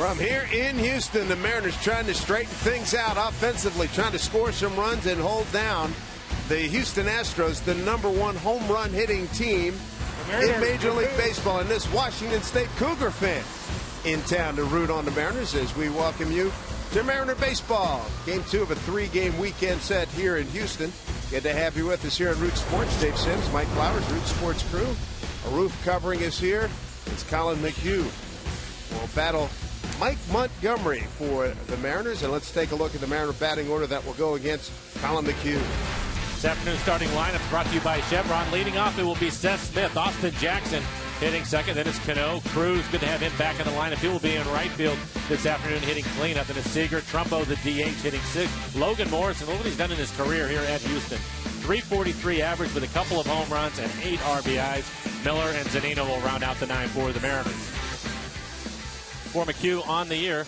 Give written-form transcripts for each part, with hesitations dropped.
From here in Houston, the Mariners trying to straighten things out offensively, trying to score some runs and hold down the Houston Astros, the #1 home run hitting team in Major League Baseball. And this Washington State Cougar fan in town to root on the Mariners as we welcome you to Mariner Baseball. Game 2 of a 3-game weekend set here in Houston. Good to have you with us here on Root Sports. Dave Sims, Mike Flowers, Root Sports crew. A roof covering us here. It's Colin McHugh. We'll battle Mike Montgomery for the Mariners, and let's take a look at the Mariner batting order that will go against Colin McHugh. This afternoon starting lineup brought to you by Chevron. Leading off, it will be Seth Smith. Austin Jackson hitting second. Then it's Cano. Cruz, good to have him back in the lineup. He will be in right field this afternoon hitting cleanup. Then it's Seager. Trumbo, the DH, hitting sixth. Logan Morrison, look what he's done in his career here at Houston. 343 average with a couple of home runs and 8 RBIs. Miller and Zunino will round out the 9 for the Mariners. For McHugh on the year,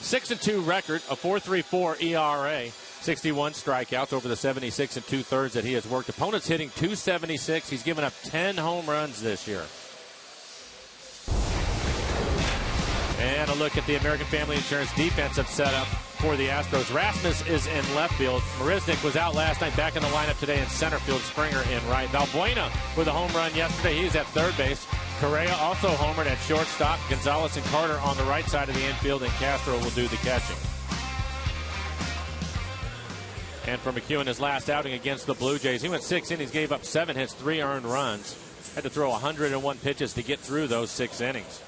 6-2 record, a 4.34 ERA, 61 strikeouts over the 76 2/3 that he has worked. Opponents hitting .276. He's given up 10 home runs this year. And a look at the American Family Insurance defensive setup for the Astros. Rasmus is in left field. Marisnik was out last night, back in the lineup today in center field. Springer in right. Valbuena with a home run yesterday. He's at third base. Correa also homered at shortstop. Gonzalez and Carter on the right side of the infield, and Castro will do the catching. And for McHugh in his last outing against the Blue Jays, he went 6 innings, gave up 7 hits, 3 earned runs. Had to throw 101 pitches to get through those 6 innings.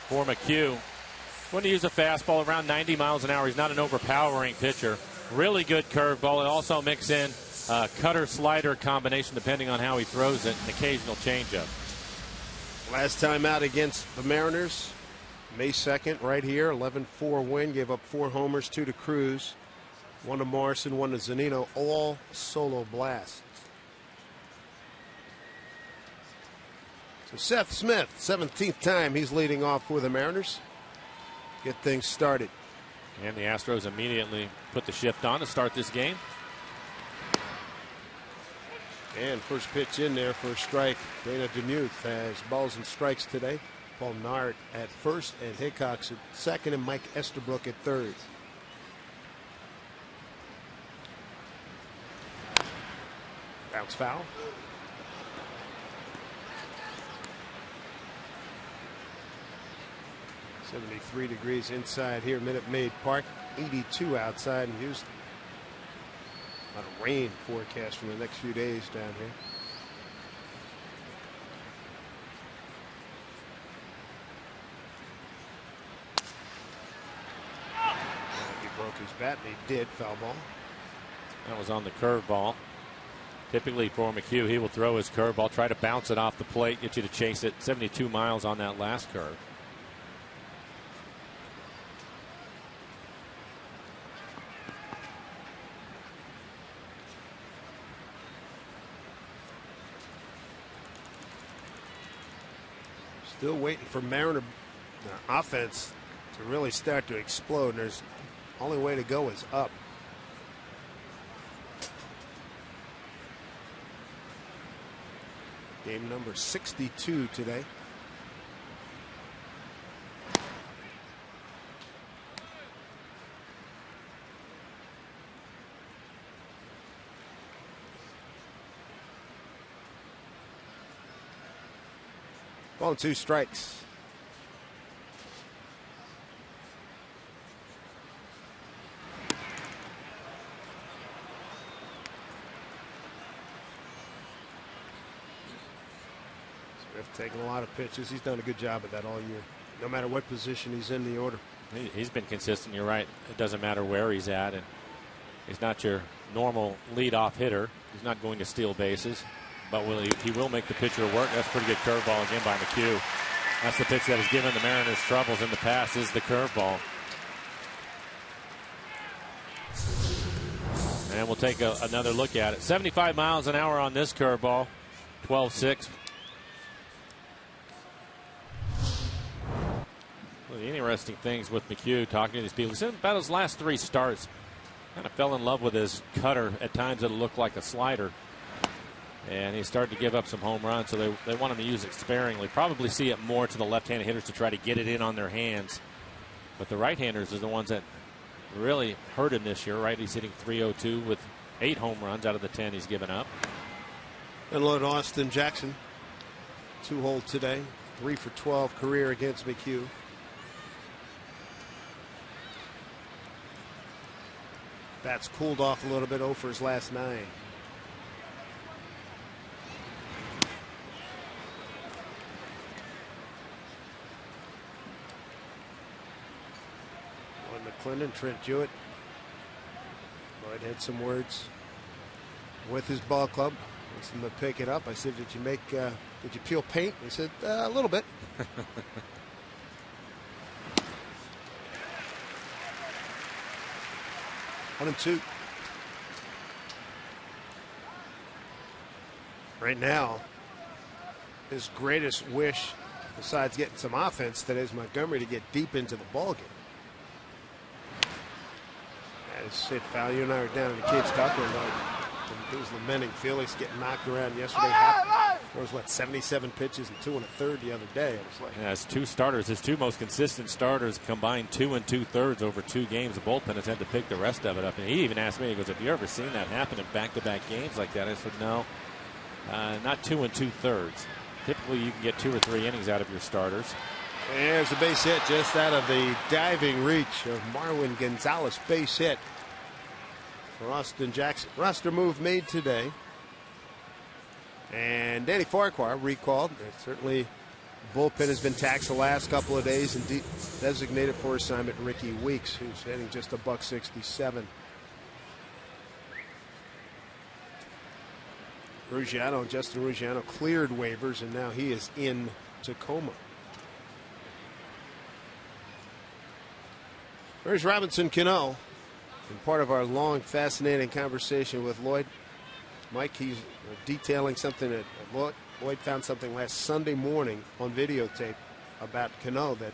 For McHugh, going to use a fastball around 90 miles an hour. He's not an overpowering pitcher. Really good curveball. He'll also mix in cutter-slider combination depending on how he throws it, an occasional changeup. Last time out against the Mariners, May 2nd, right here, 11-4 win. Gave up 4 homers, 2 to Cruz, 1 to Morrison, 1 to Zunino, all solo blasts. So Seth Smith, 17th time he's leading off for the Mariners. Get things started. And the Astros immediately put the shift on to start this game. And first pitch in there for a strike. Dana DeMuth has balls and strikes today. Paul Nard at first, and Hickox at second, and Mike Estabrook at third. Bounce foul. .73 degrees inside here, Minute Maid Park. 82 outside in Houston. A lot of rain forecast for the next few days down here. He broke his bat, and he did. Foul ball. That was on the curveball. Typically for McHugh, he will throw his curveball, try to bounce it off the plate, get you to chase it. 72 miles on that last curve. Still waiting for Mariner offense to really start to explode. And there's only way to go is up. Game number 62 today. Ball and 2 strikes. Smith taking a lot of pitches. He's done a good job of that all year, no matter what position he's in the order. He's been consistent. You're right. It doesn't matter where he's at, and he's not your normal leadoff hitter. He's not going to steal bases. But he will make the pitcher work. That's a pretty good curveball again by McHugh. That's the pitch that has given the Mariners troubles in the past, is the curveball. And we'll take another look at it. 75 miles an hour on this curveball. 12-6. Well, the interesting things with McHugh, talking to these people, he said about his last 3 starts, kind of fell in love with his cutter. At times it'll look like a slider. And he's starting to give up some home runs, so they want him to use it sparingly. Probably see it more to the left-handed hitters to try to get it in on their hands. But the right-handers are the ones that really hurt him this year, right? He's hitting .302 with 8 home runs out of the 10 he's given up. And load Austin Jackson. 2-hole today. 3 for 12 career against McHugh. Bat's cooled off a little bit. 0 for his last 9. McClendon, Trent Jewett. Lloyd had some words with his ball club. Wants them to pick it up. I said, did you peel paint? He said, a little bit. 1-2. Right now, his greatest wish, besides getting some offense, today is Montgomery to get deep into the ballgame. Sid Fowl, you and I were down in the cage talking about it. He was lamenting Felix getting knocked around yesterday. There was, 77 pitches and 2 1/3 the other day. It was like, yeah, his 2 starters, his 2 most consistent starters combined 2 2/3 over 2 games. The bullpen has had to pick the rest of it up. And he even asked me, he goes, have you ever seen that happen in back-to-back games like that? I said, no, not 2 2/3. Typically, you can get 2 or 3 innings out of your starters. There's a base hit just out of the diving reach of Marwin Gonzalez. Base hit for Austin Jackson. Roster move made today. And Danny Farquhar recalled. Certainly, bullpen has been taxed the last couple of days and designated for assignment Ricky Weeks, who's hitting just a $167. Justin Ruggiano cleared waivers, and now he is in Tacoma. There's Robinson Cano. And part of our long, fascinating conversation with Lloyd. Mike, he's detailing something that Lloyd found something last Sunday morning on videotape about Cano that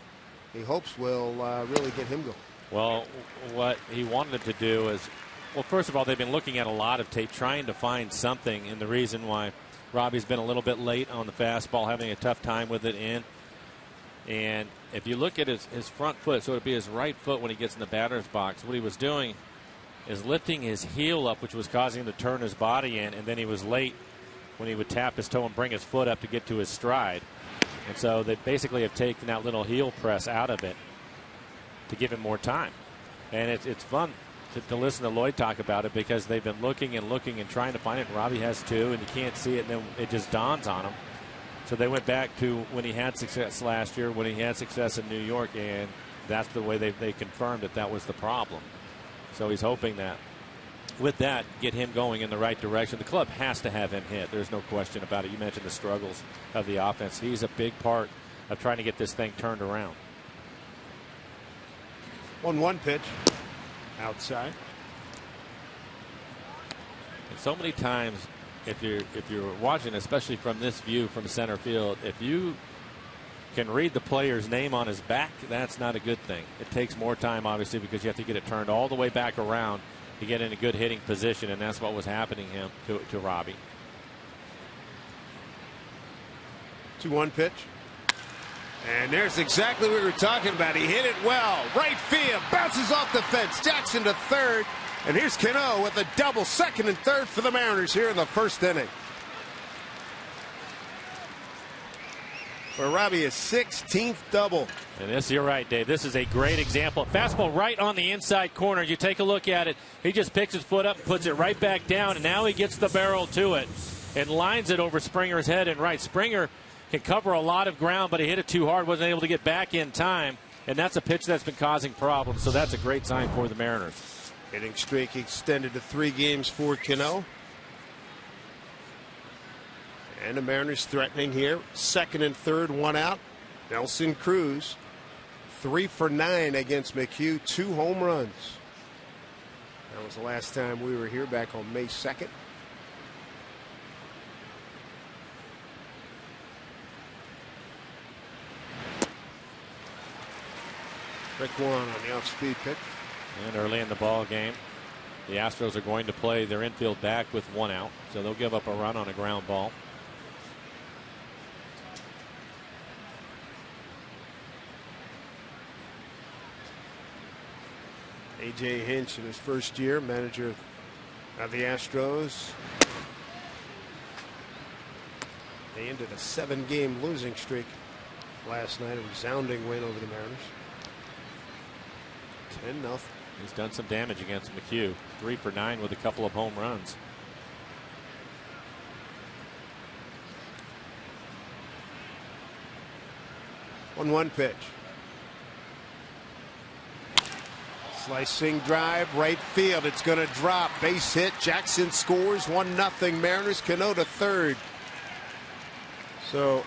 he hopes will really get him going. Well, what he wanted to do is, well, first of all, they've been looking at a lot of tape, trying to find something, and the reason why Robbie's been a little bit late on the fastball, having a tough time with it in. And if you look at his front foot, so it would be his right foot when he gets in the batter's box, what he was doing is lifting his heel up, which was causing him to turn his body in, and then he was late when he would tap his toe and bring his foot up to get to his stride. And so they basically have taken that little heel press out of it to give him more time. And it's fun to listen to Lloyd talk about it, because they've been looking and trying to find it. And Robbie has too, and you can't see it, and then it just dawns on him. So they went back to when he had success last year, when he had success in New York, and that's the way they confirmed that was the problem. So he's hoping that with that, get him going in the right direction. The club has to have him hit. There's no question about it. You mentioned the struggles of the offense. He's a big part of trying to get this thing turned around. 1-1 pitch outside. And so many times, if you're watching, especially from this view from center field, if you can read the player's name on his back, that's not a good thing. It takes more time, obviously, because you have to get it turned all the way back around to get in a good hitting position, and that's what was happening to Robbie. 2-1 pitch. And there's exactly what we were talking about. He hit it well. Right field. Bounces off the fence. Jackson to third. And here's Cano with a double, second and third for the Mariners here in the first inning. For Robbie, his 16th double. And this, you're right, Dave. This is a great example. Fastball right on the inside corner. You take a look at it. He just picks his foot up, puts it right back down, and now he gets the barrel to it and lines it over Springer's head and right. Springer can cover a lot of ground, but he hit it too hard, wasn't able to get back in time, and that's a pitch that's been causing problems. So that's a great sign for the Mariners. Hitting streak extended to 3 games for Cano. And the Mariners threatening here. Second and third, 1 out. Nelson Cruz, 3 for 9 against McHugh, 2 home runs. That was the last time we were here, back on May 2nd. Rick Warren on the off-speed pitch. And early in the ball game, The Astros are going to play their infield back with 1 out, so they'll give up a run on a ground ball. A.J. Hinch in his first year, manager of the Astros. They ended a 7-game losing streak last night, a resounding win over the Mariners. 10-0. He's done some damage against McHugh. 3 for 9 with a couple of home runs. One pitch. Slicing drive, right field. It's going to drop. Base hit. Jackson scores. 1-0. Mariners. Cano to third. So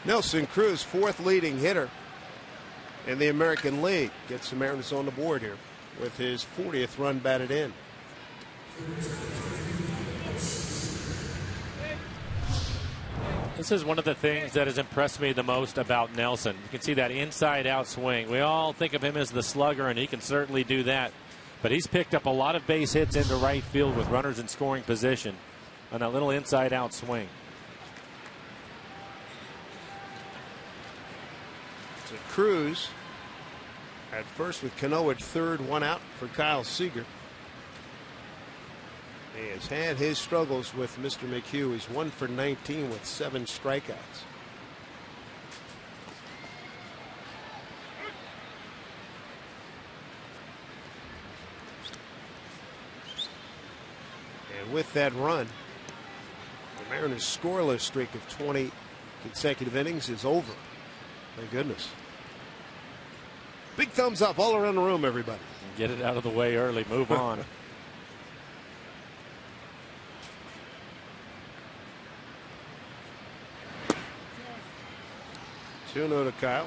Nelson Cruz, 4th leading hitter in the American League, gets the Mariners on the board here with his 40th run batted in. This is one of the things that has impressed me the most about Nelson. You can see that inside out swing. We all think of him as the slugger, and he can certainly do that. But he's picked up a lot of base hits into right field with runners in scoring position on that little inside out swing. So Cruz at first with Cano at third, 1 out for Kyle Seager. He has had his struggles with Mr. McHugh. He's 1 for 19 with 7 strikeouts. And with that run, the Mariners' scoreless streak of 20 consecutive innings is over. Thank goodness. Big thumbs up all around the room, everybody. Get it out of the way early. Move on. 2-0 to Kyle.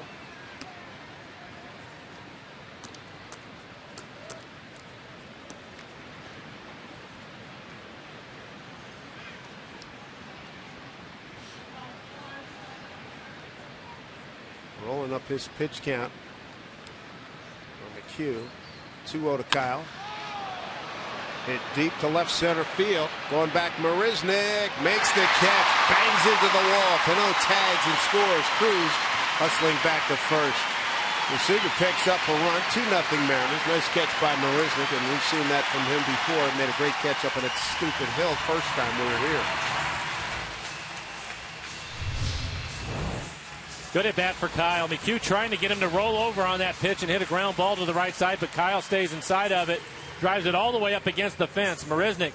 Rolling up his pitch count for McHugh. 2-0 to Kyle. Hit deep to left center field. Going back, Marisnick makes the catch, bangs into the wall. Cano tags and scores. Cruz hustling back to first. Seager picks up a run. 2-0 Mariners. Nice catch by Marisnick, and we've seen that from him before. Made a great catch up on that stupid hill first time we were here. Good at bat for Kyle. McHugh trying to get him to roll over on that pitch and hit a ground ball to the right side, but Kyle stays inside of it. Drives it all the way up against the fence. Marisnick,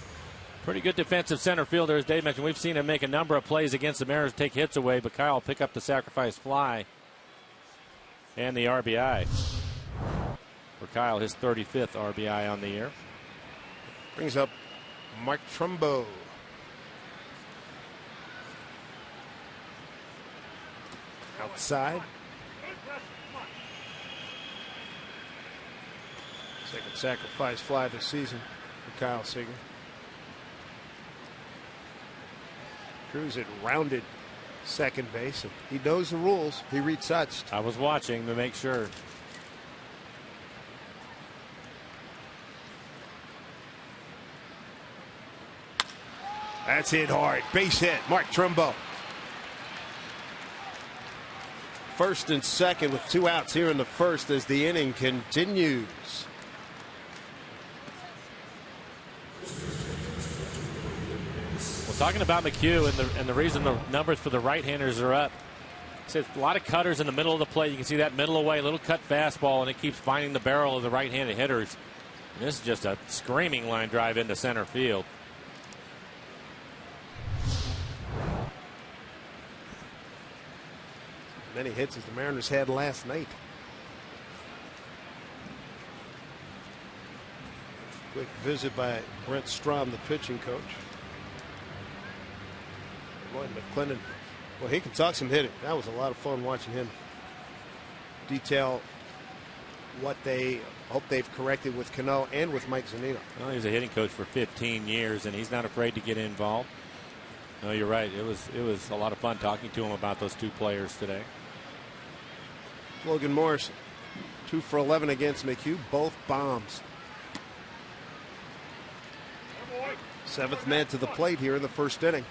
pretty good defensive center fielder, as Dave mentioned. We've seen him make a number of plays against the Mariners, take hits away, but Kyle will pick up the sacrifice fly and the RBI. For Kyle, his 35th RBI on the year. Brings up Mark Trumbo. Outside. Second sacrifice fly this season for Kyle Seager. Cruz had rounded second base, and he knows the rules. He retouched. I was watching to make sure. That's hit hard. Base hit. Mark Trumbo. First and second with 2 outs here in the first as the inning continues. Well, talking about McHugh and the reason the numbers for the right-handers are up. It's a lot of cutters in the middle of the plate. You can see that middle away, little cut fastball, and it keeps finding the barrel of the right-handed hitters. And this is just a screaming line drive into center field. Many hits as the Mariners had last night. Quick visit by Brent Strom, the pitching coach. Lloyd McClendon, well, he can talk some hitting. That was a lot of fun watching him detail what they hope they've corrected with Cano and with Mike Zunino. Well, he was a hitting coach for 15 years, and he's not afraid to get involved. No, you're right. It was a lot of fun talking to him about those two players today. Logan Morrison, 2 for 11 against McHugh, both bombs. Seventh man to the plate here in the first inning.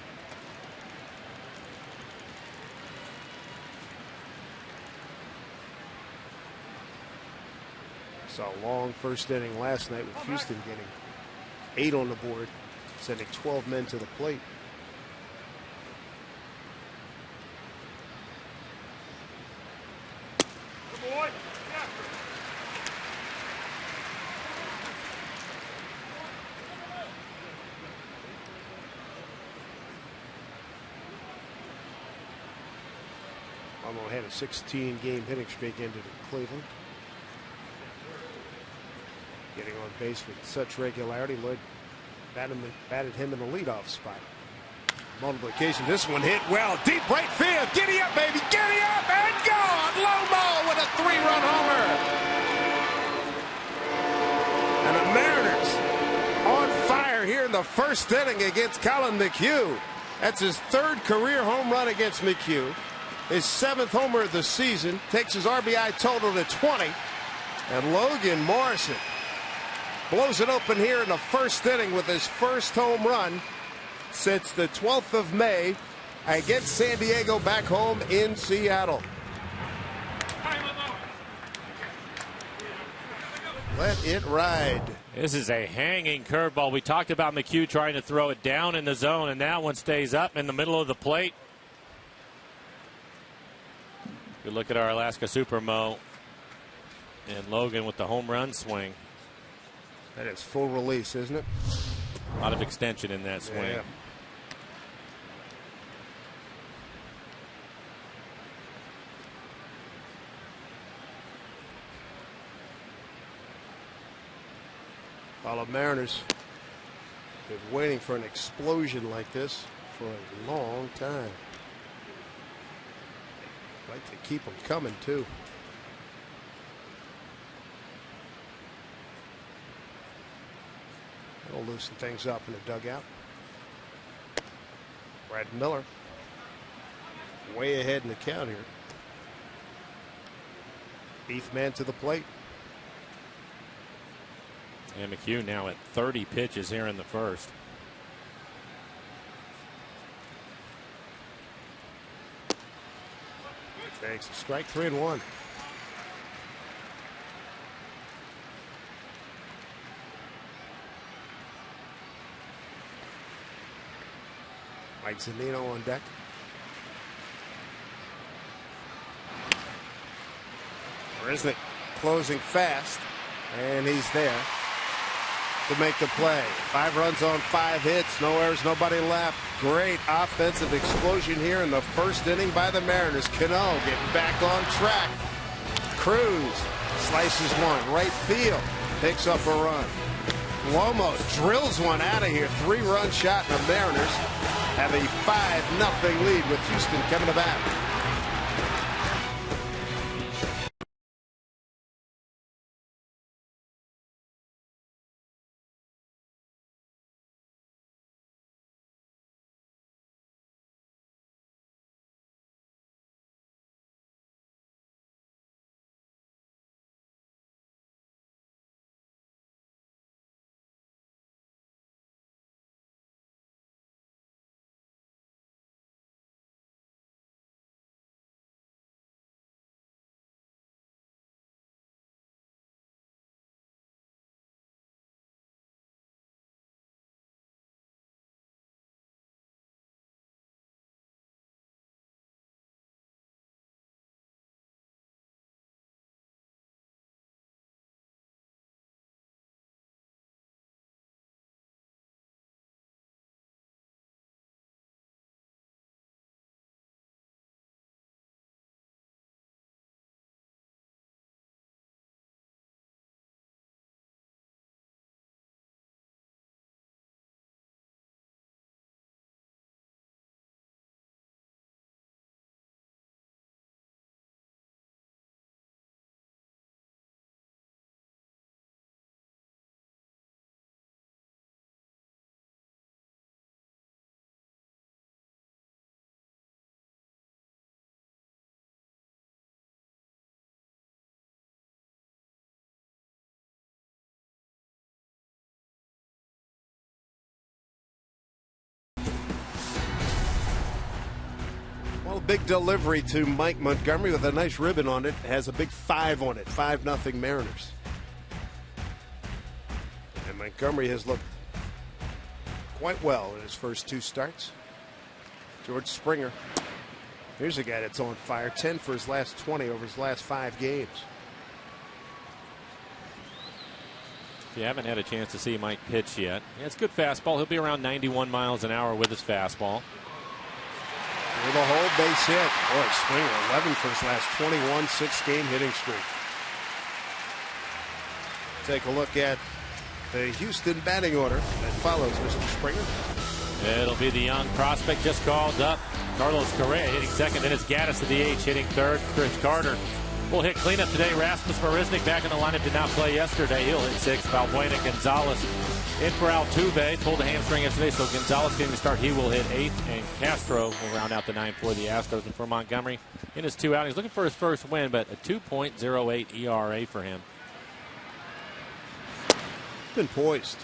Saw a long first inning last night with Houston getting 8 on the board, sending 12 men to the plate. Marlins had a 16-game hitting streak ended in Cleveland. Getting on base with such regularity, Lloyd batted him in the leadoff spot. Multiplication. This one hit well. Deep right field. Giddy up, baby. Giddy up and gone. Lomo with a 3-run homer. And the Mariners on fire here in the first inning against Colin McHugh. That's his 3rd career home run against McHugh. His 7th homer of the season. Takes his RBI total to 20. And Logan Morrison blows it open here in the first inning with his first home run since the 12th of May against San Diego back home in Seattle. Let it ride. This is a hanging curveball. We talked about McHugh trying to throw it down in the zone, and that one stays up in the middle of the plate. Good look at our Alaska Supermo. And Logan with the home run swing. That is full release, isn't it? A lot of extension in that swing. Yeah. While the Mariners have been waiting for an explosion like this for a long time. Like to keep them coming, too. That'll loosen things up in the dugout. Brad Miller way ahead in the count here. 8th man to the plate. And McHugh now at 30 pitches here in the first. Takes a strike, 3-1. Mike Zunino on deck. Resnick closing fast, and he's there to make the play. 5 runs on 5 hits, no errors, nobody left. Great offensive explosion here in the first inning by the Mariners. Cano getting back on track. Cruz slices one, right field, picks up a run. Lomo drills one out of here, 3-run shot, and the Mariners have a 5-0 lead with Houston coming to bat. big delivery to Mike Montgomery with a nice ribbon on it. It has a big 5 on it. 5-0 Mariners. And Montgomery has looked quite well in his first 2 starts. George Springer. Here's a guy that's on fire. 10 for his last 20 over his last 5 games. If you haven't had a chance to see Mike pitch yet, it's good fastball. He'll be around 91 miles an hour with his fastball. With a whole base hit. Boy, Springer 11 for his last 21 6-game hitting streak. Take a look at the Houston batting order that follows Mr. Springer. It'll be the young prospect just called up. Carlos Correa hitting second. Then it's Gaddis, the DH, hitting third. Chris Carter will hit cleanup today. Rasmus Marisnik back in the lineup, did not play yesterday. He'll hit 6th. Valbuena Gonzalez in for Altuve. Pulled a hamstring yesterday, so Gonzalez getting the start. He will hit 8th. And Castro will round out the 9th for the Astros. And for Montgomery in his 2 outings, looking for his first win, but a 2.08 ERA for him. Been poised.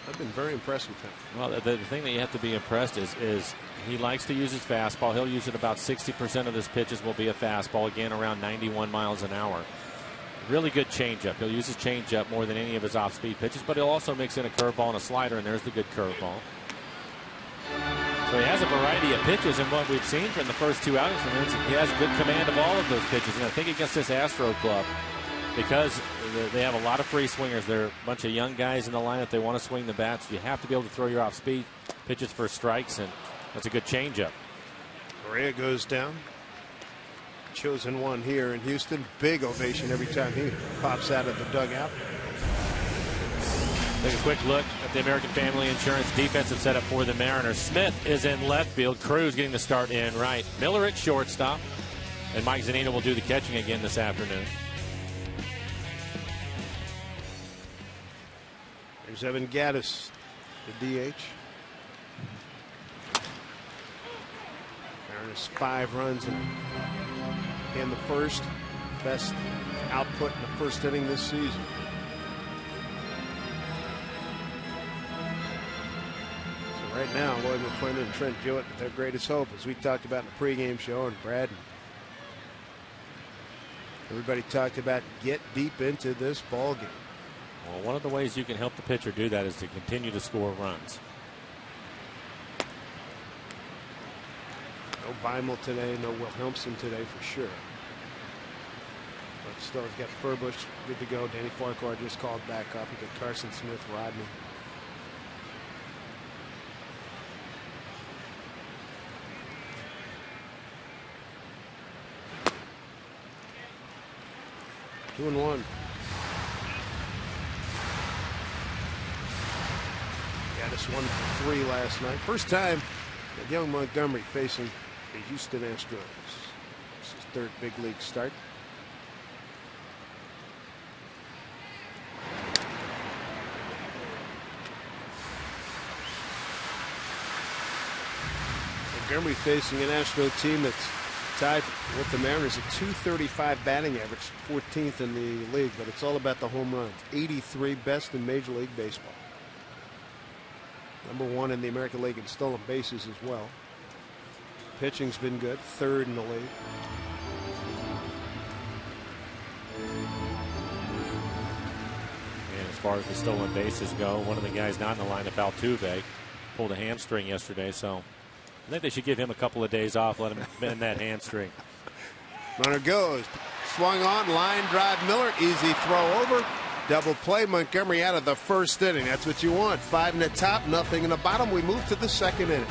I've been very impressed with him. Well, the thing that you have to be impressed is he likes to use his fastball. He'll use it about 60% of his pitches will be a fastball, again around 91 miles an hour. Really good changeup. He'll use his changeup more than any of his off-speed pitches, but he'll also mix in a curveball and a slider, and there's the good curveball. So he has a variety of pitches, and what we've seen from the first 2 outings from him, he has good command of all of those pitches. And I think against this Astro club, because they have a lot of free swingers, they're a bunch of young guys in the lineup. They want to swing the bats. You have to be able to throw your off-speed pitches for strikes, and that's a good changeup. Correa goes down. Chosen one here in Houston. Big ovation every time he pops out of the dugout. Take a quick look at the American Family Insurance defensive setup for the Mariners. Smith is in left field. Cruz getting the start in right. Miller at shortstop. And Mike Zunino will do the catching again this afternoon. There's Evan Gaddis, the DH. Mariners 5 runs in the first. Best output in the first inning this season. So right now, Lloyd McClendon and Trent Jewett, their greatest hope, as we talked about in the pregame show, and Brad, everybody talked about, get deep into this ball game. Well, one of the ways you can help the pitcher do that is to continue to score runs. No Beimel today, no Wilhelmsen today for sure. But still, he's got Furbush good to go. Danny Farquhar just called back up. He got Carson Smith, Rodney. Two and one. Gaddis 1 for 3 last night. First time that young Montgomery facing the Houston Astros. This is his 3rd big league start. Montgomery facing an Astro team that's tied with the Mariners at .235 batting average, 14th in the league, but it's all about the home runs. 83, best in Major League Baseball. Number 1 in the American League in stolen bases as well. Pitching's been good, 3rd in the league. And as far as the stolen bases go, one of the guys not in the lineup, Altuve, pulled a hamstring yesterday, so I think they should give him a couple of days off, let him bend that hamstring. Runner goes. Swung on, line drive Miller, easy throw over. Double play, Montgomery out of the first inning. That's what you want. 5 in the top, nothing in the bottom. We move to the 2nd inning.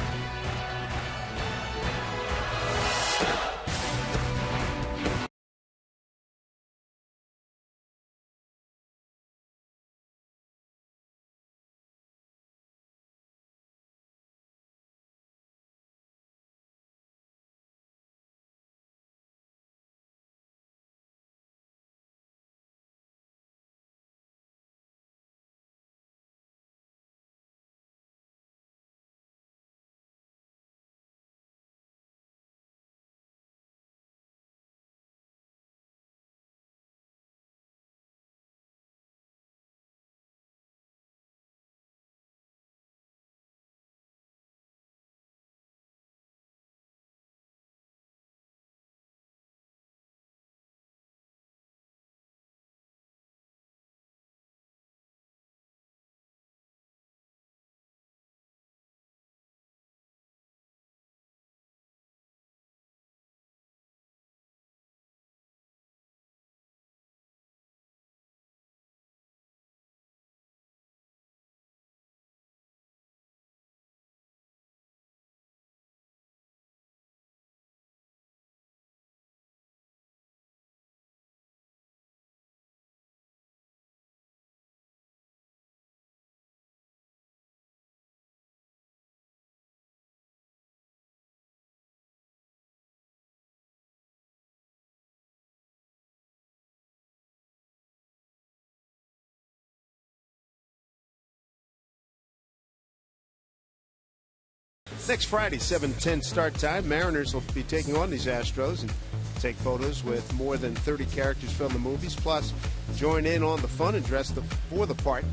Next Friday, 7:10 start time. Mariners will be taking on these Astros and take photos with more than 30 characters from the movies. Plus, join in on the fun and dress for the part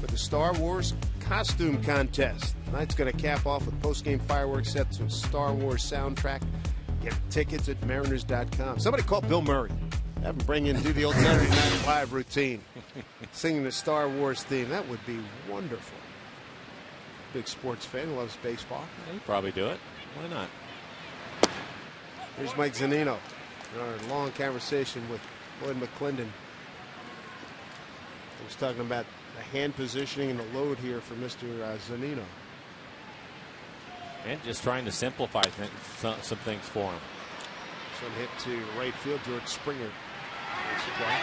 with the Star Wars costume contest. Tonight's going to cap off with post-game fireworks set to a Star Wars soundtrack. Get tickets at Mariners.com. Somebody call Bill Murray. Have him do the old Saturday Night Live routine. Singing the Star Wars theme. That would be wonderful. Big sports fan, loves baseball. Yeah, he'd probably do it. Why not? Here's Mike Zunino in our long conversation with Lloyd McClendon. He was talking about the hand positioning and the load here for Mr. Zunino. And just trying to simplify some things for him. Some hit to right field. George Springer. Nice play.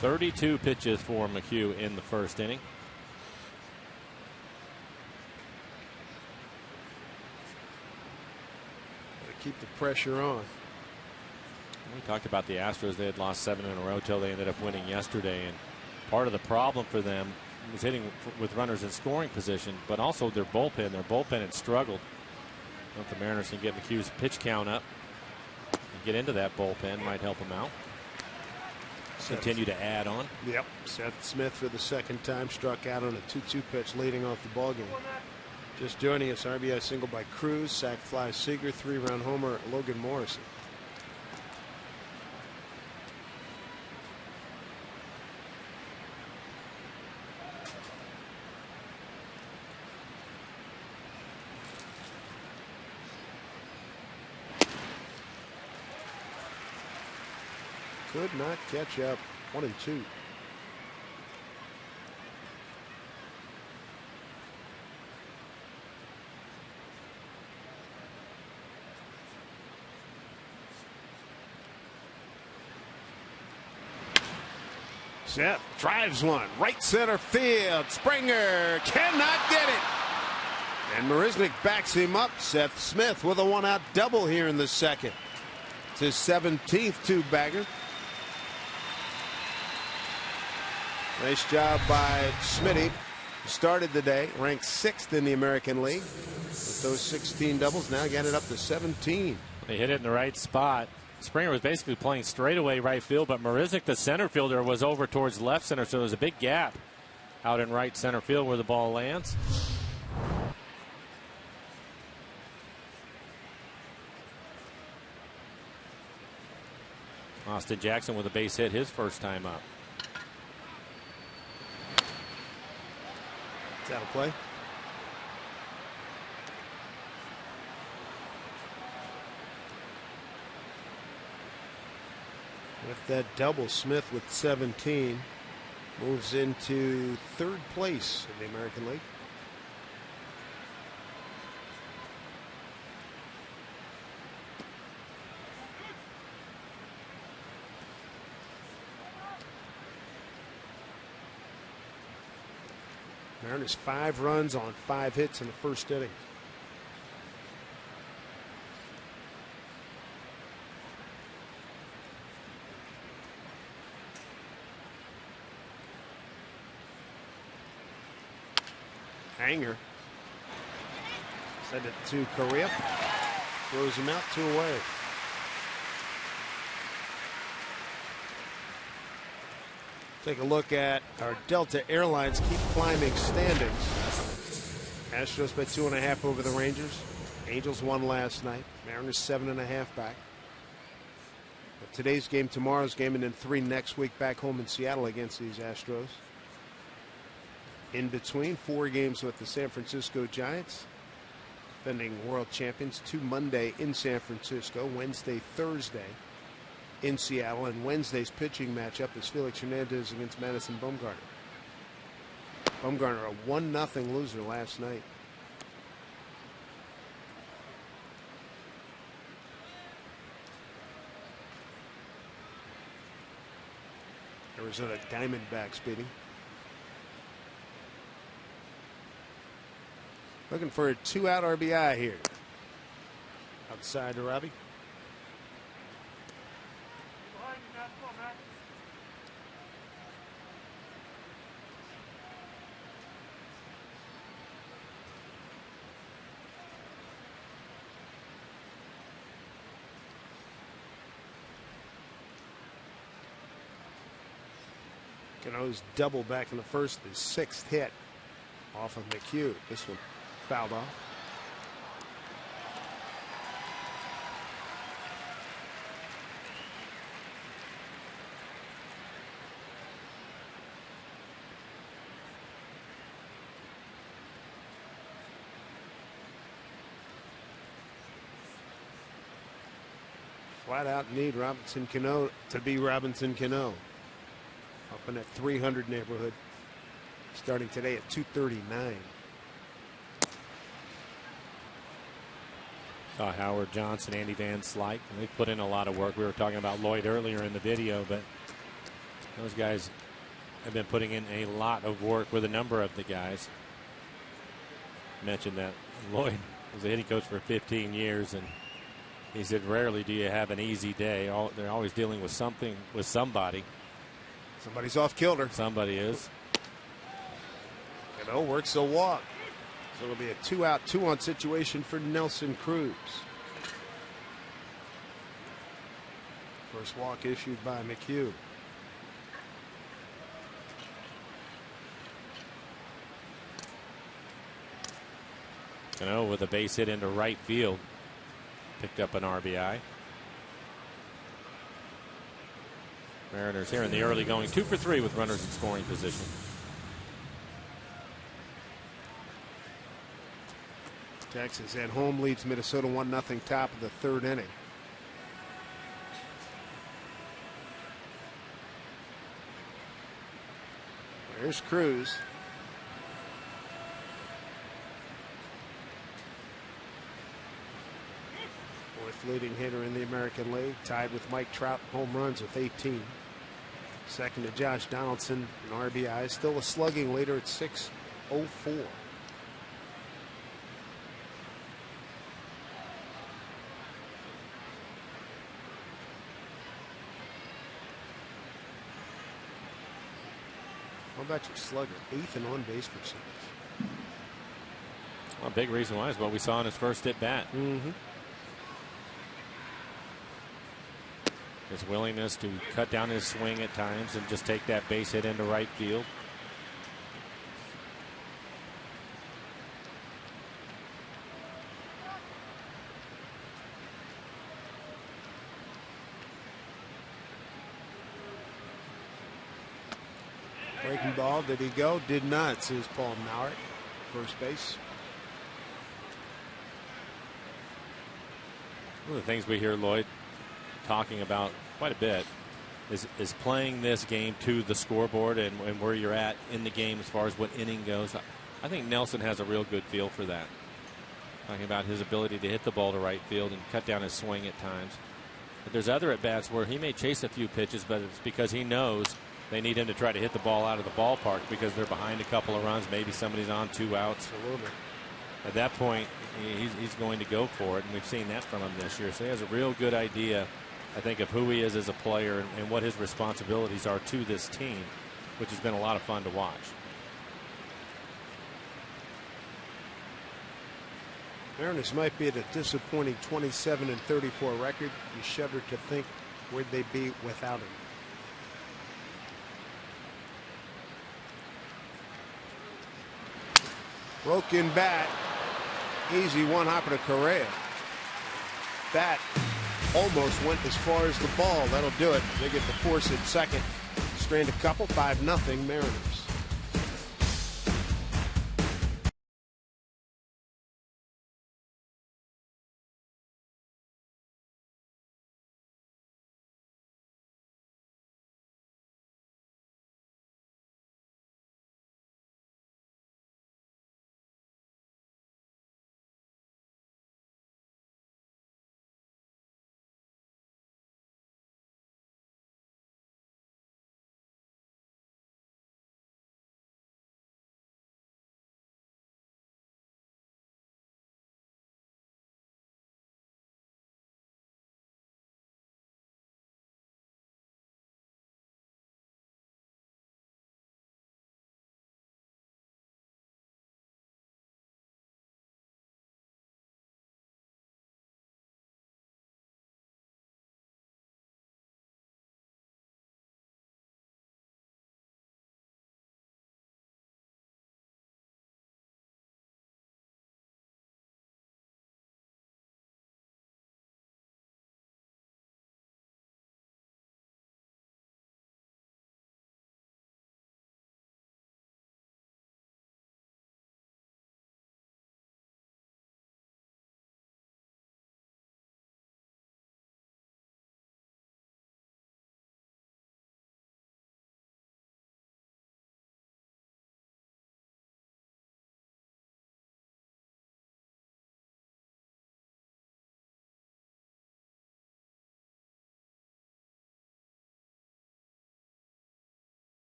.32 pitches for McHugh in the first inning. Keep the pressure on. We talked about the Astros. They had lost 7 in a row till they ended up winning yesterday. And part of the problem for them was hitting with runners in scoring position, but also their bullpen. Their bullpen had struggled. I don't know if the Mariners can get McHugh's pitch count up and get into that bullpen. Might help them out. Continue to add on. Yep. Seth Smith for the second time struck out on a 2-2 pitch leading off the ballgame. Just joining us, RBI single by Cruz, sac fly Seager, 3-run homer Logan Morrison. Could not catch up. 1-2. Seth drives one. Right center field. Springer cannot get it. And Marisnick backs him up. Seth Smith with a one-out double here in the second. It's his 17th two-bagger. Nice job by Smitty. Started the day, ranked 6th in the American League. With those 16 doubles, now got it up to 17. They hit it in the right spot. Springer was basically playing straightaway right field, but Marisnick, the center fielder, was over towards left center, so there's a big gap out in right center field where the ball lands. Austin Jackson with a base hit his first time up. It's out of play. With that double, Smith with 17 moves into 3rd place in the American League. Mariners 5 runs on 5 hits in the first inning. Hanger. Send it to Correa. Throws him out, 2 away. Take a look at our Delta Airlines keep climbing standings. Astros by 2.5 over the Rangers. Angels won last night. Mariners 7.5 back. But today's game, tomorrow's game, and then 3 next week back home in Seattle against these Astros. In between, 4 games with the San Francisco Giants, defending world champions. 2 Monday in San Francisco, Wednesday, Thursday in Seattle, and Wednesday's pitching matchup is Felix Hernandez against Madison Bumgarner. Bumgarner a 1-0 loser last night. Arizona Diamondbacks beating. Looking for a 2-out RBI here. Outside to Robbie. Cano's double back in the first, his 6th hit off of McHugh. This one fouled off. Flat out need Robinson Cano to be Robinson Cano. Up in that 300 neighborhood. Starting today at 239. Howard Johnson, Andy Van Slyke, they put in a lot of work. We were talking about Lloyd earlier in the video, but those guys have been putting in a lot of work with a number of the guys. Mentioned that Lloyd was a hitting coach for 15 years, and he said rarely do you have an easy day. They're always dealing with something with somebody. Somebody's off kilter. Somebody is. Cano works a walk. So it'll be a 2-out, 2-on situation for Nelson Cruz. First walk issued by McHugh. Cano with a base hit into right field. Picked up an RBI. Mariners here in the early going 2 for 3 with runners in scoring position. Texas at home leads Minnesota 1-0 top of the 3rd inning. There's Cruz. Fourth leading hitter in the American League, tied with Mike Trout, home runs with 18. Second to Josh Donaldson in RBI, still a slugging leader at .604. How about your slugger? 8th in on-base percentage. Well, a big reason why is what we saw in his first at bat. His willingness to cut down his swing at times and just take that base hit into right field. Breaking ball, did he go? Did not, says Paul Maurer, first base. One of the things we hear Lloyd talking about quite a bit is playing this game to the scoreboard and where you're at in the game as far as what inning goes. I think Nelson has a real good feel for that. Talking about his ability to hit the ball to right field and cut down his swing at times. But there's other at-bats where he may chase a few pitches, but it's because he knows they need him to try to hit the ball out of the ballpark because they're behind a couple of runs. Maybe somebody's on 2 outs. Absolutely. At that point, he's going to go for it, and we've seen that from him this year. So he has a real good idea, I think, of who he is as a player and what his responsibilities are to this team, which has been a lot of fun to watch. Mariners might be at a disappointing 27-34 record. You shudder to think where'd they be without him. Broken bat. Easy one-hopper to Correa. Bat almost went as far as the ball. That'll do it. They get the force at second. Strained a couple. 5-0 Mariners.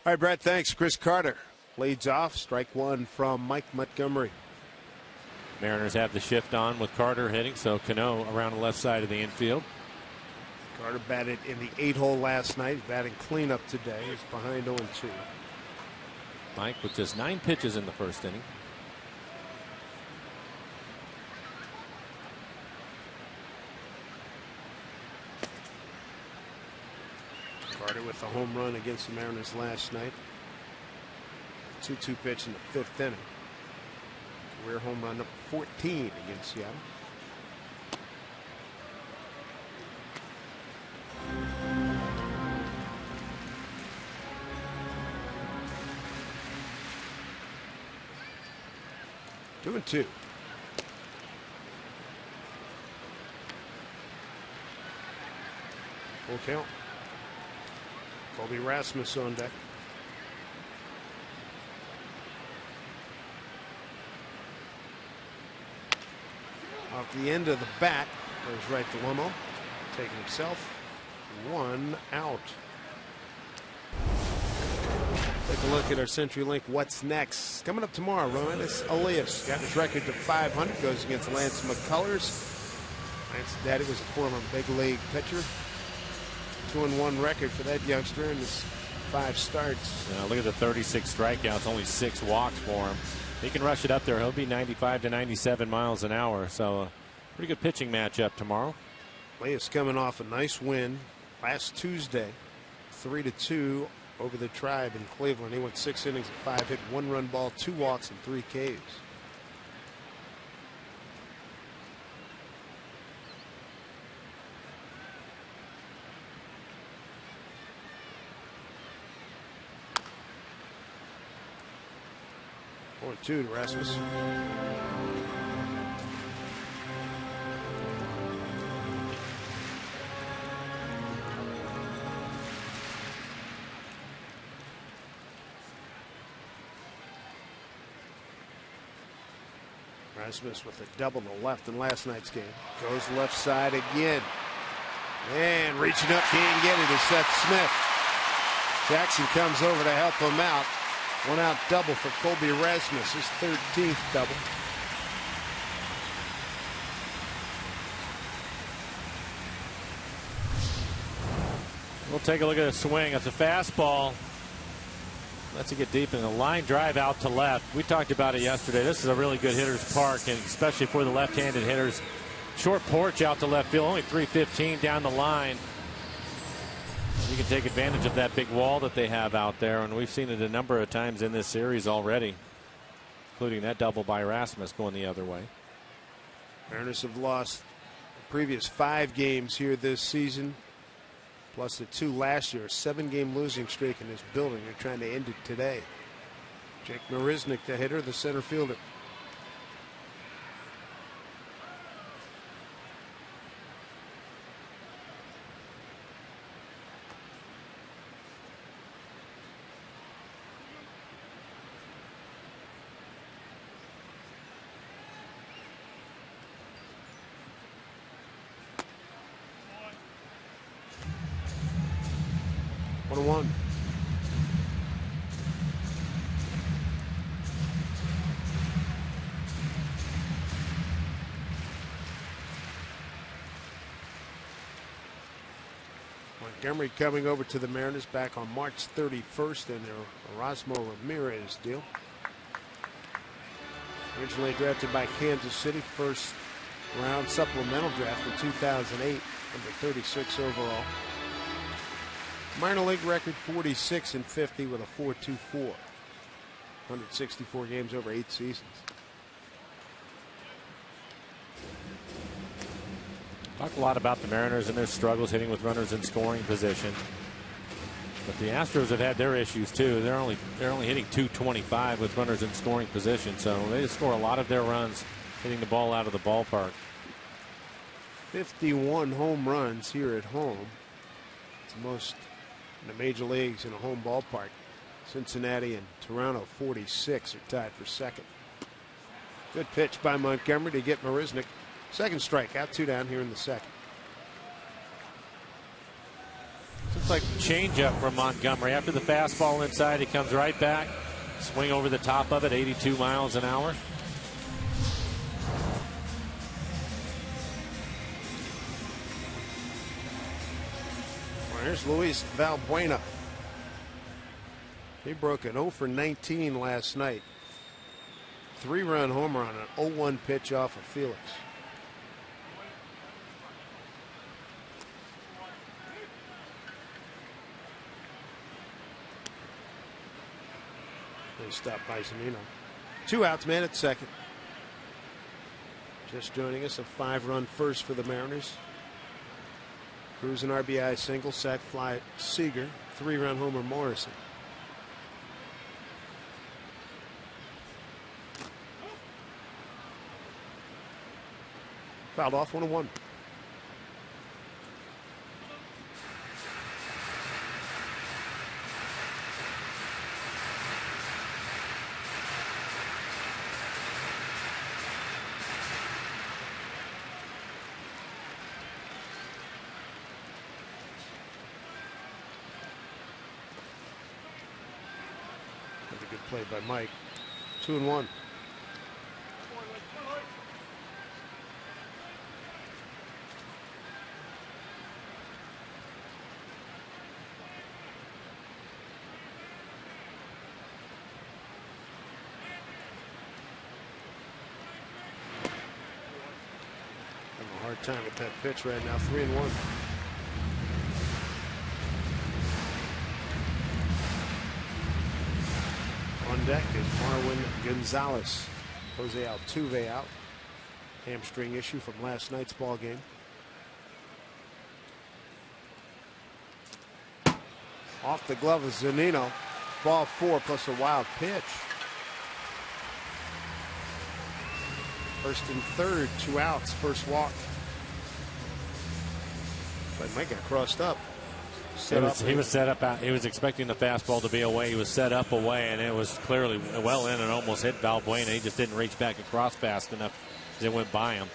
All right, Brett, thanks. Chris Carter leads off. Strike one from Mike Montgomery. Mariners have the shift on with Carter hitting, so Cano around the left side of the infield. Carter batted in the 8-hole last night. He's batting cleanup today. He's behind 0-2. Mike with just 9 pitches in the first inning. Carter with the home run against the Mariners last night. 2-2 pitch in the 5th inning. Career home run number 14 against Seattle. Two and two. Full count. Colby Rasmus on deck. Off the end of the bat, goes right to Lomo, taking himself. 1 out. Take a look at our CenturyLink What's Next. Coming up tomorrow, Romanis Elias got his record to 500, goes against Lance McCullers. Lance's daddy was a former big league pitcher. 2-1 record for that youngster in his 5 starts. Look at the 36 strikeouts, only 6 walks for him. He can rush it up there. He'll be 95 to 97 miles an hour. So a pretty good pitching matchup tomorrow. Elias coming off a nice win last Tuesday, 3-2 over the Tribe in Cleveland. He went 6 innings of 5 hit, 1 run ball, 2 walks, and 3 Ks. Two to Rasmus. Rasmus with a double to left in last night's game. Goes left side again. And reaching up, can't get it, is Seth Smith. Jackson comes over to help him out. 1 out double for Colby Rasmus, his 13th double. We'll take a look at the swing. It's a fastball. Lets it get deep in the line drive out to left. We talked about it yesterday. This is a really good hitter's park, and especially for the left-handed hitters. Short porch out to left field, only 315 down the line. You can take advantage of that big wall that they have out there, and we've seen it a number of times in this series already, including that double by Rasmus going the other way. Mariners have lost the previous 5 games here this season, plus the 2 last year. A 7-game losing streak in this building. They're trying to end it today. Jake Marisnick, the hitter, the center fielder. Montgomery coming over to the Mariners back on March 31st in their Erasmo Ramirez deal. Originally drafted by Kansas City, first round supplemental draft in 2008, number 36 overall. Minor league record 46-50 with a 4.24. 164 games over 8 seasons. Talk a lot about the Mariners and their struggles hitting with runners in scoring position. But the Astros have had their issues too. They're only hitting .225 with runners in scoring position, so they score a lot of their runs hitting the ball out of the ballpark. 51 home runs here at home. It's the most in the major leagues in a home ballpark. Cincinnati and Toronto 46 are tied for second. Good pitch by Montgomery to get Marisnick. Second strikeout, 2 down here in the second. It's like changeup from Montgomery. After the fastball inside, he comes right back. Swing over the top of it, 82 miles an hour. Well, here's Luis Valbuena. He broke an 0 for 19 last night. 3-run homer on an 0-1 pitch off of Felix. They stopped by Zunino. 2 outs, man at second. Just joining us, a 5-run first for the Mariners. Cruz an RBI single, sac fly Seager, 3-run homer Morrison. Fouled off, 1-1. That's a good play by Mike. 2-1. Time with that pitch right now. 3-1. On deck is Marwin Gonzalez. Jose Altuve out. Hamstring issue from last night's ball game. Off the glove of Zunino. Ball 4 plus a wild pitch. First and third, 2 outs, first walk. But Mike got crossed up. He was set up. He was expecting the fastball to be away. He was set up away, and it was clearly well in and almost hit Valbuena. He just didn't reach back across fast enough as it went by him.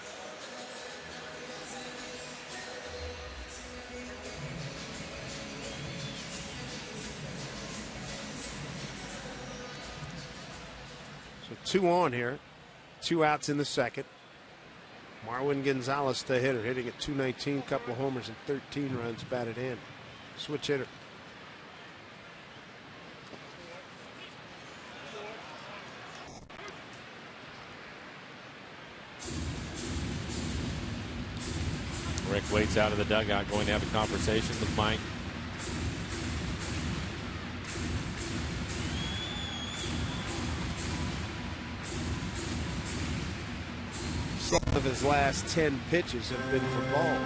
So 2 on here. 2 outs in the second. Marwin Gonzalez, the hitter, hitting at .219, couple of homers and 13 runs batted in. Switch hitter. Rick waits out of the dugout, going to have a conversation with Mike. Of his last 10 pitches have been for balls.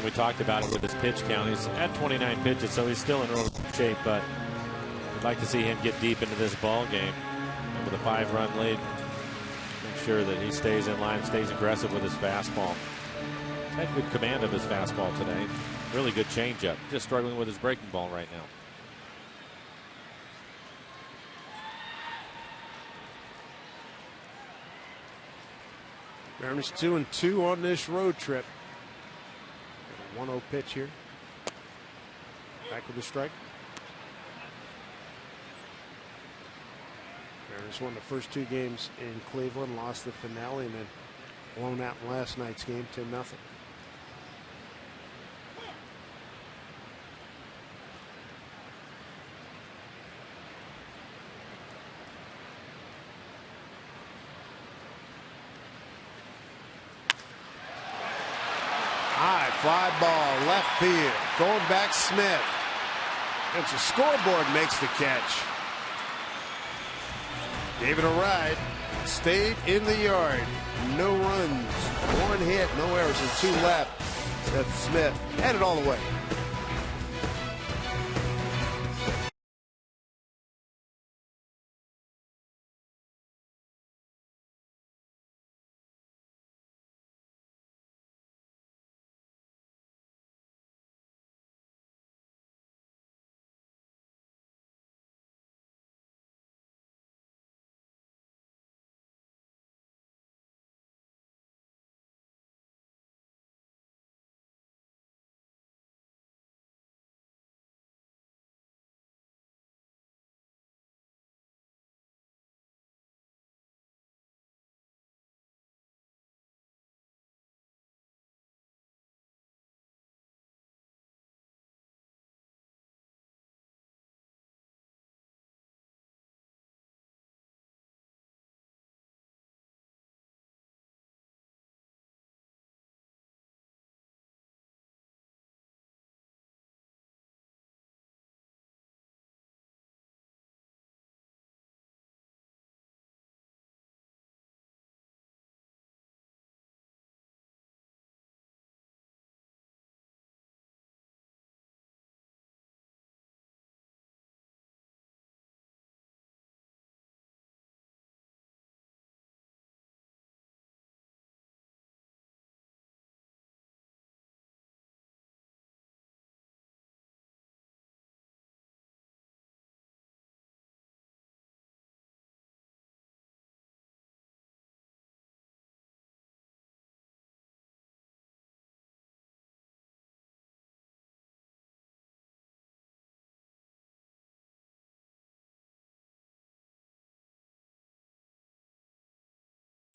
We talked about it with his pitch count. He's at 29 pitches, so he's still in early shape, but I'd like to see him get deep into this ball game. And with a 5-run lead, make sure that he stays in line, stays aggressive with his fastball. Had good command of his fastball today. Really good changeup. Just struggling with his breaking ball right now. Mariners 2-2 on this road trip. 1-0 pitch here. Back with the strike. Mariners won the first 2 games in Cleveland, lost the finale, and then blown out in last night's game 10-0. Fly ball, left field. Going back, Smith. And the scoreboard makes the catch. Gave it a ride. Stayed in the yard. No runs. 1 hit, no errors, and 2 left. That's Smith. Had it all the way.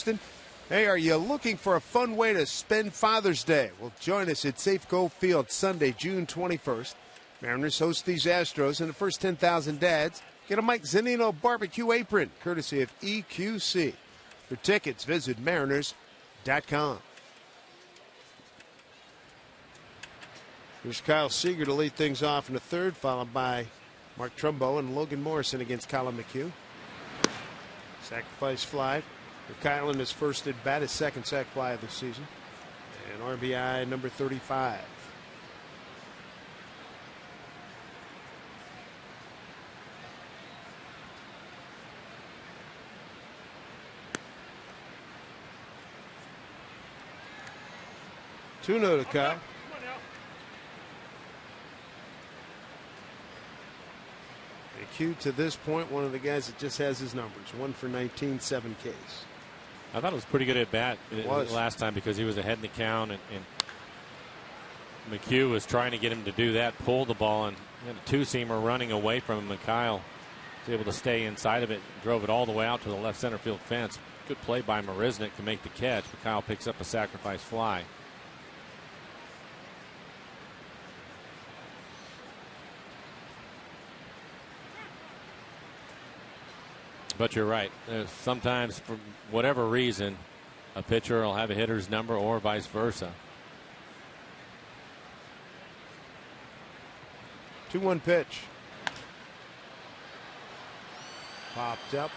Houston. Hey, are you looking for a fun way to spend Father's Day? Well, join us at Safeco Field Sunday, June 21st. Mariners host these Astros, and the first 10,000 dads get a Mike Zunino barbecue apron, courtesy of EQC. For tickets, visit mariners.com. Here's Kyle Seager to lead things off in the third, followed by Mark Trumbo and Logan Morrison against Colin McHugh. Sacrifice fly for Kyle in his first at bat, his second sac fly of the season. And RBI number 35. Two-0 to Kyle. McHugh, to this point, one of the guys that just has his numbers. 1 for 19, 7 Ks. I thought it was pretty good at bat last time because he was ahead in the count, and McHugh was trying to get him to do that, pull the ball, and had a two-seamer running away from him, and Kyle was able to stay inside of it, drove it all the way out to the left center field fence. Good play by Marisnick to make the catch, but Kyle picks up a sacrifice fly. But you're right. Sometimes, for whatever reason, a pitcher will have a hitter's number or vice versa. 2-1 pitch. Popped up.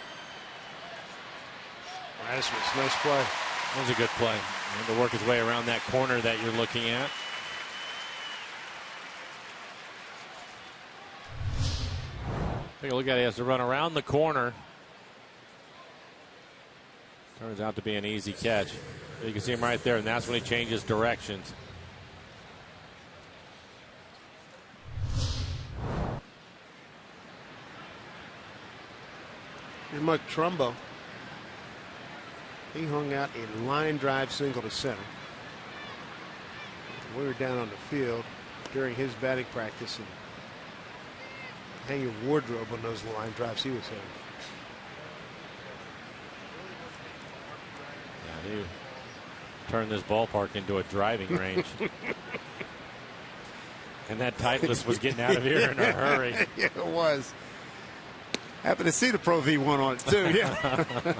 Nice play. That was a good play. And to work his way around that corner that you're looking at. Take a look at it. He has to run around the corner. Turns out to be an easy catch. You can see him right there, and that's when he changes directions. Here's Mark Trumbo. He hung out a line drive single to center. We were down on the field during his batting practice and hang your wardrobe on those line drives he was hitting. He turned this ballpark into a driving range. And that Titleist was getting out of here in a hurry. Yeah, it was. Happened to see the Pro V1 on it, too. Yeah.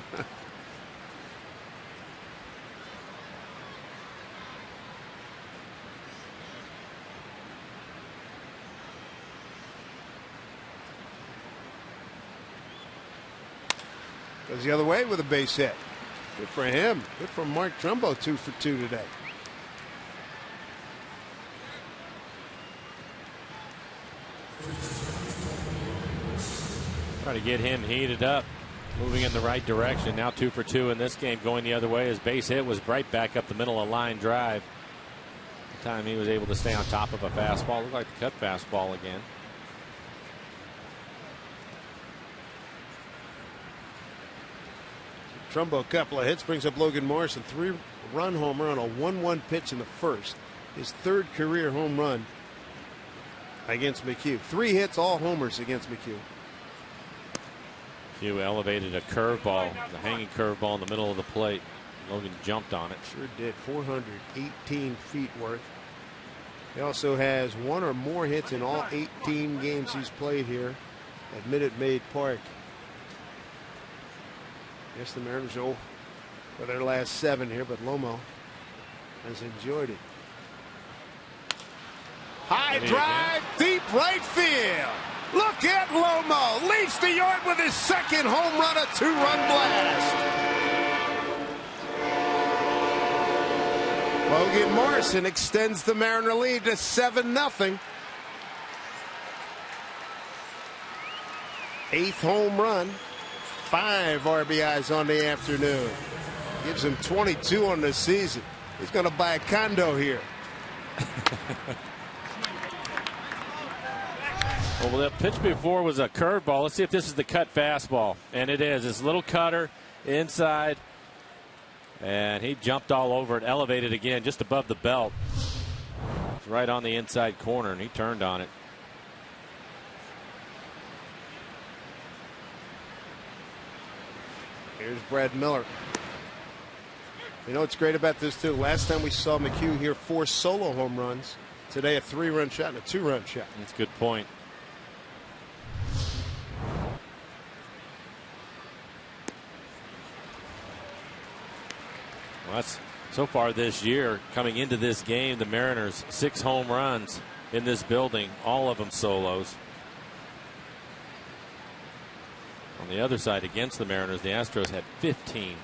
Goes the other way with a base hit. Good for him. Good for Mark Trumbo, 2 for 2 today. Try to get him heated up, moving in the right direction. Now 2 for 2 in this game, going the other way. His base hit was right back up the middle of line drive. The time he was able to stay on top of a fastball. Looked like the cut fastball again. Trumbo, a couple of hits, brings up Logan Morrison, 3-run homer on a 1-1 pitch in the first. His third career home run against McHugh. 3 hits, all homers against McHugh. McHugh elevated a curveball, the hanging curveball in the middle of the plate. Logan jumped on it. Sure did. 418 feet worth. He also has 1 or more hits in all 18 games he's played here at Minute Maid Park. Yes, the Mariners owe for their last 7 here, but Lomo has enjoyed it. High drive, deep right field. Look at Lomo. Leads the yard with his second home run, a 2-run blast. Logan Morrison extends the Mariner lead to 7-0. 8th home run. 5 RBIs on the afternoon. Gives him 22 on the season. He's going to buy a condo here. Well, the pitch before was a curveball. Let's see if this is the cut fastball. And it is. It's a little cutter inside. And he jumped all over it, elevated again just above the belt. It's right on the inside corner, and he turned on it. Here's Brad Miller. You know what's great about this, too? Last time we saw McHugh here, 4 solo home runs. Today, a 3-run shot and a 2-run shot. That's a good point. Well, that's so far this year. Coming into this game, the Mariners 6 home runs in this building, all of them solos. On the other side, against the Mariners, the Astros had 15,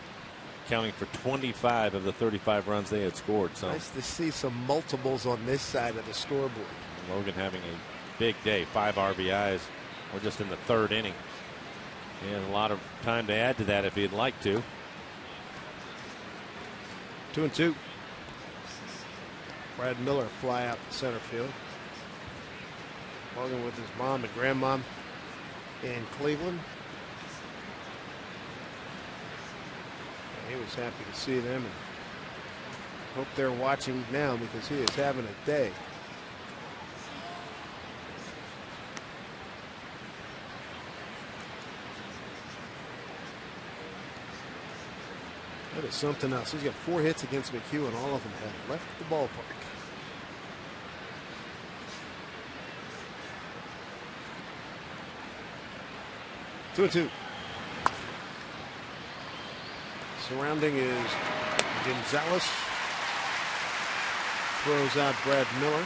counting for 25 of the 35 runs they had scored. So nice to see some multiples on this side of the scoreboard. Logan having a big day, 5 RBIs. We're just in the 3rd inning. He had a lot of time to add to that if he'd like to. 2-2. Brad Miller fly out to center field. Logan with his mom and grandmom in Cleveland. He was happy to see them, and hope they're watching now because he is having a day. That is something else. He's got 4 hits against McHugh, and all of them have left the ballpark. Two and 2. Surrounding is Gonzalez. Throws out Brad Miller.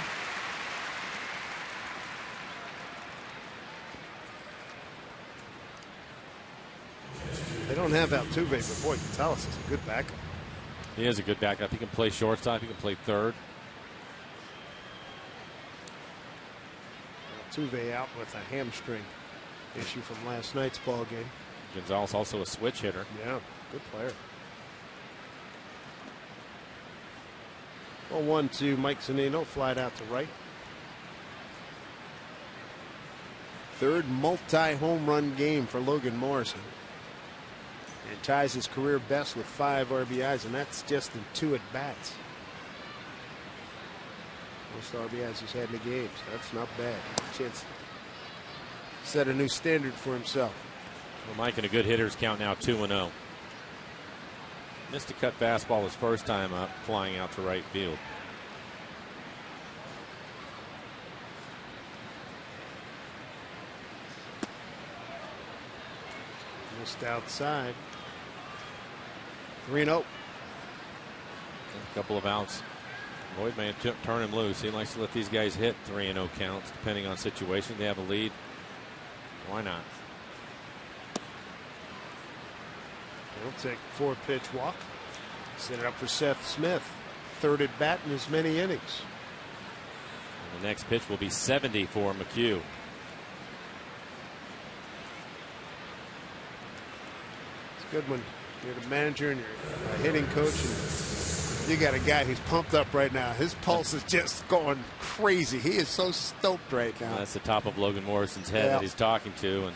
They don't have Altuve, but boy, Gonzalez is a good backup. He is a good backup. He can play shortstop. He can play third. Altuve out with a hamstring issue from last night's ball game. Gonzalez also a switch hitter. Yeah, good player. 0-1 to Mike Zunino, flied out to right. 3rd multi-home run game for Logan Morrison. And ties his career best with 5 RBIs, and that's just in 2 at-bats. Most RBIs he's had in the games. That's not bad. Chance to set a new standard for himself. Well, Mike in a good hitter's count now, 2-0. Missed a cut fastball his first time up, flying out to right field. Missed outside. 3-0. A couple of outs. Lloyd may turn him loose. He likes to let these guys hit 3-0 counts, depending on situation. They have a lead. Why not? He'll take 4-pitch walk. Set it up for Seth Smith. 3rd at bat in as many innings. And the next pitch will be 70 for McHugh. It's good when you're the manager and you're a hitting coach and you got a guy who's pumped up right now. His pulse is just going crazy. He is so stoked right now. That's the top of Logan Morrison's head that he's talking to, and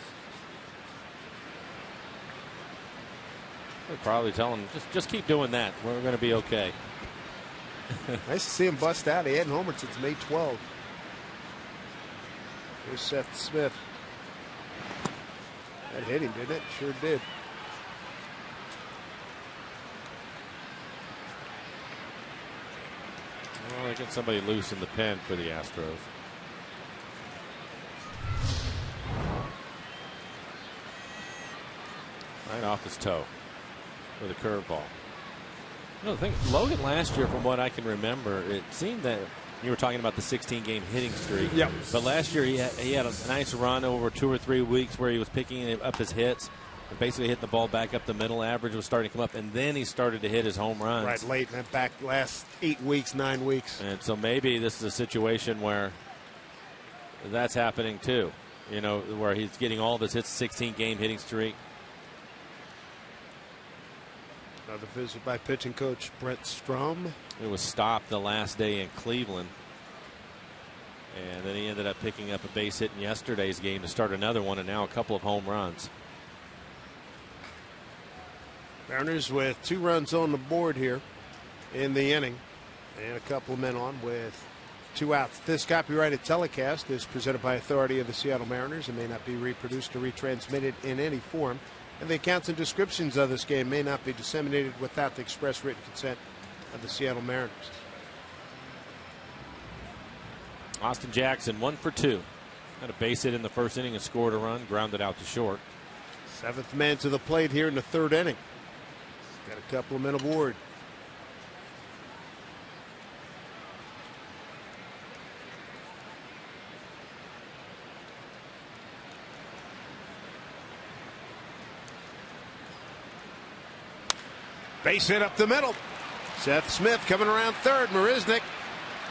they're probably telling him, just keep doing that. We're going to be okay. Nice to see him bust out. He hadn't homered since May 12. Here's Seth Smith. That hit him, didn't it? Sure did. Well, they get somebody loose in the pen for the Astros. Right off his toe with a curveball. You know, the thing, Logan last year, from what I can remember, it seemed that you were talking about the 16-game hitting streak. Yep. But last year he had a nice run over 2 or 3 weeks where he was picking up his hits and basically hitting the ball back up the middle. Average was starting to come up, and then he started to hit his home runs. Right, late, and back last 8 weeks, 9 weeks. And so maybe this is a situation where that's happening too. You know, where he's getting all of his hits, 16-game hitting streak. Another visit by pitching coach Brent Strom. It was stopped the last day in Cleveland. And then he ended up picking up a base hit in yesterday's game to start another one, and now a couple of home runs. Mariners with 2 runs on the board here in the inning, and a couple of men on with 2 outs. This copyrighted telecast is presented by authority of the Seattle Mariners and may not be reproduced or retransmitted in any form And the accounts and descriptions of this game may not be disseminated without the express written consent of the Seattle Mariners. Austin Jackson 1 for 2. Had a base hit in the first inning and scored a run, grounded out to short. 7th man to the plate here in the 3rd inning. Got a couple of men aboard. Base hit up the middle. Seth Smith coming around 3rd. Marisnick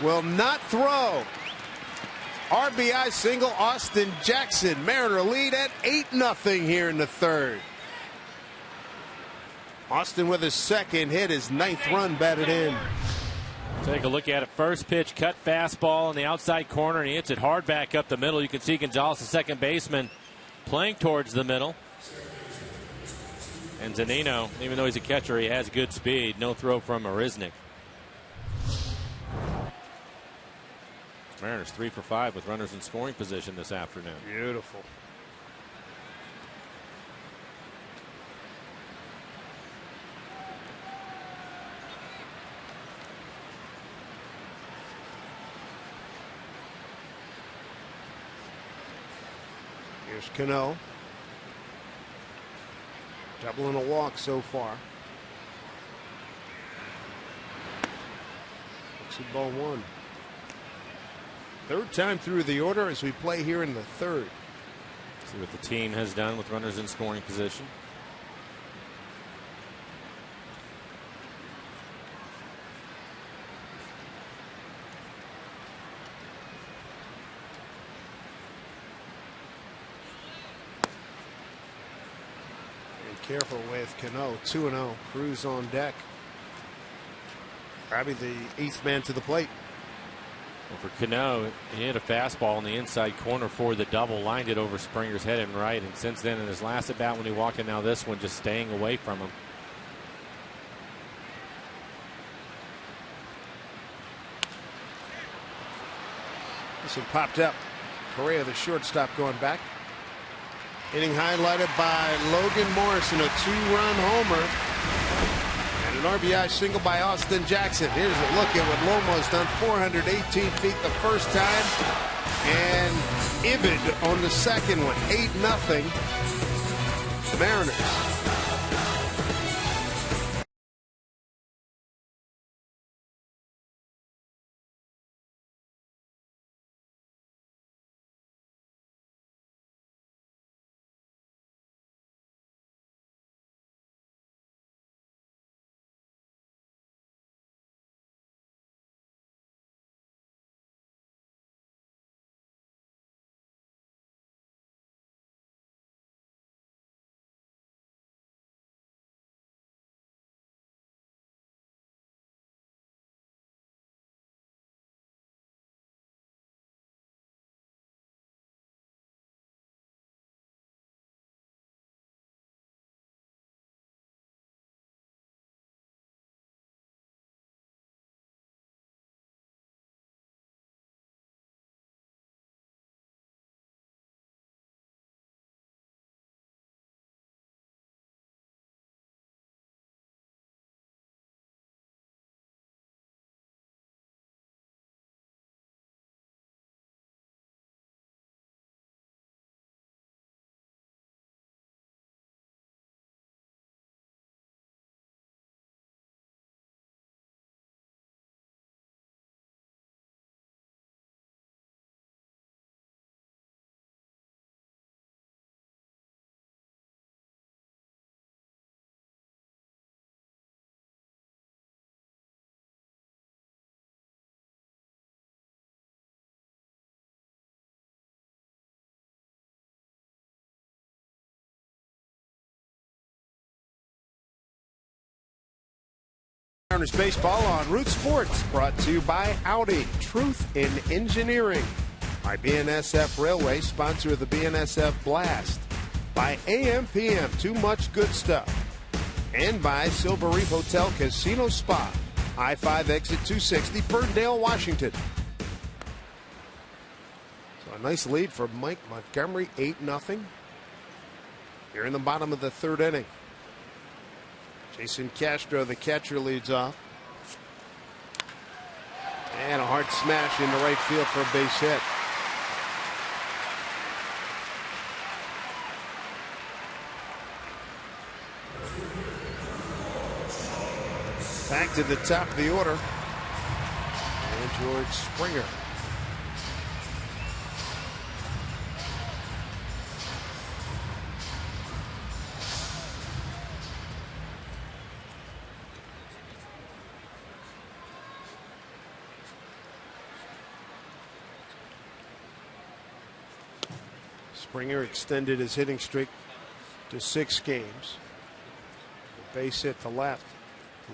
will not throw. RBI single, Austin Jackson. Mariner lead at 8-0 here in the 3rd. Austin with his 2nd hit, his 9th run batted in. Take a look at it. First pitch, cut fastball in the outside corner, and he hits it hard back up the middle. You can see Gonzalez, the second baseman, playing towards the middle. And Zunino, even though he's a catcher, he has good speed. No throw from Marisnick. Mariners 3 for 5 with runners in scoring position this afternoon. Beautiful. Here's Cano. Doubling a walk so far. Looks at ball 1. 3rd time through the order as we play here in the 3rd. See what the team has done with runners in scoring position. Careful with Cano. 2-0. Cruz on deck. Probably the 8th man to the plate. Well, for Cano, he hit a fastball in the inside corner for the double, lined it over Springer's head and right. And since then, in his last at bat when he walked in, now this one just staying away from him. This one popped up. Correa, the shortstop, going back. Inning highlighted by Logan Morrison, a 2-run homer. And an RBI single by Austin Jackson. Here's a look at what Lomo's done. 418 feet the first time. And Ibid on the second one. 8-0. Mariners. Mariners baseball on Root Sports, brought to you by Audi, Truth in Engineering, by BNSF Railway, sponsor of the BNSF Blast, by AM/PM, too much good stuff, and by Silver Reef Hotel Casino Spa, I-5 exit 260, Ferndale, Washington. So a nice lead for Mike Montgomery, 8-0. Here in the bottom of the third inning. Jason Castro, the catcher, leads off. And a hard smash into right field for a base hit. Back to the top of the order. And George Springer. Springer extended his hitting streak to 6 games. A base hit to left.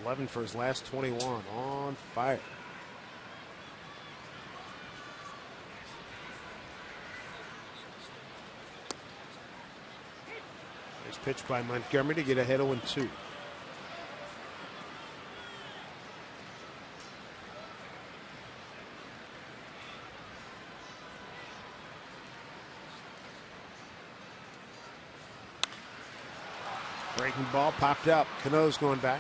11 for his last 21. On fire. Nice pitch by Montgomery to get ahead 0-2. Breaking ball popped up. Cano's going back.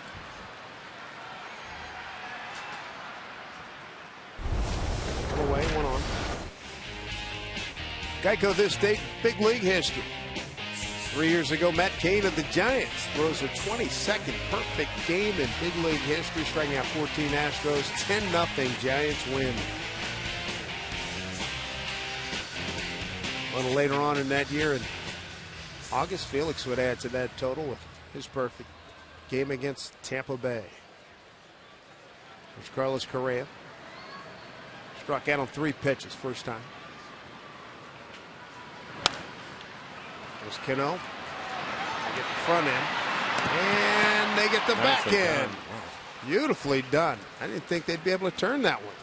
One away, one on. Geico this date, big league history. 3 years ago, Matt Cain of the Giants throws a 22nd perfect game in big league history, striking out 14 Astros. 10-0 Giants win. A little later on in that year, in August, Felix would add to that total with his perfect game against Tampa Bay. There's Carlos Correa. Struck out on 3 pitches, first time. There's Cano. They get the front end. And they get the back end. Wow. Beautifully done. I didn't think they'd be able to turn that one.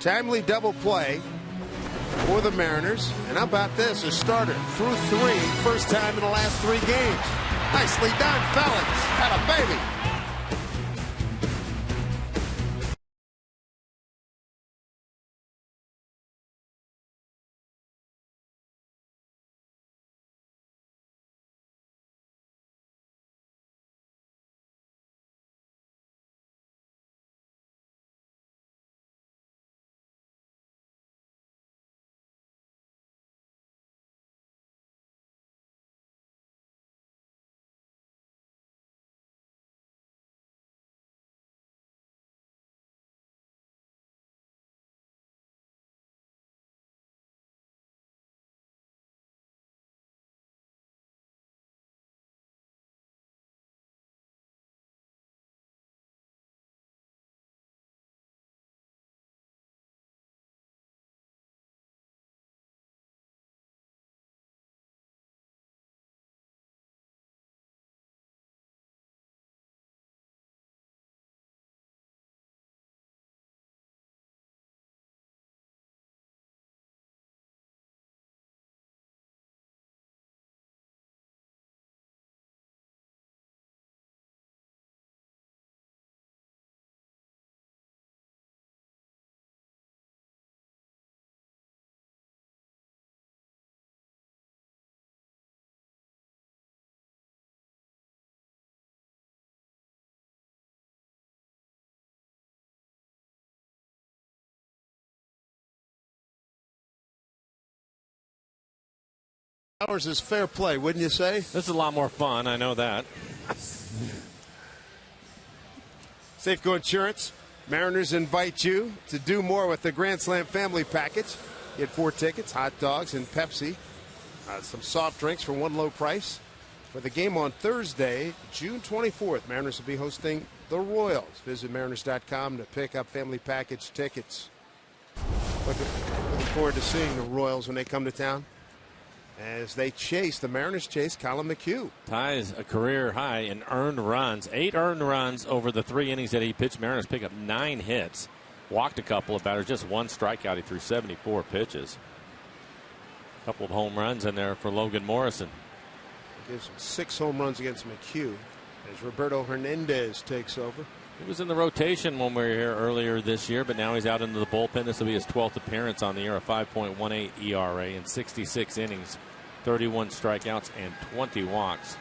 Timely double play for the Mariners. And how about this? A starter through 3, first time in the last 3 games. Nicely done, fellas. Had a baby. Ours is fair play, wouldn't you say? This is a lot more fun. I know that. Safeco Insurance. Mariners invite you to do more with the Grand Slam family package. Get 4 tickets, hot dogs, and Pepsi. Some soft drinks for one low price. For the game on Thursday, June 24th, Mariners will be hosting the Royals. Visit Mariners.com to pick up family package tickets. Looking forward to seeing the Royals when they come to town. As they chase, the Mariners chase Colin McHugh. Ties a career high in earned runs. 8 earned runs over the 3 innings that he pitched. Mariners pick up 9 hits. Walked a couple of batters, just 1 strikeout. He threw 74 pitches. A couple of home runs in there for Logan Morrison. Gives him 6 home runs against McHugh as Roberto Hernandez takes over. He was in the rotation when we were here earlier this year, but now he's out into the bullpen. This will be his 12th appearance on the year, a 5.18 ERA in 66 innings 31 strikeouts and 20 walks.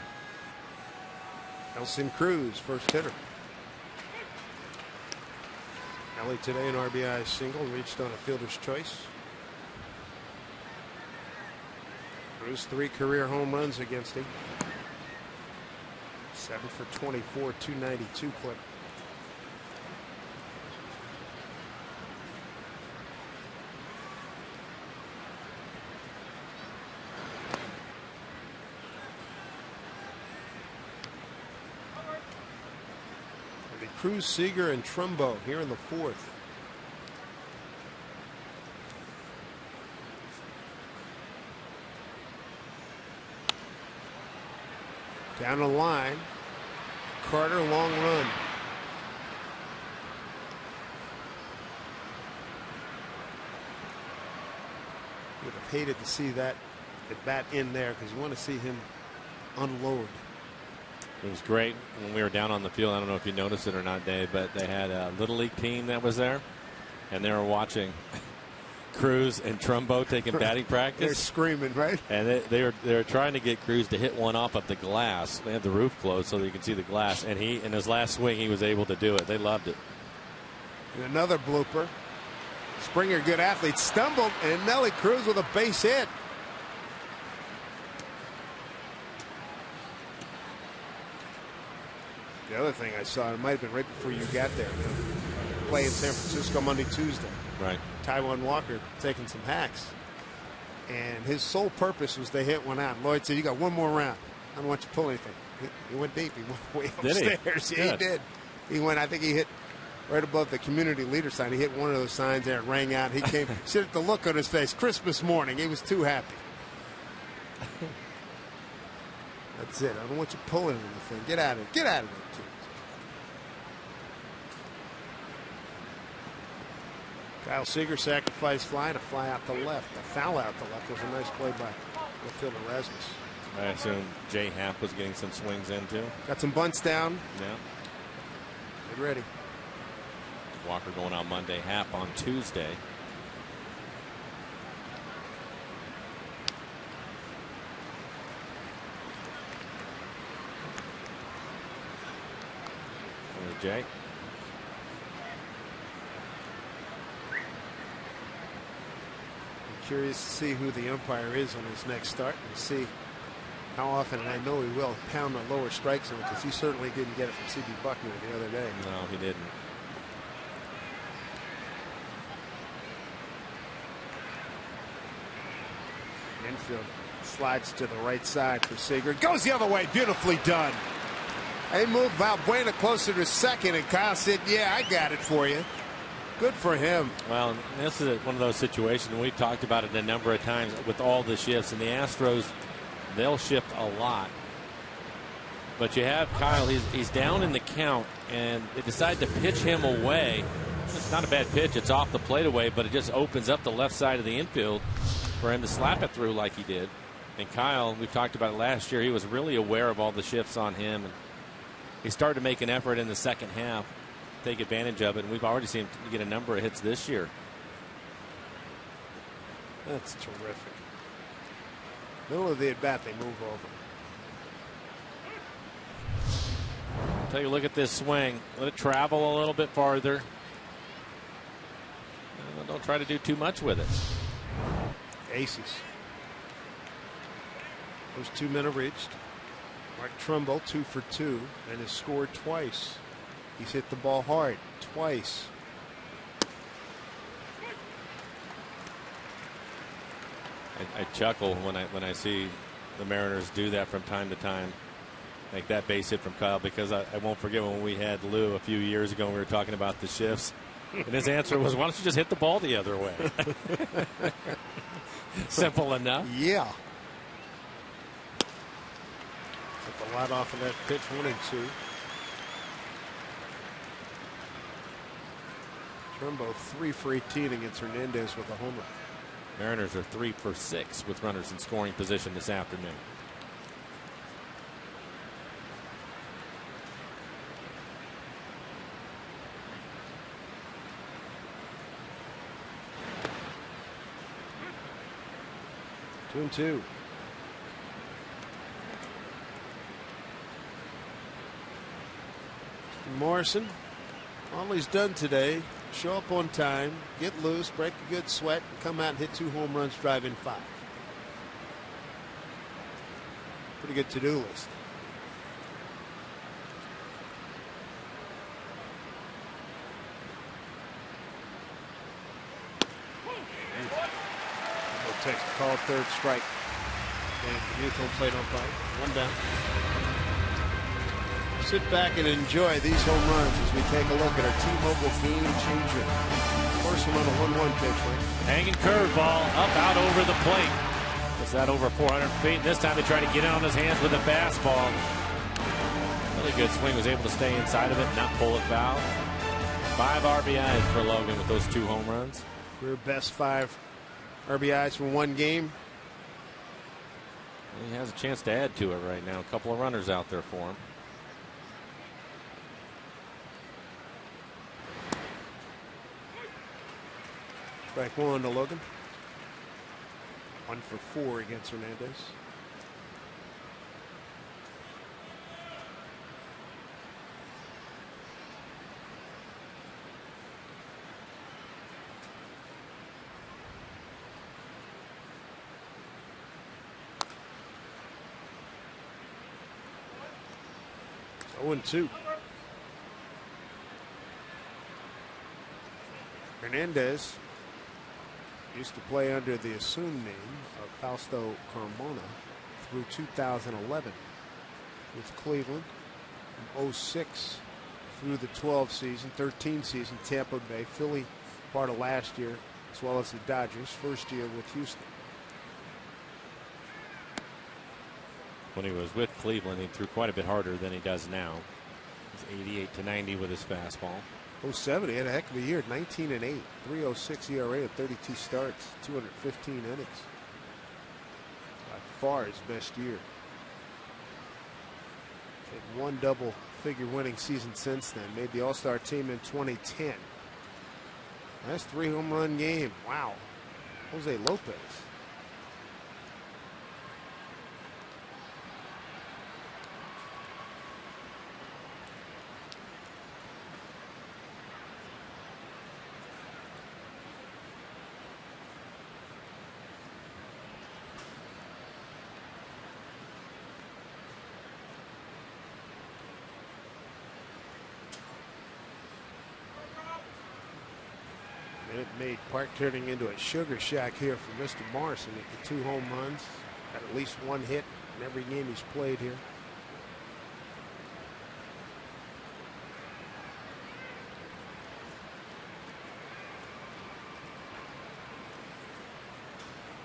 Nelson Cruz, first hitter. Ellie today an RBI single, reached on a fielder's choice. Cruz 3 career home runs against him. 7 for 24, 292 clip. Cruz, Seager, and Trumbo here in the 4th. Down the line, Carter, long run. Would have hated to see that at bat in there because you want to see him unload. It was great when we were down on the field. I don't know if you noticed it or not, Dave, but they had a Little League team that was there, and they were watching Cruz and Trumbo taking batting practice. They're screaming, right? And they were trying to get Cruz to hit one off of the glass. They had the roof closed so that you can see the glass, and in his last swing, he was able to do it. They loved it. And another blooper. Springer, good athlete, stumbled, and Nelly Cruz with a base hit. The other thing I saw, it might have been right before you got there, play in San Francisco Monday, Tuesday. Right. Taijuan Walker taking some hacks. And his sole purpose was to hit one out. Lloyd said, you got one more round. I don't want you to pull anything. He went deep. He went way upstairs. Did he? Yeah, he did. He went, I think he hit right above the community leader sign. He hit one of those signs there. It rang out. He came, see the look on his face. Christmas morning. He was too happy. That's it. I don't want you pulling anything. Get out of it. Get out of it. Kyle Seager sacrifice fly to fly out to left. A foul out to left was a nice play by the fielder Rasmus. I assume Jay Happ was getting some swings in too. Got some bunts down. Yeah. Get ready. Walker going on Monday. Happ on Tuesday. There's Jay. Curious to see who the umpire is on his next start and see how often, and I know he will, pound the lower strike zone because he certainly didn't get it from C.B. Buckner the other day. No, he didn't. Infield slides to the right side for Seager. Goes the other way. Beautifully done. They moved Valbuena closer to second, and Kyle said, yeah, I got it for you. Good for him. Well, this is one of those situations, and we've talked about it a number of times with all the shifts. And the Astros, they'll shift a lot. But you have Kyle, he's down in the count, and they decide to pitch him away. It's not a bad pitch. It's off the plate away, but it just opens up the left side of the infield for him to slap it through like he did. And Kyle, we've talked about it last year, he was really aware of all the shifts on him. And he started to make an effort in the second half. Take advantage of it, and we've already seen him get a number of hits this year. That's terrific. Middle of the at bat, they move over. Take a look at this swing. Let it travel a little bit farther. Don't try to do too much with it. Aces. Those 2 men have reached. Mark Trumbo 2 for 2 and has scored twice. He's hit the ball hard twice. I chuckle when I see the Mariners do that from time to time, like that base hit from Kyle, because I won't forget when we had Lou a few years ago and we were talking about the shifts, and his answer was, why don't you just hit the ball the other way? Simple enough. Yeah. Took a lot off of that pitch, 1 and 2. Trumbo 3 for 18 against Hernandez with a homer. Mariners are 3 for 6 with runners in scoring position this afternoon. Two and 2. Morrison, all he's done today, show up on time, get loose, break a good sweat, and come out and hit 2 home runs, drive in 5. Pretty good to-do list. Takes a call, 3rd strike. And Newton plate umpire. 1 down. Sit back and enjoy these home runs as we take a look at our T-Mobile game changer. First one on a 1-1 pitch, right? Hanging curveball up out over the plate. Is that over 400 feet? This time they try to get it on his hands with a fastball. Really good swing. Was able to stay inside of it, not pull it foul. 5 RBIs for Logan with those 2 home runs. Career best 5 RBIs for 1 game. He has a chance to add to it right now. A couple of runners out there for him. Strike 1 to Logan. 1 for 4 against Hernandez. Oh, 0-2. Hernandez used to play under the assumed name of Fausto Carmona through 2011 with Cleveland. From 06 through the 12 season, 13 season, Tampa Bay, Philly part of last year, as well as the Dodgers, first year with Houston. When he was with Cleveland, he threw quite a bit harder than he does now. He's 88 to 90 with his fastball. 07, he had a heck of a year, 19-8, 3.06 ERA at 32 starts, 215 innings. By far his best year. Had 1 double-figure winning season since then. Made the All-Star team in 2010. That's 3 home run game. Wow. Jose Lopez. It made Park turning into a sugar shack here for Mr. Morrison. At the 2 home runs, got at least 1 hit in every game he's played here.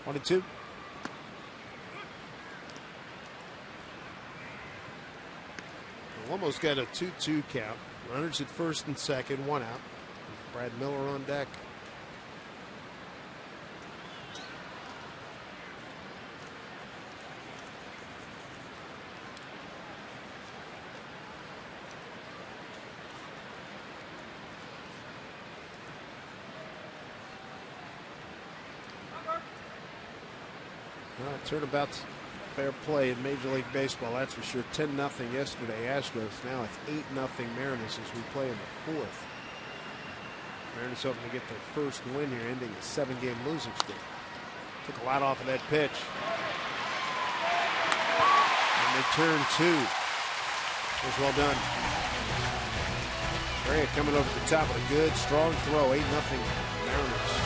One and 2. Almost got a 2-2 count. Runners at first and second, 1 out. Brad Miller on deck. Turnabout's fair play in Major League Baseball, that's for sure. 10-0 yesterday, Astros. Now it's 8-0 Mariners as we play in the 4th. Mariners hoping to get their first win here, ending a 7-game losing streak. Took a lot off of that pitch. And they turn 2. Was well done. Correa coming over the top with a good, strong throw. 8-0 Mariners.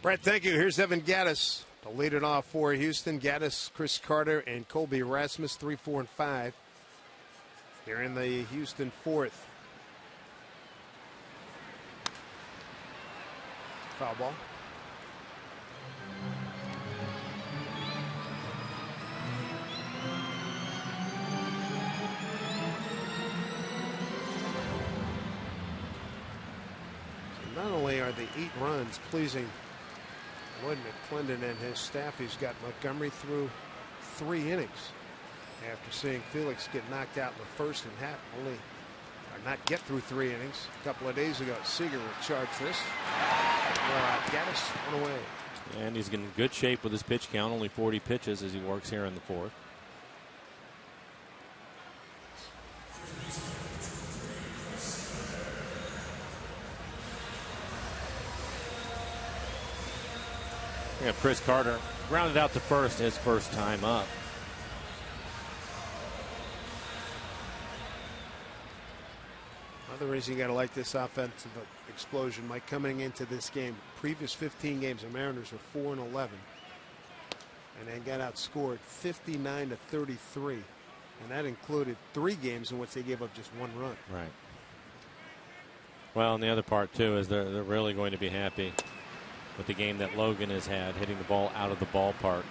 Brett, thank you. Here's Evan Gattis to lead it off for Houston. Gattis, Chris Carter, and Colby Rasmus, 3, 4, and 5. Here in the Houston fourth. Foul ball. So not only are the 8 runs pleasing Lloyd McClendon and his staff, he's got Montgomery through 3 innings after seeing Felix get knocked out in the first and not get through 3 innings. A couple of days ago, Seager would charge this. Gattis one away. And he's in good shape with his pitch count, only 40 pitches as he works here in the fourth. We have Chris Carter grounded out to first his first time up. Another reason you got to like this offensive explosion, Mike, coming into this game. Previous 15 games, the Mariners were 4 and 11, and then got outscored 59 to 33, and that included 3 games in which they gave up just 1 run. Right. Well, and the other part too is they're really going to be happy with the game that Logan has had, hitting the ball out of the ballpark.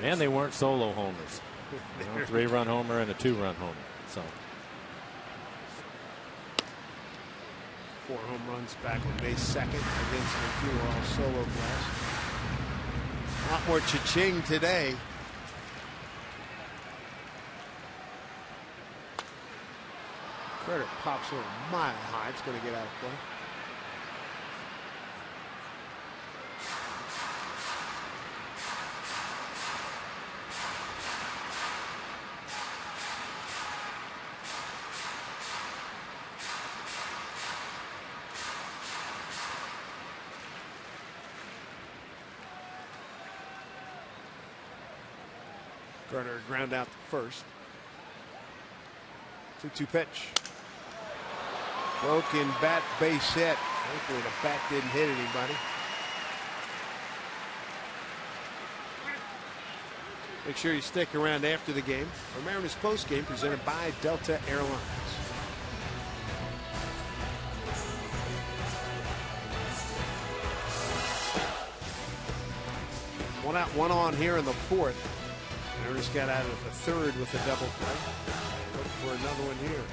And they weren't solo homers. 3-run homer and a 2-run homer. So 4 home runs back on May 2nd against the 2 all solo blast. A lot more cha-ching today. Credit pops over a mile high. It's going to get out of play. Carter ground out to first. 2-2 pitch. Broken bat, base hit. Hopefully the bat didn't hit anybody. Make sure you stick around after the game for Mariners post game presented by Delta Airlines. One out, one on here in the fourth. Mariners got out of the third with a double play. Look for another one here.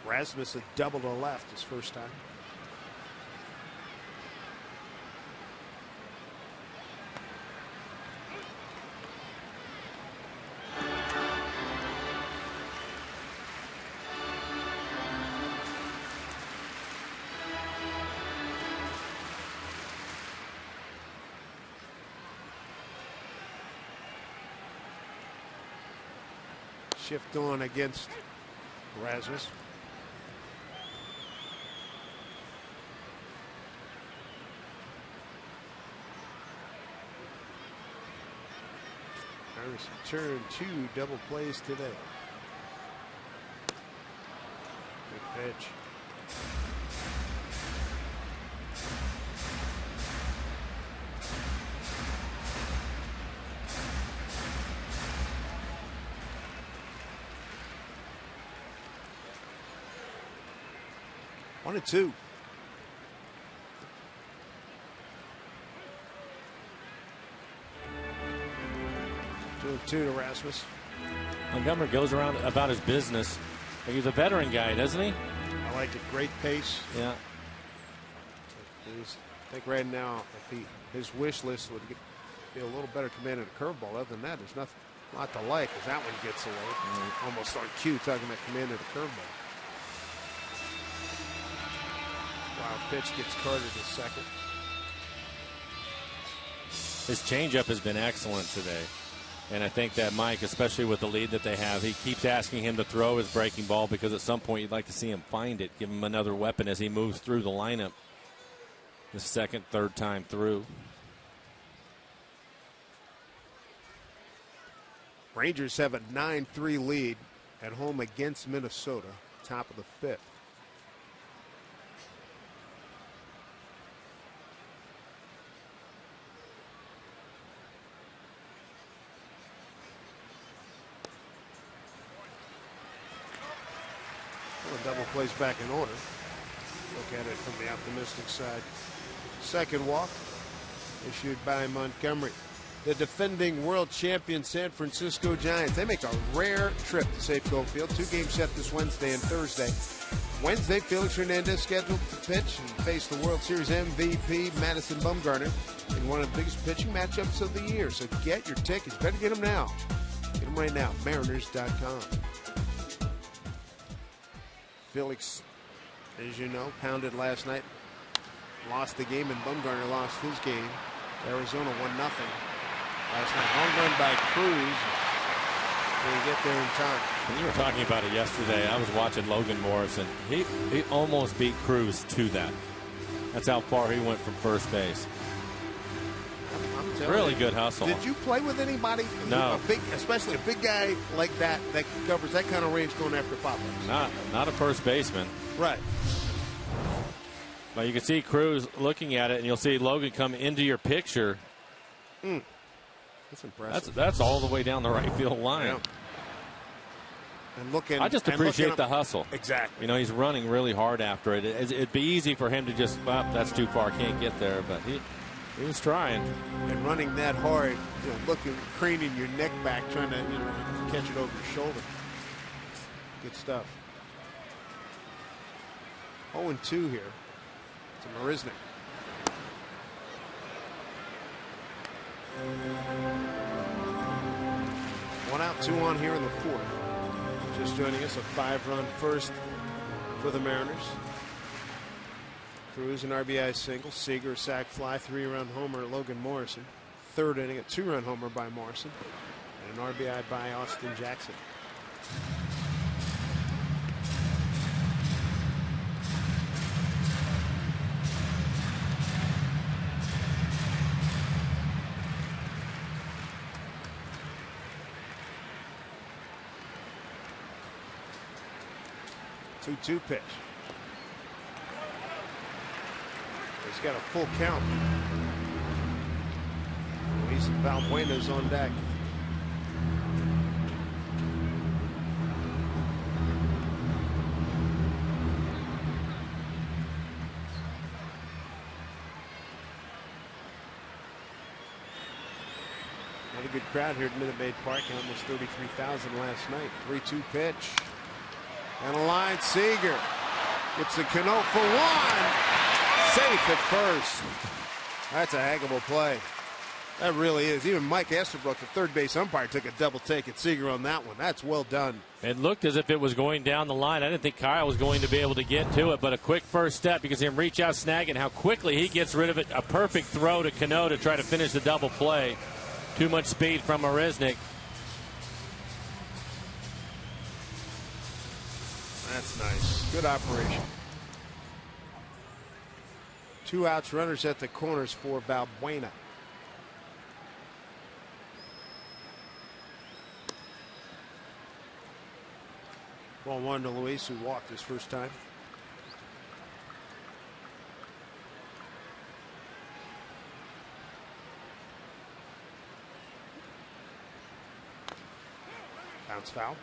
Rasmus had double to left his first time. Shift on against Rasmus. Mariners turn 2 double plays today. Good pitch. One and 2. 2-2 to Rasmus. Montgomery goes around about his business. He's a veteran guy, doesn't he? I like it. Great pace. Yeah. I think right now, if his wish list would be a little better command of the curveball. Other than that, there's nothing not to like, as that one gets away. Almost on cue, talking about command of the curveball. Wild pitch gets Carter to second. His changeup has been excellent today. And I think that Mike, especially with the lead that they have, he keeps asking him to throw his breaking ball because at some point you'd like to see him find it, give him another weapon as he moves through the lineup the second, third time through. Rangers have a 9-3 lead at home against Minnesota, top of the 5th. Double plays back in order. Look at it from the optimistic side. Second walk issued by Montgomery. The defending world champion San Francisco Giants. They make a rare trip to Safeco Field. 2-game set this Wednesday and Thursday. Wednesday, Felix Hernandez scheduled to pitch and face the World Series MVP Madison Bumgarner in one of the biggest pitching matchups of the year. So get your tickets. Better get them now. Get them right now. Mariners.com. Felix, as you know, pounded last night, lost the game, and Bumgarner lost his game. Arizona 1-0 last night. Home run by Cruz. They get there in time. When you were talking about it yesterday, I was watching Logan Morrison. He almost beat Cruz to that. That's how far he went from first base. Really good hustle. Did you play with anybody? No. Especially a big guy like that covers that kind of range going after pop-ups. Not a first baseman. Right. But you can see Cruz looking at it, and you'll see Logan come into your picture. That's impressive. That's all the way down the right field line. Yeah. And I just appreciate the hustle. Exactly. You know, he's running really hard after it. It'd be easy for him to just, that's too far, can't get there. But he was trying. And running that hard, looking, craning your neck back, trying to, catch it over your shoulder. Good stuff. 0-2 here to Marisnik. 1 out, 2 on here in the 4th. Just joining us, a 5-run first for the Mariners. Cruz an RBI single, Seager sac fly, 3-run homer Logan Morrison. 3rd inning, a 2-run homer by Morrison, and an RBI by Austin Jackson. Two pitch. He's got a full count. Luis Valbuena's on deck. Not a good crowd here at Minute Maid Park, and almost 33,000 last night. 3-2 pitch. And a line, Seager gets the Cano for 1. Safe at first. That's a heck of a play. That really is. Even Mike Estabrook, the third base umpire, took a double take at Seager on that one. That's well done. It looked as if it was going down the line. I didn't think Kyle was going to be able to get to it, but a quick first step. You can see him reach out, snag it, how quickly he gets rid of it. A perfect throw to Cano to try to finish the double play. Too much speed from Marisnik. That's nice. Good operation. 2 outs, runners at the corners for Valbuena. Ball 1 to Luis, who walked his first time. Bounce foul.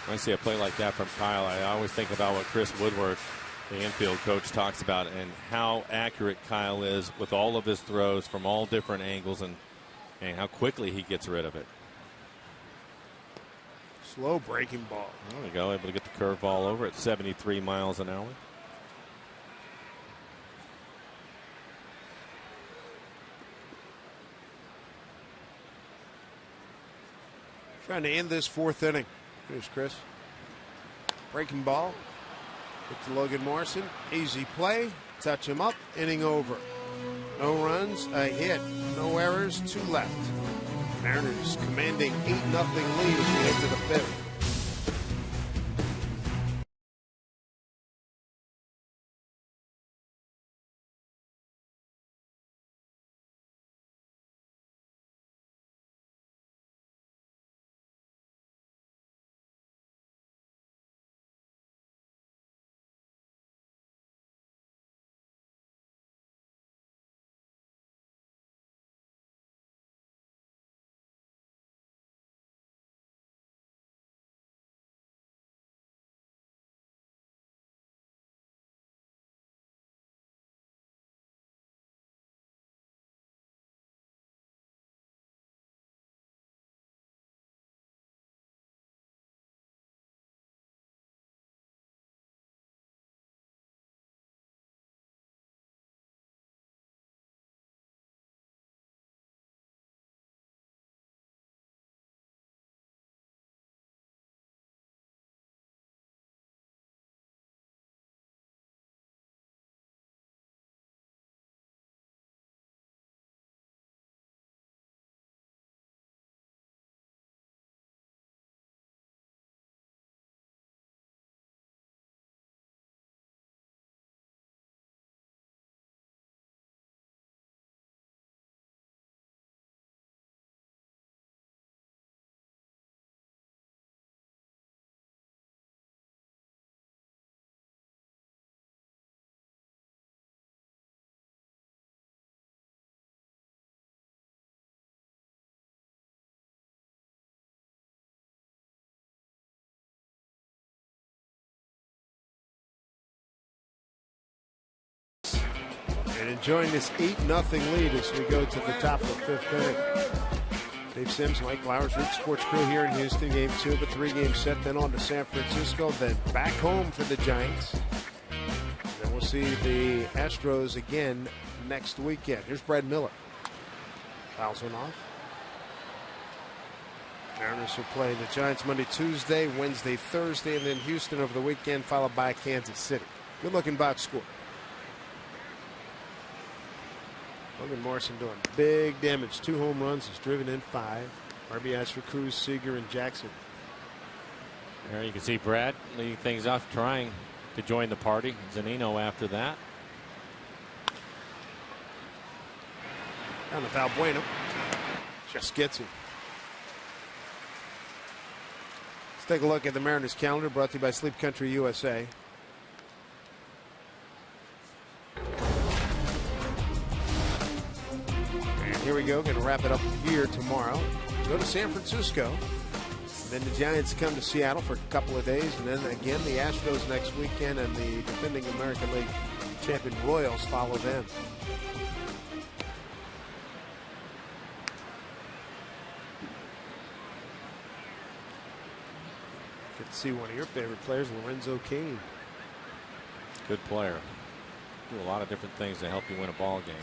When I see a play like that from Kyle, I always think about what Chris Woodward, the infield coach, talks about, and how accurate Kyle is with all of his throws from all different angles, and how quickly he gets rid of it. Slow breaking ball. There we go, able to get the curveball over at 73 miles an hour. Trying to end this 4th inning. Here's Chris. Breaking ball. Hit to Logan Morrison. Easy play. Touch him up. Inning over. No runs, a hit. No errors, 2 left. Mariners commanding 8-0 lead as we head to the 5th. And enjoying this 8-0 lead as we go to the top of the 5th inning. Dave Sims, Mike Flowers, Root Sports Crew here in Houston. Game 2 of a 3-game set, then on to San Francisco, then back home for the Giants. Then we'll see the Astros again next weekend. Here's Brad Miller. Fouls one off. Mariners will play the Giants Monday, Tuesday, Wednesday, Thursday, and then Houston over the weekend, followed by Kansas City. Good looking box score. Logan Morrison doing big damage. 2 home runs. He's driven in 5. RBIs for Cruz, Seager, and Jackson. There you can see Brad leading things off, trying to join the party. Zunino after that. Down the foul, Bueno. Just gets him. Let's take a look at the Mariners calendar, brought to you by Sleep Country USA. Here we go. Going to wrap it up here tomorrow. Go to San Francisco. And then the Giants come to Seattle for a couple of days. And then again the Astros next weekend. And the defending American League champion Royals follow them. Get to see one of your favorite players, Lorenzo Cain. Good player. Do a lot of different things to help you win a ball game.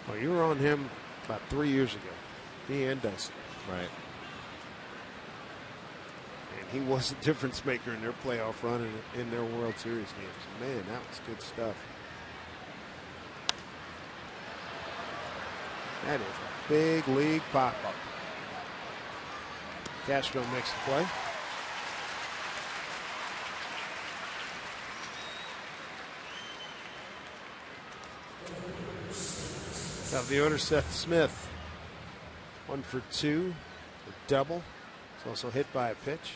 Well, you were on him about 3 years ago. He and Dustin. Right. And he was a difference maker in their playoff run and in their World Series games. Man, that was good stuff. That is a big league pop-up. Castro makes the play. Out of the order, Seth Smith. 1 for 2. A double. He's also hit by a pitch.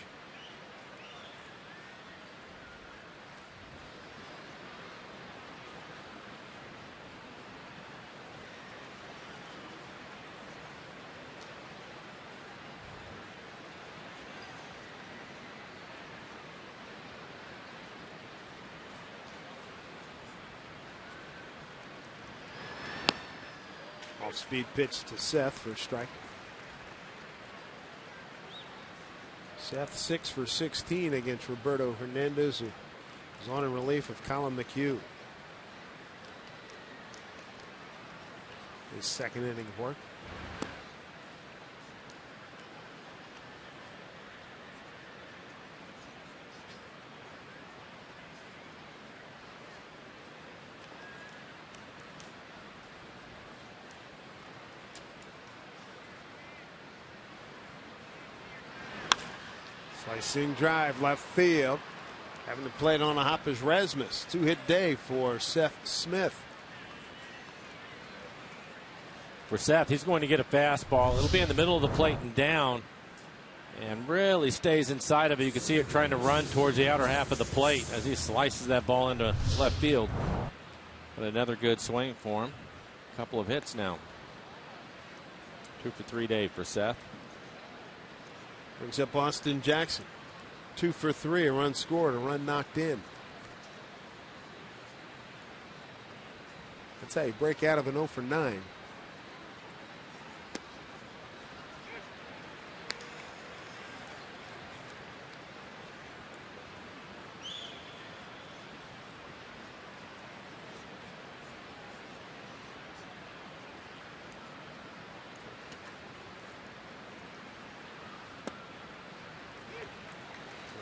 Speed pitch to Seth for a strike. Seth 6 for 16 against Roberto Hernandez, who is on in relief of Colin McHugh. His 2nd inning of work. Slicing drive left field. Having to play it on a hop is Rasmus. 2-hit day for Seth Smith. For Seth, he's going to get a fastball. It'll be in the middle of the plate and down. And really stays inside of it. You can see it trying to run towards the outer half of the plate as he slices that ball into left field. But another good swing for him. A couple of hits now. 2 for 3 day for Seth. Brings up Austin Jackson. 2 for 3, a run scored, a run knocked in. That's how you break out of an 0 for 9.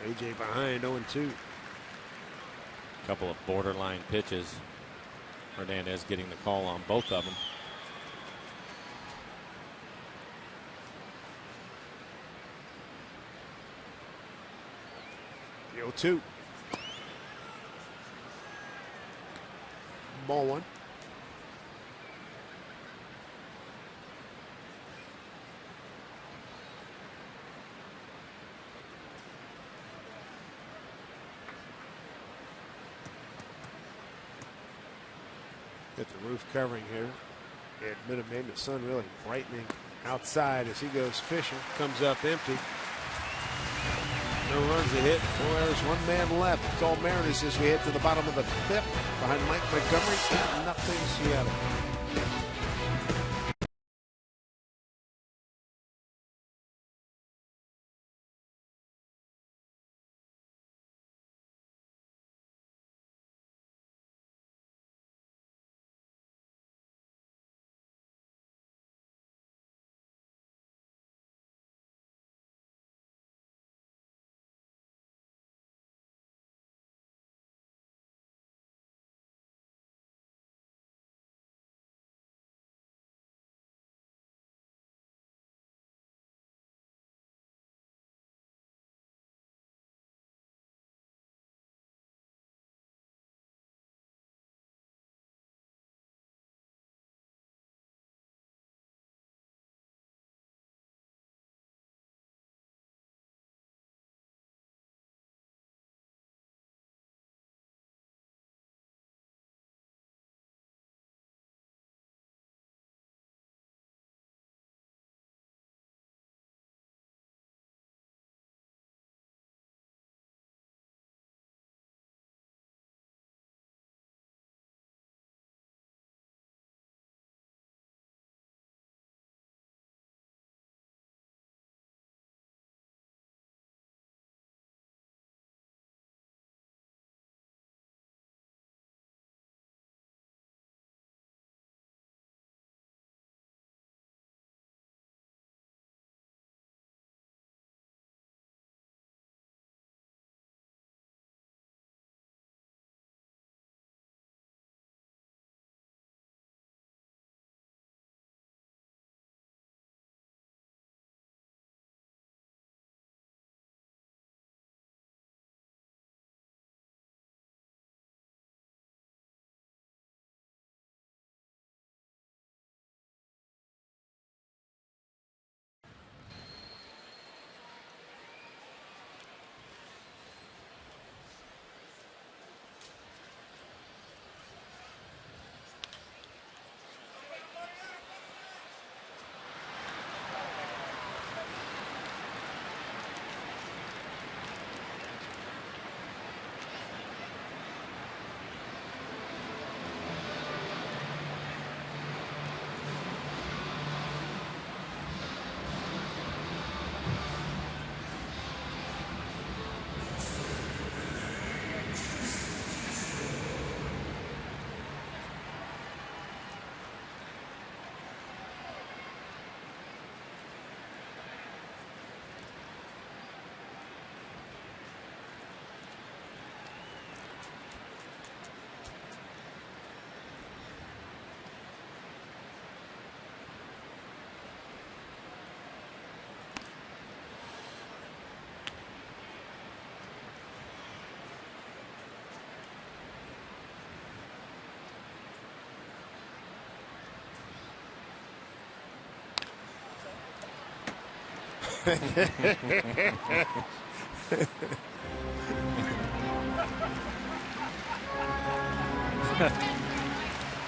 AJ behind 0-2. A couple of borderline pitches. Hernandez getting the call on both of them. The 0-2. Ball 1. Got the roof covering here at Minute Maid. The sun really brightening outside as he goes fishing. Comes up empty. No runs, a hit, 4 errors, 1 man left. It's all Mariners as we head to the bottom of the 5th. Behind Mike Montgomery, 8-0 Seattle.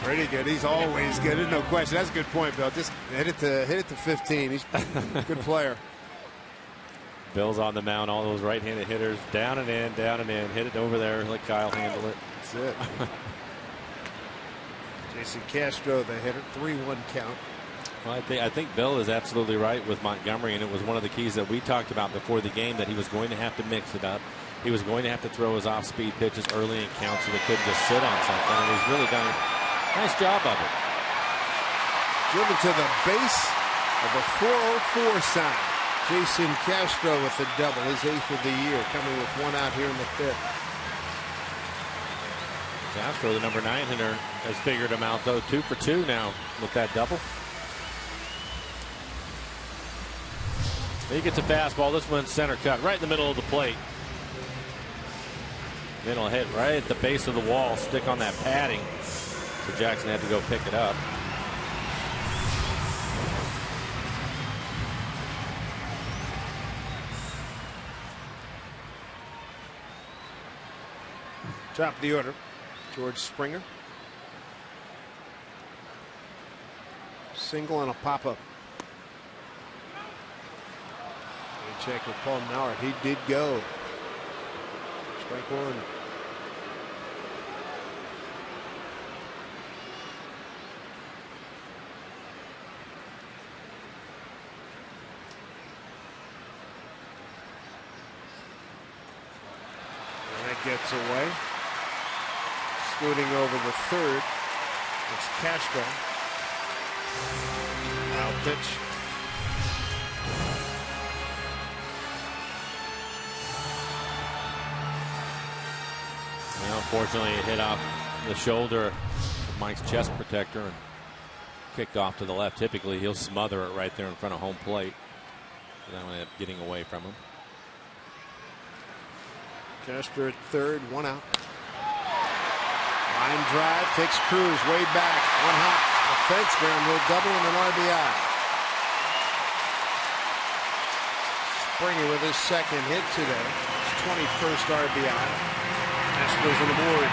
Pretty good. He's always good. There's no question. That's a good point, Bill. Just hit it to 15. He's a good player. Bill's on the mound. All those right-handed hitters down and in, down and in. Hit it over there. Let Kyle handle it. That's it. Jason Castro, the hitter, 3-1 count. Well, I think Bill is absolutely right with Montgomery, and it was one of the keys that we talked about before the game, that he was going to have to mix it up. He was going to have to throw his off-speed pitches early in counts so they couldn't just sit on something, and he's really done a nice job of it. Driven to the base of the 404 sign. Jason Castro with the double, his 8th of the year, coming with 1 out here in the 5th. Castro, the number 9 hitter, has figured him out, though. 2 for 2 now with that double. He gets a fastball. This one's center cut right in the middle of the plate. Then it'll hit right at the base of the wall, stick on that padding. So Jackson had to go pick it up. Top of the order, George Springer. Single and a pop-up. check with Paul Mallard. He did go. Strike one. And that gets away. Scooting over the third. It's Castro. Wild pitch. Well, unfortunately, it hit off the shoulder of Mike's chest protector and kicked off to the left. Typically, he'll smother it right there in front of home plate. And that one ended up getting away from him. Castro at third, one out. Line drive takes Cruz way back. One hop. A fence ground rule double and an RBI. Springer with his second hit today. His 21st RBI. Astros on the board.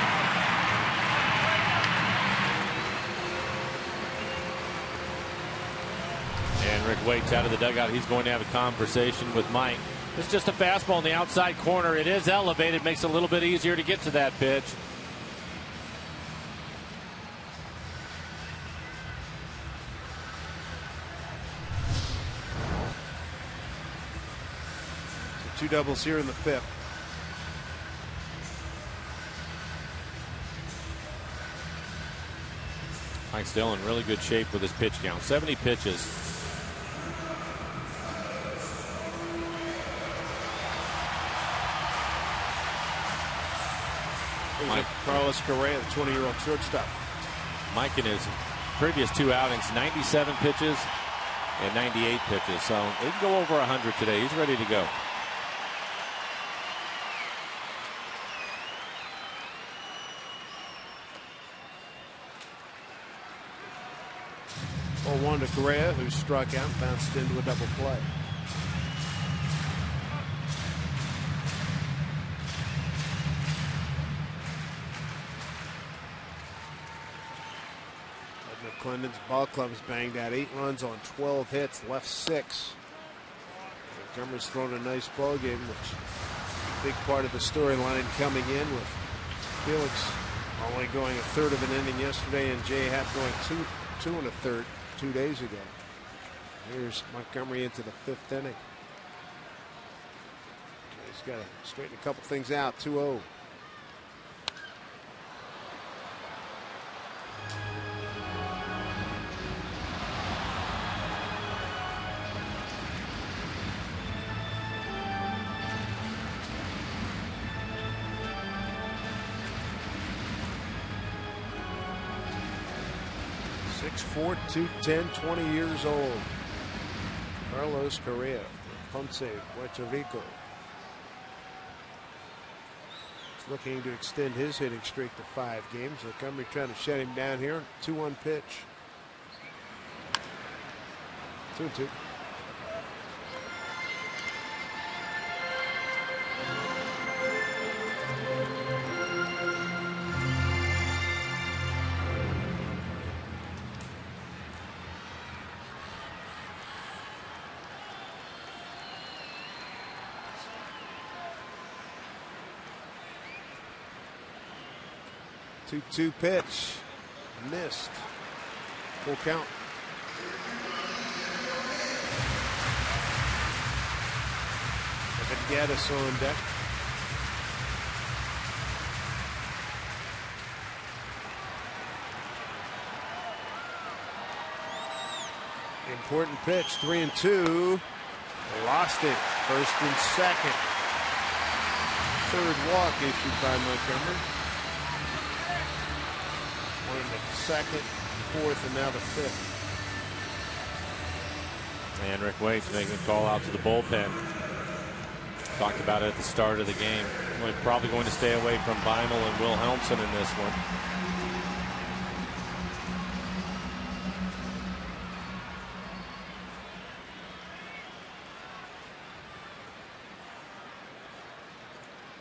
And Rick waits out of the dugout. He's going to have a conversation with Mike. It's just a fastball in the outside corner. It is elevated. Makes it a little bit easier to get to that pitch. Two doubles here in the fifth. Mike's still in really good shape with his pitch count. 70 pitches. Mike. Carlos Correa, the 20-year-old shortstop. Mike in his previous two outings, 97 pitches and 98 pitches. So he can go over 100 today. He's ready to go. One to Correa, who struck out and bounced into a double play. McClendon's ball club's banged out 8 runs on 12 hits, left 6. Montgomery's thrown a nice ball game, which is a big part of the storyline coming in with Felix only going a third of an inning yesterday and Jay Happ going two and a third 2 days ago. Here's Montgomery into the 5th inning. He's got to straighten a couple things out. 2-0. .4, 210, 20 years old. Carlos Correa, Ponce, Puerto Rico. He's looking to extend his hitting streak to 5 games. Montgomery trying to shut him down here. 2-1 pitch. 2-2. Two pitch. Missed. Full count. Gaddis on deck. Important pitch. 3-2. Lost it. First and second. Third walk issued by Montgomery. One in the second, fourth, and now the 5th. And Rick Waite's making a call out to the bullpen. Talked about it at the start of the game. We're probably going to stay away from Beimel and Wilhelmsen in this one.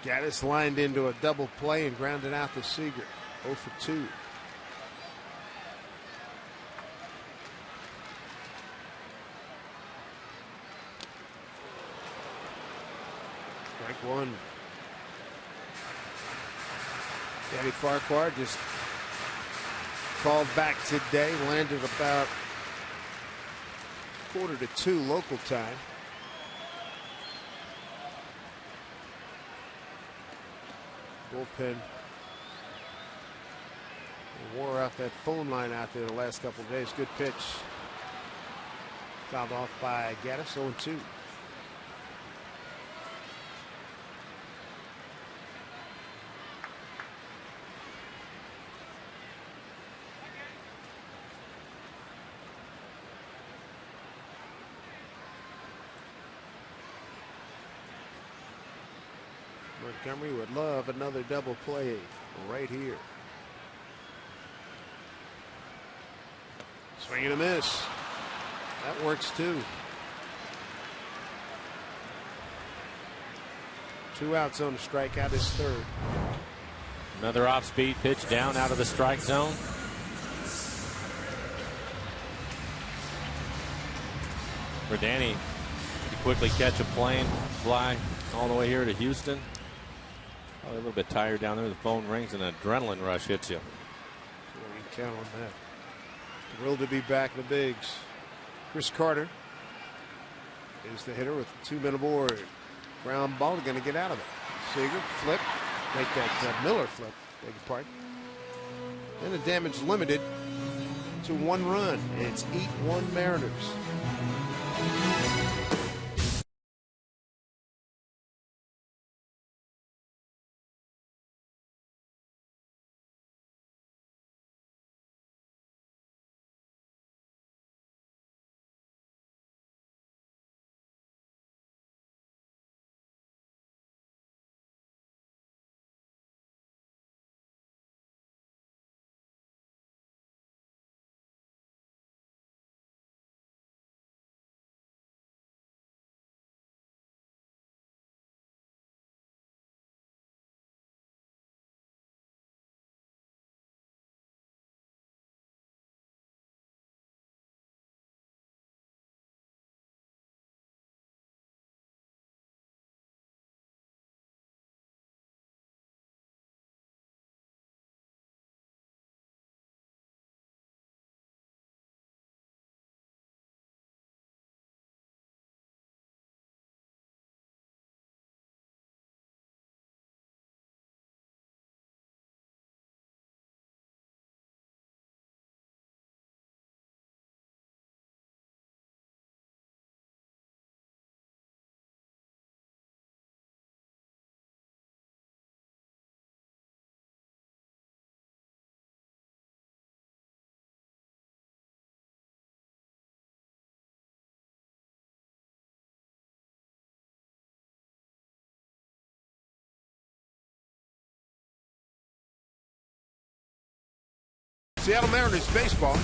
Gaddis lined into a double play and grounded out to Seager. 0 for 2. 1. Danny Farquhar just called back today. Landed about 1:45 local time. Bullpen wore out that phone line out there the last couple of days. Good pitch. Fouled off by Gaddis. 0-2. Montgomery would love another double play right here. Swing and a miss. That works too. 2 outs on the strikeout, his 3rd. Another off-speed pitch down out of the strike zone. For Danny to quickly catch a plane, fly all the way here to Houston. Probably a little bit tired down there. The phone rings and an adrenaline rush hits you. So you can count on that. Thrilled to be back in the bigs. Chris Carter is the hitter with 2 men aboard. Ground ball, going to get out of it. Seager flip, make that Miller flip, beg your pardon. And the damage limited to 1 run. It's 8-1 Mariners. Seattle Mariners baseball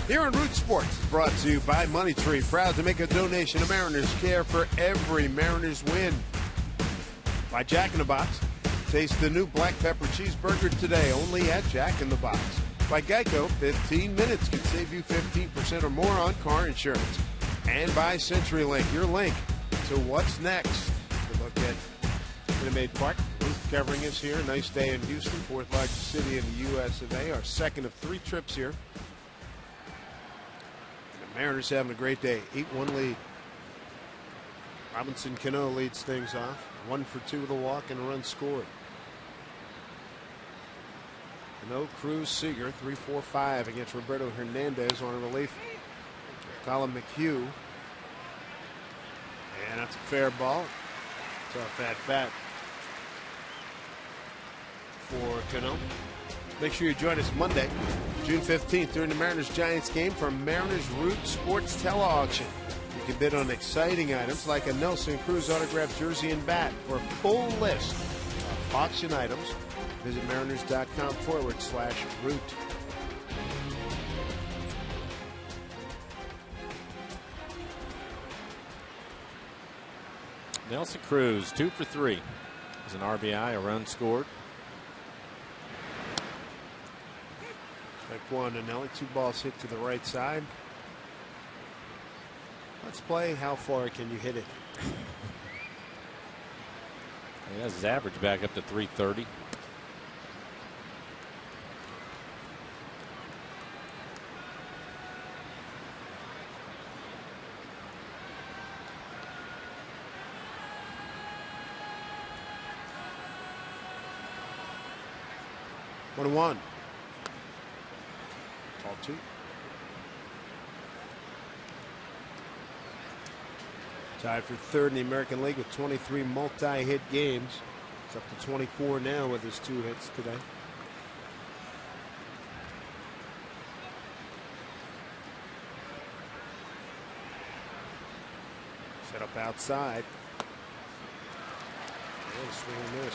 here on Root Sports, brought to you by Money Tree. Proud to make a donation to Mariners Care for every Mariners win. By Jack in the Box. Taste the new black pepper cheeseburger today, only at Jack in the Box. By Geico, 15 minutes can save you 15% or more on car insurance. And by CenturyLink, your link to what's next. To look at Minute Park. Ruth covering us here. Nice day in Houston, 4th largest city in the U.S. of A. Our second of 3 trips here. And the Mariners having a great day. 8-1 lead. Robinson Cano leads things off. 1 for 2 with a walk and a run scored. Cano, Cruz, Seager, 3-4-5 against Roberto Hernandez on a relief. Colin McHugh. And that's a fair ball. Tough at bat for Cano. Make sure you join us Monday, June 15th during the Mariners-Giants game from Mariners Root Sports Tele-Auction. You can bid on exciting items like a Nelson Cruz autographed jersey and bat. For a full list of auction items, visit mariners.com/root. Nelson Cruz, 2 for 3. There's an RBI, a run scored. Like Juan Anelli, 2 balls hit to the right side. Let's play how far can you hit it. He has his average back up to 330. One and one. Ball two. Tied for third in the American League with 23 multi-hit games. It's up to 24 now with his 2 hits today. Set up outside. Yeah, swing and miss.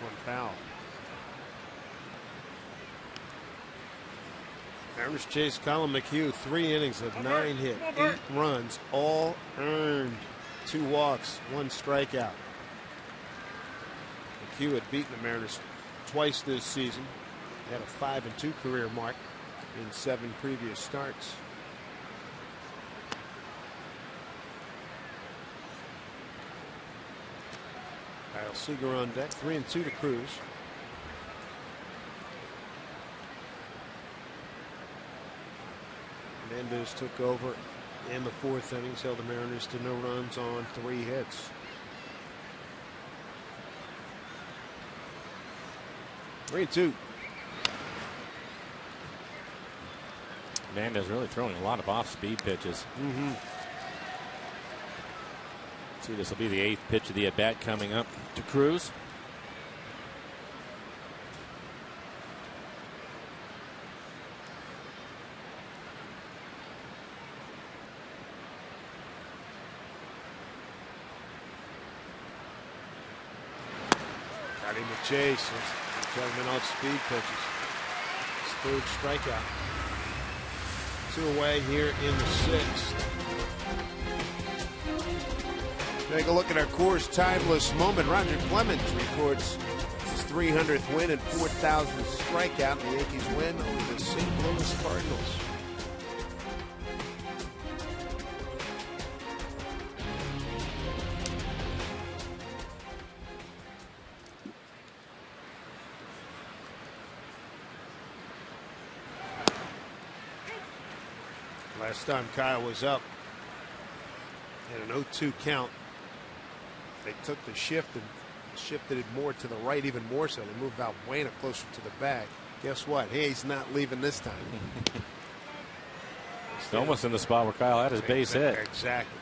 One foul. Mariners chase Colin McHugh 3 innings of 9 hit, 8 runs, all earned. 2 walks, 1 strikeout. McHugh had beaten the Mariners twice this season. He had a 5-2 career mark in 7 previous starts. Kyle Seager on deck, 3-2 to Cruz. Mendez took over in the 4th inning, held the Mariners to no runs on 3 hits. 3-2. Mendez really throwing a lot of off-speed pitches. See, this will be the 8th pitch of the at-bat coming up to Cruz. Got him to chase. Gentleman off speed pitches. 3rd strikeout. 2 away here in the 6th. Take a look at our Coors timeless moment. Roger Clemens records his 300th win and 4,000th strikeout. The Yankees win over the St. Louis Cardinals. Last time Kyle was up at an 0-2 count, they took the shift and shifted it more to the right, even more so. They moved Valbuena closer to the bag. Guess what? He's not leaving this time. It's almost in the spot where Kyle had his base hit. Exactly.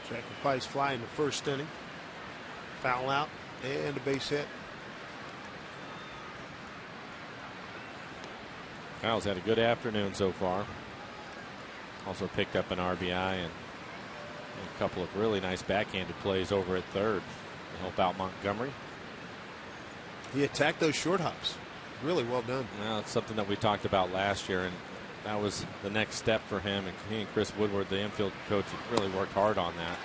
Sacrifice fly in the 1st inning. Foul out and a base hit. Kyle's had a good afternoon so far. Also picked up an RBI and a couple of really nice backhanded plays over at 3rd to help out Montgomery. He attacked those short hops. Really well done. Well, it's something that we talked about last year, and that was the next step for him. And he and Chris Woodward, the infield coach, really worked hard on that.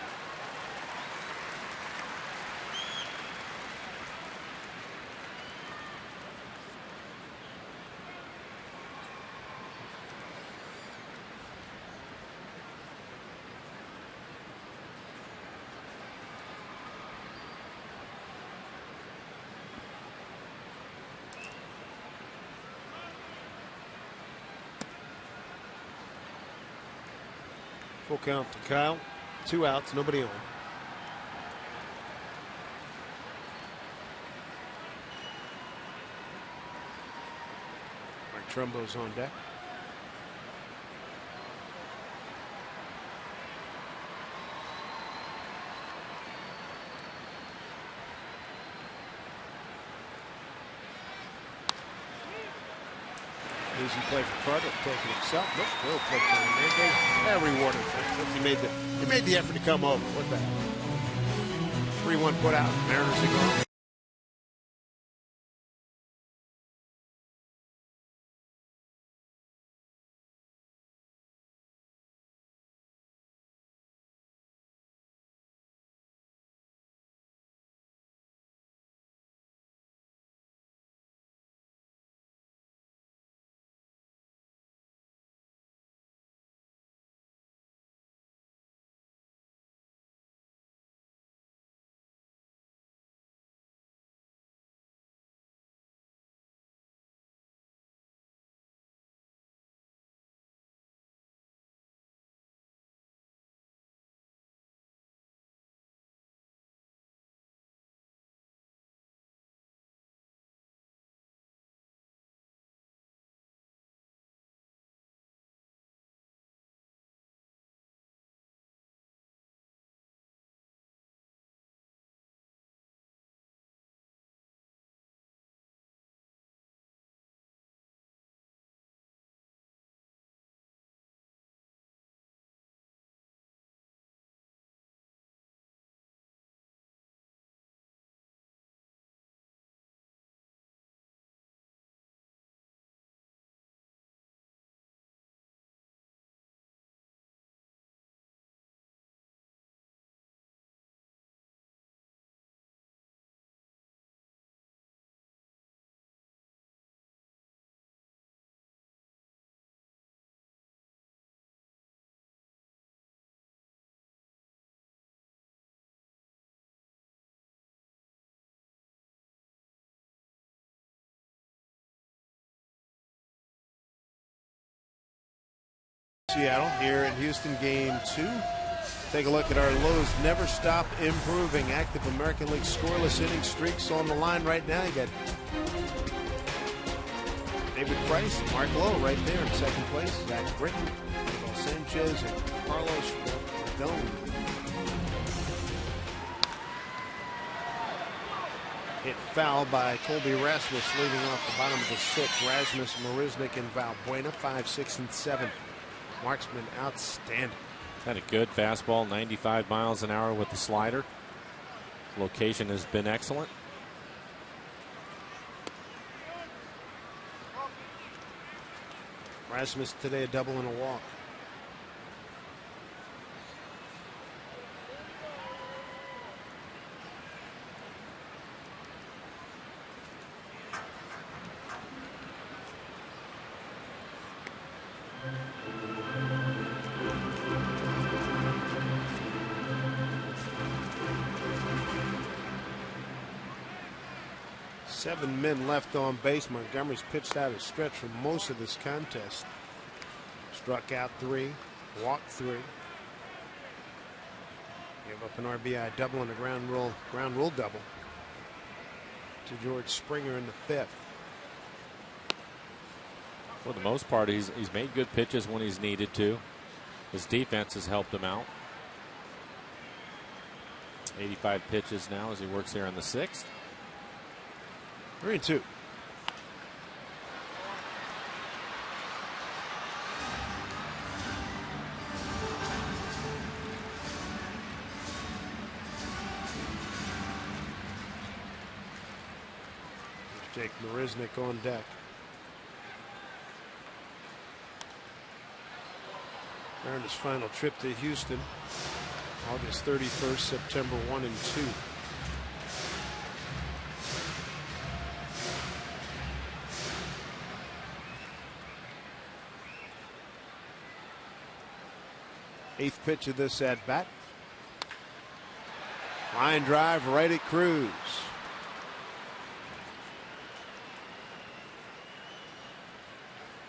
Full count to Kyle. 2 outs, nobody on. Mike Trumbo's on deck. Easy play for Carter, taking himself. Nope, no flip to Hernandez. Rewarding. He made the effort to come over. What the hell? 3-1 put out. Mariners are gone. Seattle here in Houston, game 2. Take a look at our lows. Never stop improving. Active American League scoreless inning streaks on the line right now. You got David Price, Mark Lowe right there in second place. Zach Britton, Sanchez, and Carlos Rodon. Hit foul by Colby Rasmus, leading off the bottom of the 6th. Rasmus, Marisnik, and Valbuena, 5, 6, and 7. Marksman outstanding. Had a good fastball, 95 miles an hour with the slider. Location has been excellent. Rasmus today a double and a walk. Seven men left on base. Montgomery's pitched out a stretch for most of this contest. Struck out 3, walked 3. Gave up an RBI double and a ground rule double to George Springer in the 5th. For the most part, he's made good pitches when he's needed to. His defense has helped him out. 85 pitches now as he works here on the 6th. 3-2. Jake Marisnik on deck. Mariners' final trip to Houston, August 31st, September 1 and 2. Eighth pitch of this at bat. Line drive right at Cruz.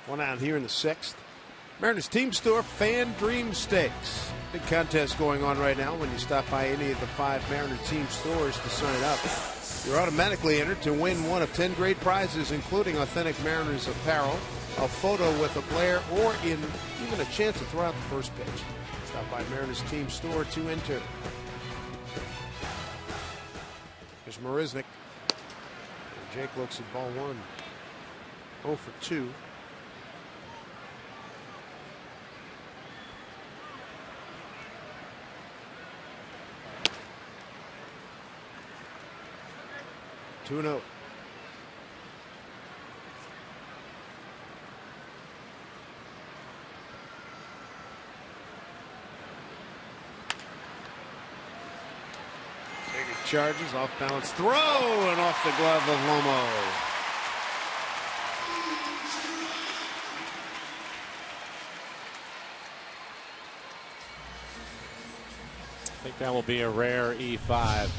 One out here in the 6th. Mariners Team Store Fan Dream Stakes. Big contest going on right now. When you stop by any of the 5 Mariner Team stores to sign up, you're automatically entered to win one of 10 great prizes, including authentic Mariners apparel, a photo with a player, or even a chance to throw out the first pitch. Stop by Mariners Team Store to enter. Here's Marisnik. Jake looks at ball 1. 0 for 2. Two and 0. Charges, off balance throw, and off the glove of Lomo. I think that will be a rare E5.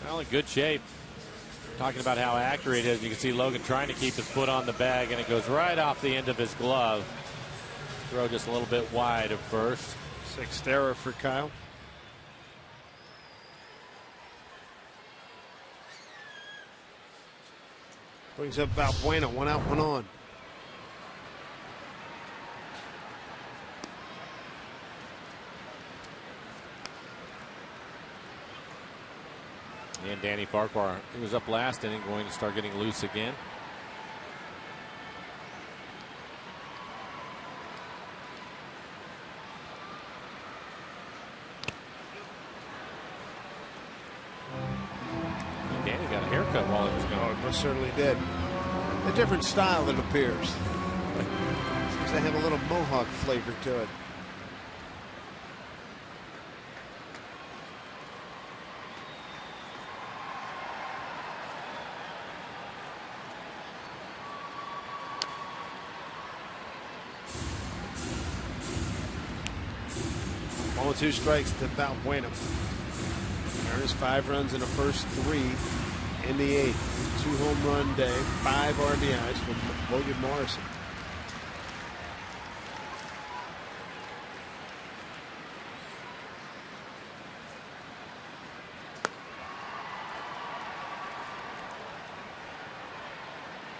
Well, in good shape. Talking about how accurate it is. You can see Logan trying to keep his foot on the bag, and it goes right off the end of his glove. Throw just a little bit wide at first. 6th error for Kyle. Brings up Valbuena, 1 out, 1 on. And Danny Farquhar, he was up last inning, going to start getting loose again. And Danny got a haircut while he was gone. Oh, most certainly did. A different style, it appears. Seems to have a little mohawk flavor to it. Ball 2 strikes to Valbuena. Mariners 5 runs in the first 3 in the 8th. 2 home run day, 5 RBIs from Logan Morrison.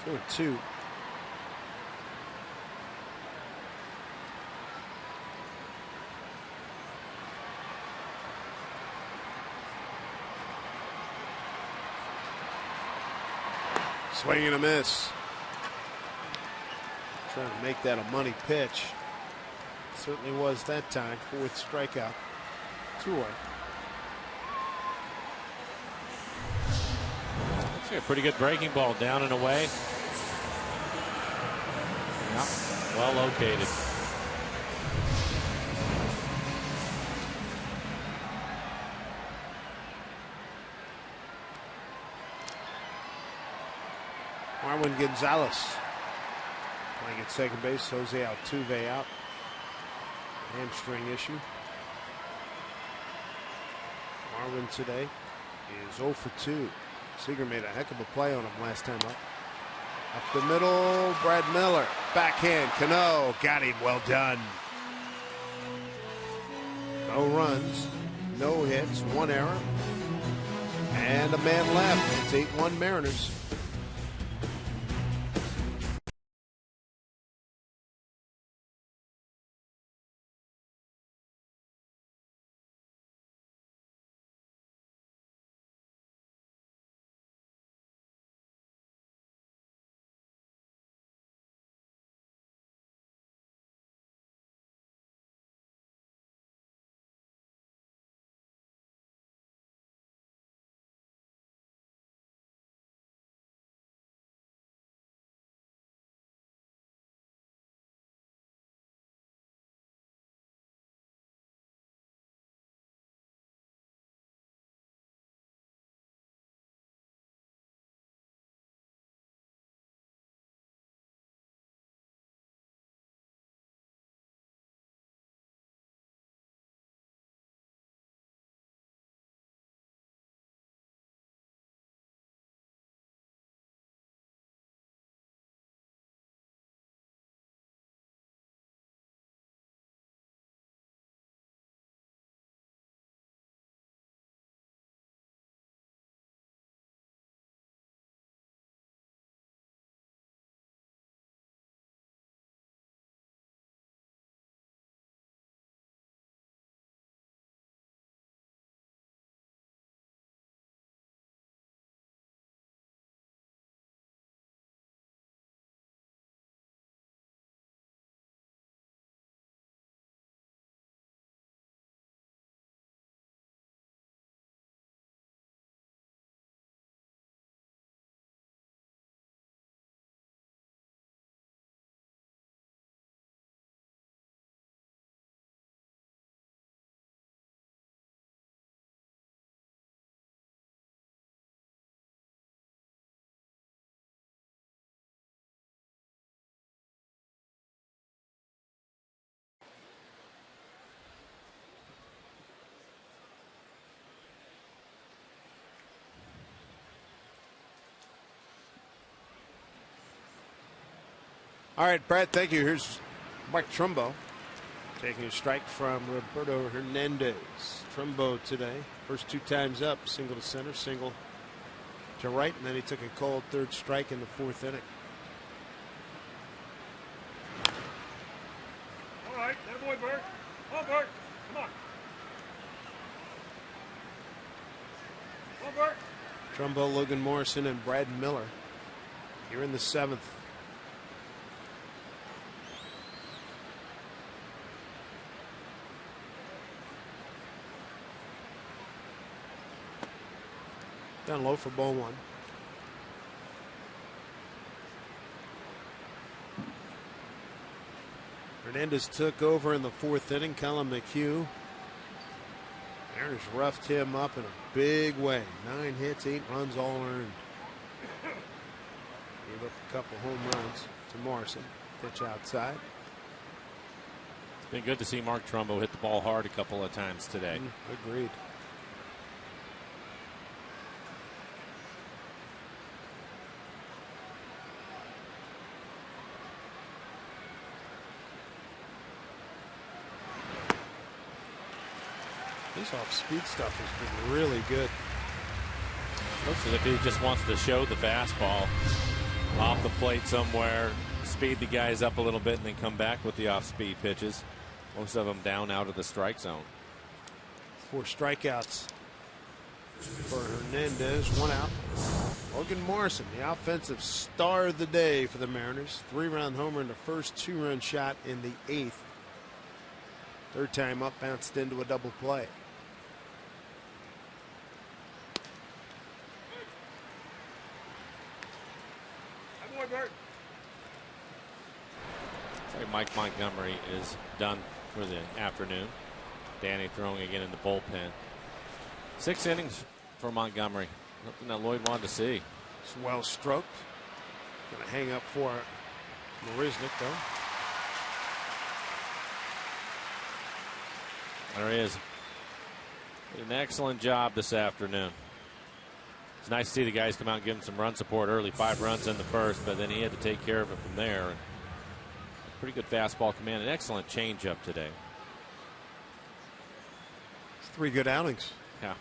4-2. Swing and a miss. Trying to make that a money pitch. Certainly was that time. 4th strikeout. 2-away. That's a pretty good breaking ball, down and away. Yeah, well located. Marwin Gonzalez playing at second base. Jose Altuve out. Hamstring issue. Marwin today is 0 for 2. Seager made a heck of a play on him last time up. Up the middle, Brad Miller. Backhand, Cano. Got him, well done. No runs, no hits, 1 error, and a man left. It's 8-1 Mariners. All right, Brad, thank you. Here's Mark Trumbo taking a strike from Roberto Hernandez. Trumbo today, first 2 times up, single to center, single to right, and then he took a cold 3rd strike in the 4th inning. All right, that boy, Bert. Oh, Bert, come on. Oh, Bert. Trumbo, Logan Morrison, and Brad Miller here in the 7th. Down low for ball 1. Hernandez took over in the 4th inning. Colin McHugh. Mariners roughed him up in a big way. 9 hits, 8 runs all earned. Gave up a couple home runs to Morrison. Pitch outside. It's been good to see Mark Trumbo hit the ball hard a couple of times today. Agreed. His off-speed stuff has been really good. Looks as if he just wants to show the fastball. off the plate somewhere, speed the guys up a little bit, and then come back with the off-speed pitches. Most of them down out of the strike zone. 4 strikeouts for Hernandez, 1 out. Logan Morrison, the offensive star of the day for the Mariners. 3-run homer in the first, 2-run shot in the 8th. Third time up, bounced into a double play. Mike Montgomery is done for the afternoon. Danny throwing again in the bullpen. 6 innings for Montgomery. Something that Lloyd wanted to see. It's well stroked. Going to hang up for Marisnik, though. There he is. Did an excellent job this afternoon. It's nice to see the guys come out and give him some run support early. 5 runs in the first, but then he had to take care of it from there. Pretty good fastball command. An excellent changeup today. 3 good outings. Yeah.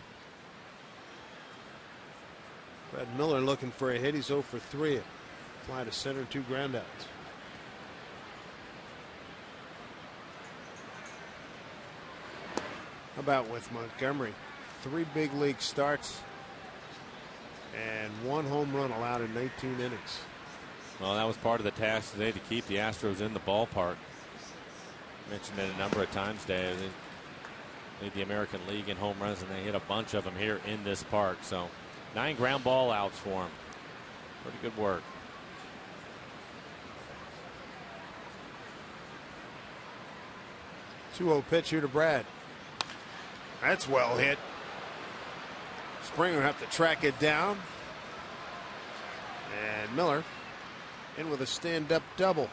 Brad Miller looking for a hit. He's 0 for 3. Fly to center, 2 groundouts. How about with Montgomery? 3 big league starts and 1 home run allowed in 19 innings. Well, that was part of the task today, to keep the Astros in the ballpark. Mentioned it a number of times today. They lead the American League in home runs, and they hit a bunch of them here in this park. So 9 ground ball outs for him. Pretty good work. Two-0 pitch here to Brad. That's well hit. Springer have to track it down. And Miller in with a stand-up double.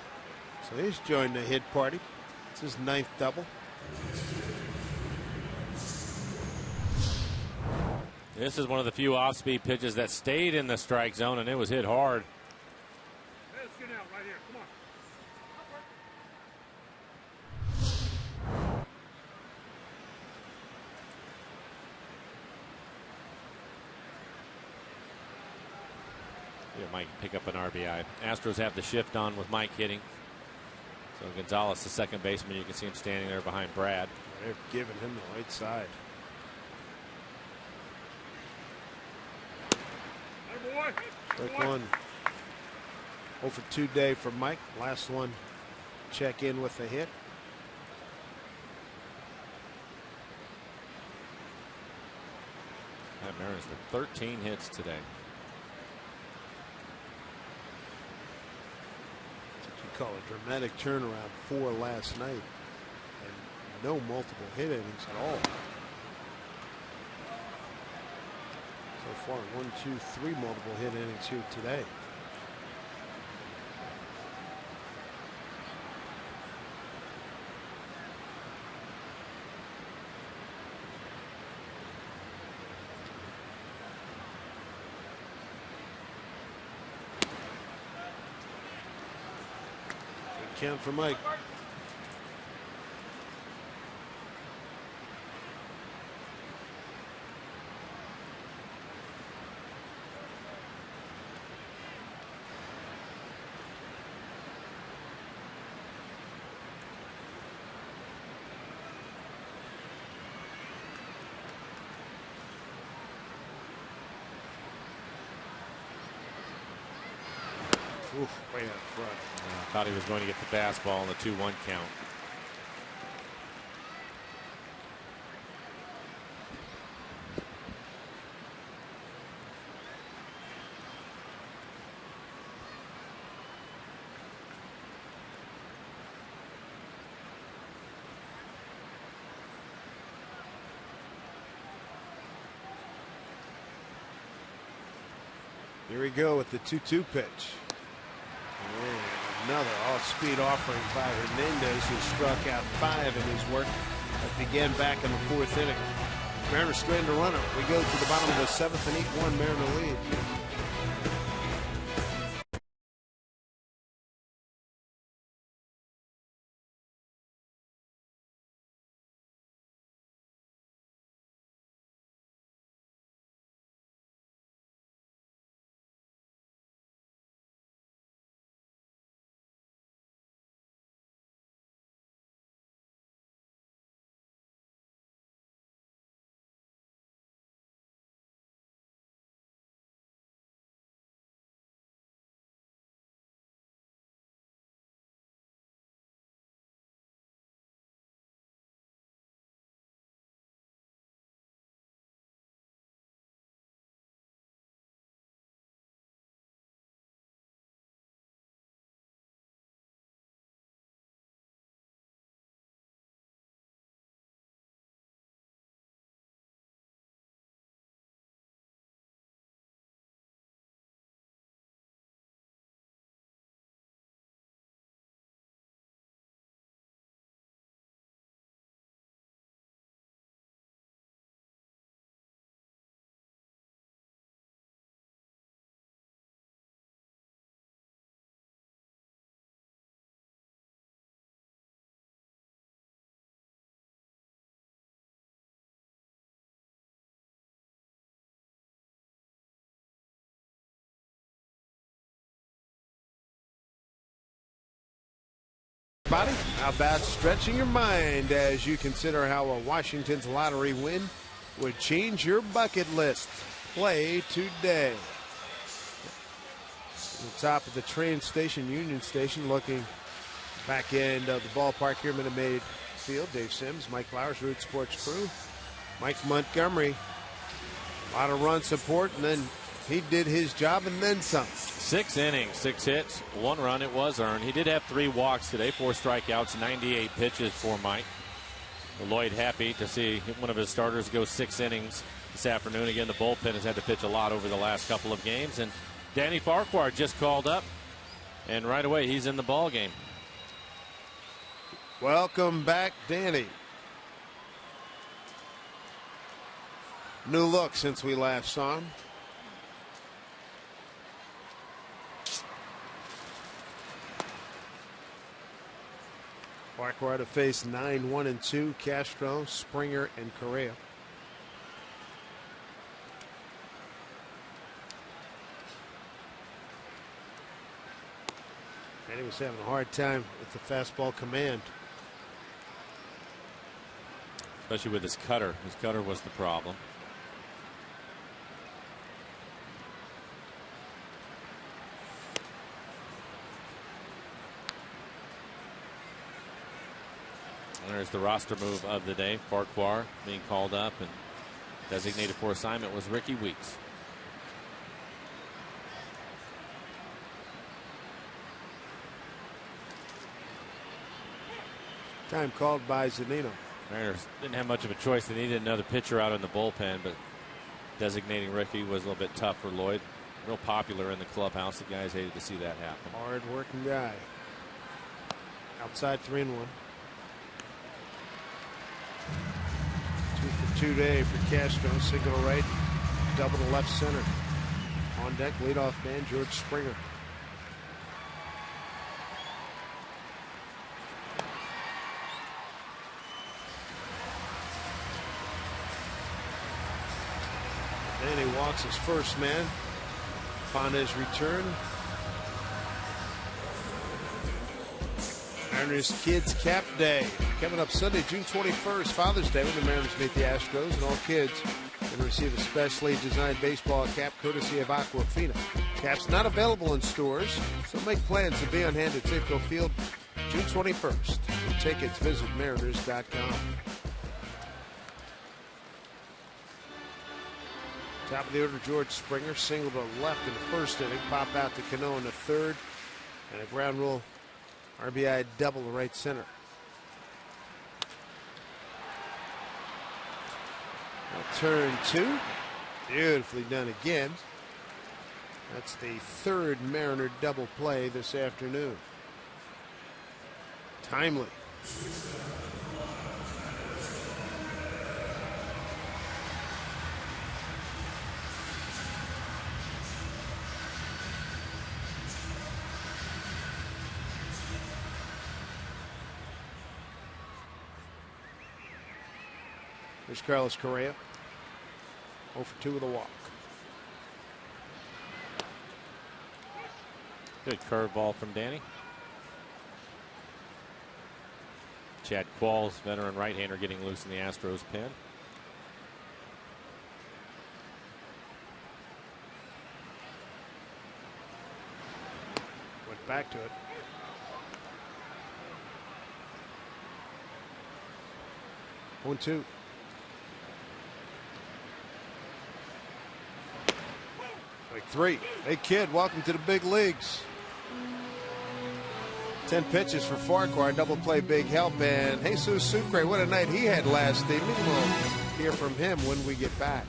So he's joined the hit party. It's his 9th double. This is one of the few off-speed pitches that stayed in the strike zone, and it was hit hard. Hey, let's get out right here. Come on. Yeah, Mike pick up an RBI. Astros have the shift on with Mike hitting. So Gonzalez, the second baseman, you can see him standing there behind Brad. They're giving him the right side. Hey, boy. Quick one. 0 for 2 day for Mike. Last one, check in with a hit. That Mariners with 13 hits today. Call a dramatic turnaround 4 last night, and no multiple hit innings at all. So far 1, 2, 3 multiple hit innings here today. Count for Mike. Oof, way out front. Thought he was going to get the fastball on the 2-1 count. Here we go with the 2-2 pitch. And another off-speed offering by Hernandez, who struck out 5 in his work that began back in the 4th inning. Mariners stranded a runner. We go to the bottom of the 7th and 8-1 Mariner lead. body? How about stretching your mind as you consider how a Washington's lottery win would change your bucket list? Play today. The top of the train station, Union Station, looking back end of the ballpark here, Minute Maid Field. Dave Sims, Mike Flowers, Root Sports Crew, Mike Montgomery. A lot of run support, and then he did his job and then some. 6 innings, 6 hits, 1 run. It was earned. He did have 3 walks today, 4 strikeouts, 98 pitches for Mike. Lloyd happy to see one of his starters go 6 innings this afternoon. Again, the bullpen has had to pitch a lot over the last couple of games. And Danny Farquhar just called up, and right away he's in the ball game. Welcome back, Danny. New look since we last saw him. Farquhar to face 9-1-2, Castro, Springer, and Correa. And he was having a hard time with the fastball command. Especially with his cutter. His cutter was the problem. There's the roster move of the day. Farquhar being called up, and designated for assignment was Ricky Weeks. Time called by Zunino. Mariners didn't have much of a choice. They needed another pitcher out in the bullpen, but designating Ricky was a little bit tough for Lloyd. Real popular in the clubhouse. The guys hated to see that happen. Hard working guy. Outside 3-1. 2 for 2 day for Castro. Single right, double to left center. On deck, leadoff man George Springer. And he walks his first man upon his return. Mariners Kids Cap Day coming up Sunday, June 21st, Father's Day, when the Mariners meet the Astros, and all kids can receive a specially designed baseball cap courtesy of Aquafina. Caps not available in stores, so make plans to be on hand at Safeco Field June 21st. For tickets, visit mariners.com. Top of the order, George Springer, single to left in the first inning, pop out to Cano in the third, and a ground rule RBI double to right center. Now turn 2, beautifully done again. That's the third Mariner double play this afternoon. Timely. Here's Carlos Correa. 0 for 2 with a walk. Good curveball from Danny. Chad Qualls, veteran right-hander, getting loose in the Astros pen. Went back to it. One, 2. Like 3. Hey kid, welcome to the big leagues. 10 pitches for Farquhar, double play, big help, and Jesus Sucre, what a night he had last evening. We'll hear from him when we get back.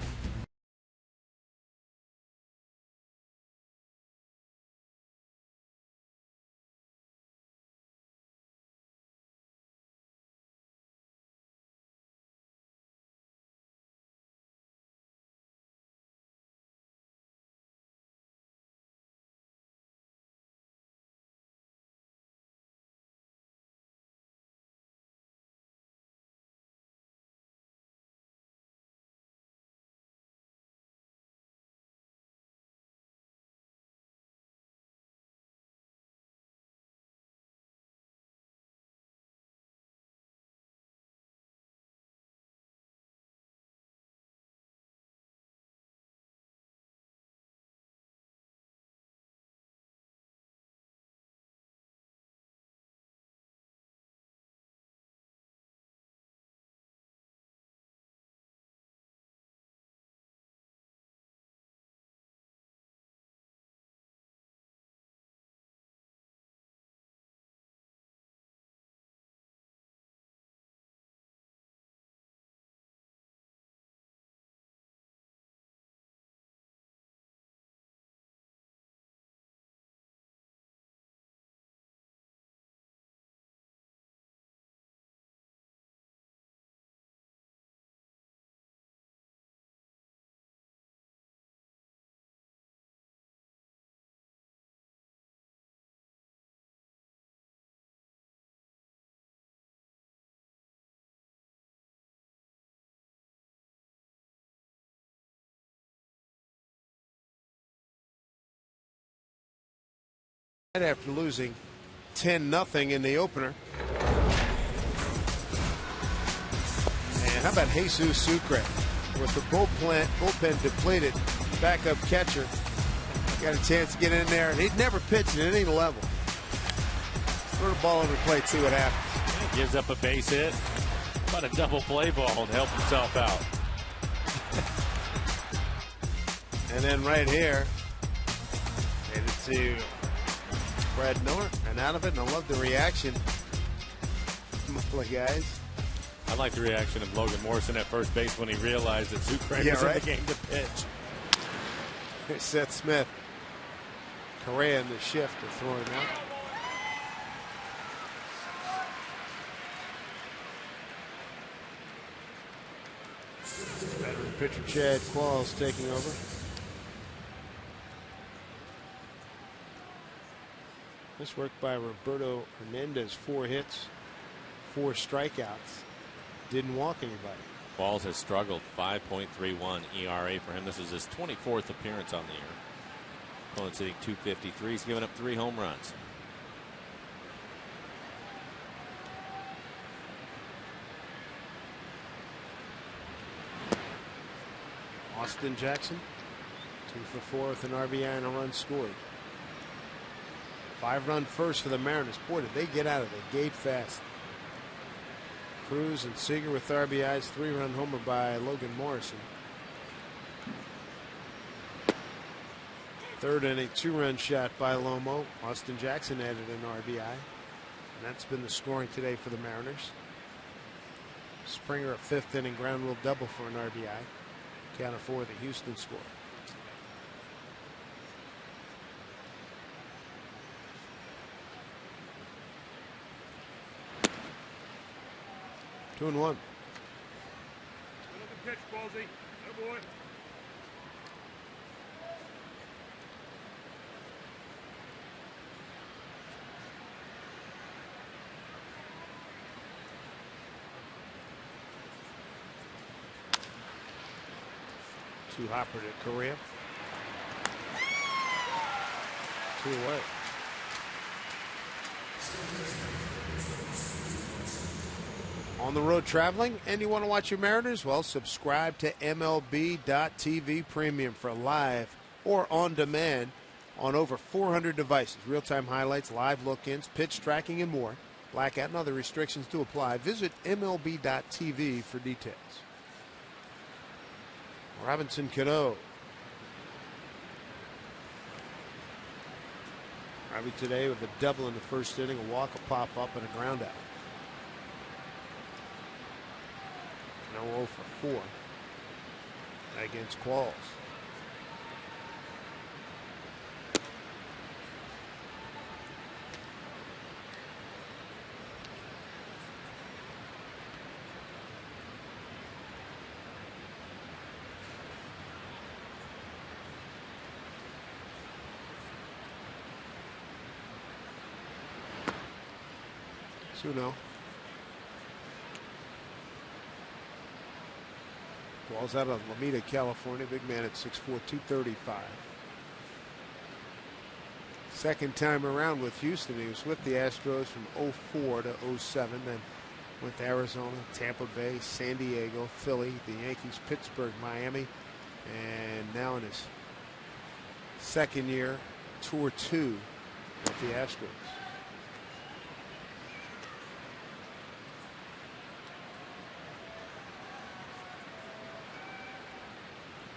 After losing 10-0 in the opener. And how about Jesus Sucre with the bullpen depleted, backup catcher. Got a chance to get in there, and he'd never pitched at any level. Throw the ball over the plate, see what happens. He gives up a base hit. About a double play ball to help himself out. And then right here, headed to Brad Miller, and out of it, and I love the reaction. Couple of guys. I like the reaction of Logan Morrison at first base when he realized that Sucre was in the game to pitch. Here's Seth Smith. Correa in the shift to throw him out. Veteran pitcher Chad Qualls taking over. This work by Roberto Hernandez. 4 hits, 4 strikeouts. Didn't walk anybody. Qualls has struggled. 5.31 ERA for him. This is his 24th appearance on the year. Opponent's hitting .253. He's given up 3 home runs. Austin Jackson, 2 for 4 with an RBI and a run scored. 5-run first for the Mariners. Boy, did they get out of the gate fast. Cruz and Seager with RBIs. 3-run homer by Logan Morrison. 3rd inning, 2-run shot by Lomo. Austin Jackson added an RBI. And that's been the scoring today for the Mariners. Springer a 5th inning ground rule double for an RBI. Count of 4, the Houston score. Two and one. Pitch, Ballsy. Oh boy. Two hopper to Correa. 2 away. On the road traveling and you want to watch your Mariners? Well, subscribe to MLB.TV Premium for live or on demand on over 400 devices. Real-time highlights, live look-ins, pitch tracking, and more. Blackout and other restrictions do apply. Visit MLB.TV for details. Robinson Cano. Robbie today with a double in the first inning, a walk, a pop-up, and a ground out. Now 0 for 4 against Qualls. Suno. Qualls out of Alameda, California. Big man at 6'4", 235. Second time around with Houston. He was with the Astros from 04 to 07. Then went to Arizona, Tampa Bay, San Diego, Philly, the Yankees, Pittsburgh, Miami. And now in his second year, Tour 2 with the Astros.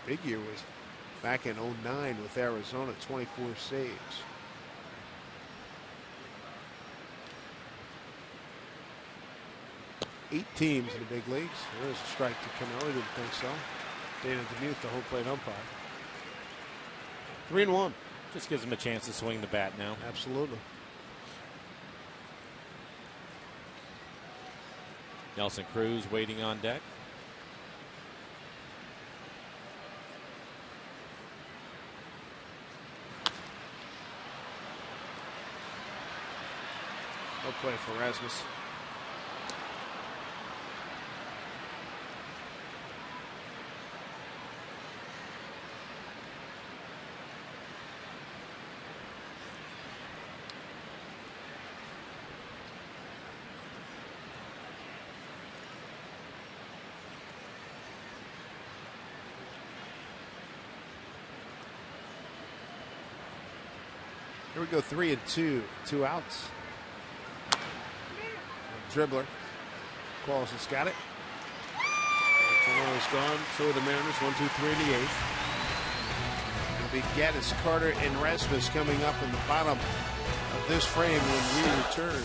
Big year was back in 09 with Arizona, 24 saves. Eight teams in the big leagues. There's a strike to Cano. Didn't think so. Dana DeMute, the home plate umpire. 3-1. Just gives him a chance to swing the bat now. Absolutely. Nelson Cruz waiting on deck. No play for Rasmus. Here we go, 3-2, 2 outs. Dribbler. Qualls has got it. Cano is gone. So are the Mariners. 1, 2, 3 in the 8th. It'll be Gaddis, Carter, and Rasmus coming up in the bottom of this frame when we return.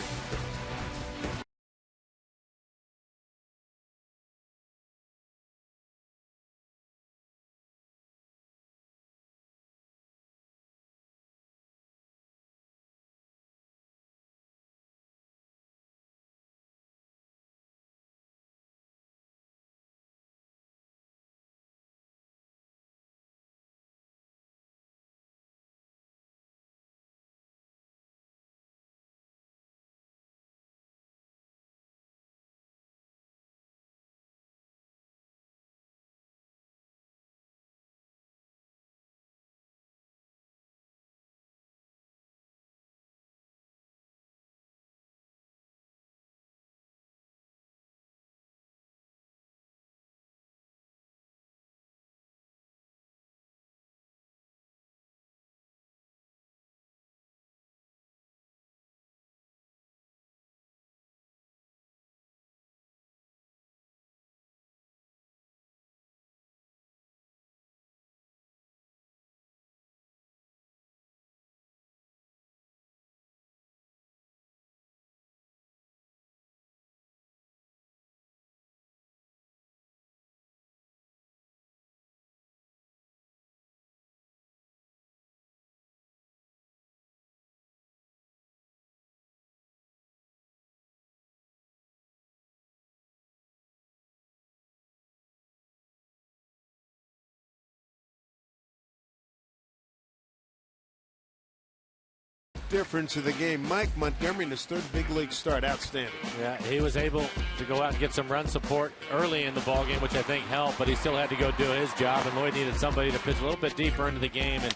Difference of the game. Mike Montgomery in his 3rd big league start. Outstanding. Yeah, he was able to go out and get some run support early in the ballgame, which I think helped, but he still had to go do his job, and Lloyd needed somebody to pitch a little bit deeper into the game. And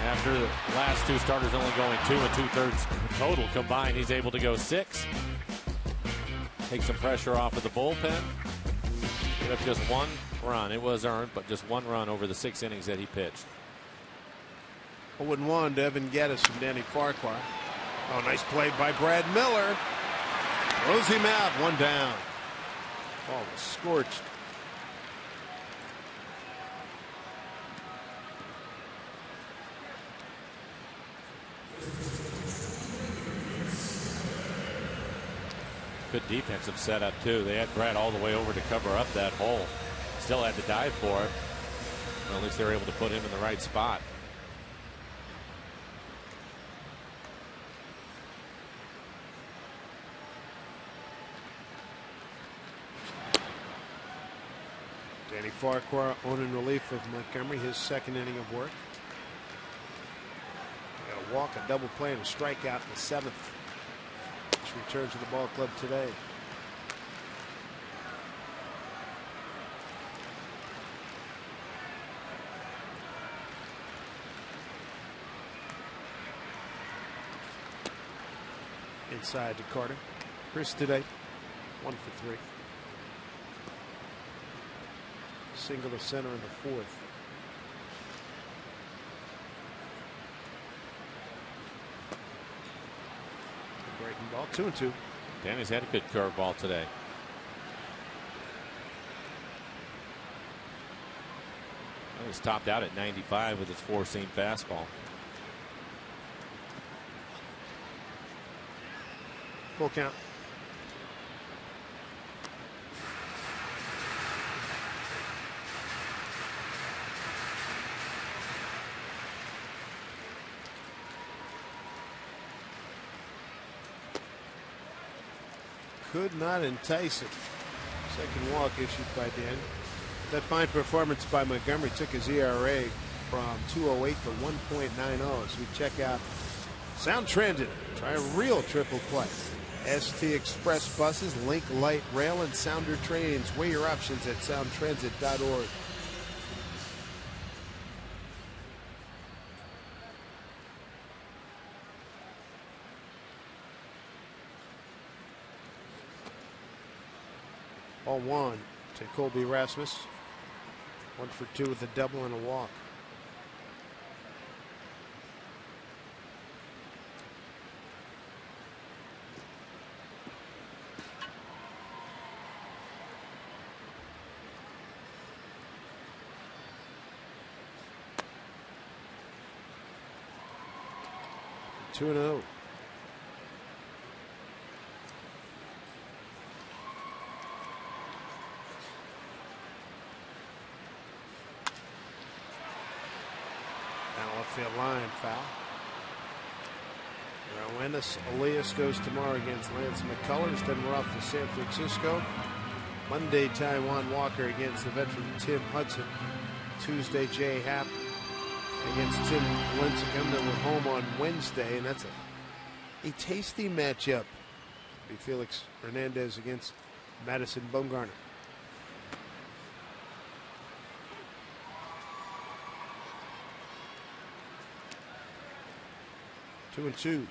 after the last 2 starters only going 2 2/3 total combined, he's able to go 6. Take some pressure off of the bullpen. Give up just 1 run. It was earned, but just 1 run over the 6 innings that he pitched. 0-1 to Evan Gaddis from Danny Farquhar. Oh, nice play by Brad Miller. Throws him out. 1 down. Ball was scorched. Good defensive setup, too. They had Brad all the way over to cover up that hole. Still had to dive for it. Well, at least they were able to put him in the right spot. Danny Farquhar on in relief of Montgomery, his 2nd inning of work. Got a walk, a double play, and a strikeout in the 7th. Which returns to the ball club today. Inside to Carter. Chris today, 1 for 3. Single to center in the 4th. Breaking ball, 2-2. Danny's had a good curveball today. Well, he's topped out at 95 with his 4-seam fastball. Full count. Could not entice it. 2nd walk issued by Dan. That fine performance by Montgomery took his ERA from 2.08 to 1.90 as we check out Sound Transit. Try a real triple play. ST Express buses, Link Light Rail, and Sounder trains. Weigh your options at soundtransit.org. Ball 1 to Colby Rasmus. 1 for 2 with a double and a walk. 2-0. Down left field line, foul. Rowanus Elias goes tomorrow against Lance McCullers. Then we're off to San Francisco. Monday, Taijuan Walker against the veteran Tim Hudson. Tuesday, Jay Happ against Tim Lincecum. Then we're home on Wednesday, and that's a tasty matchup. Be Felix Hernandez against Madison Bumgarner. Two and two.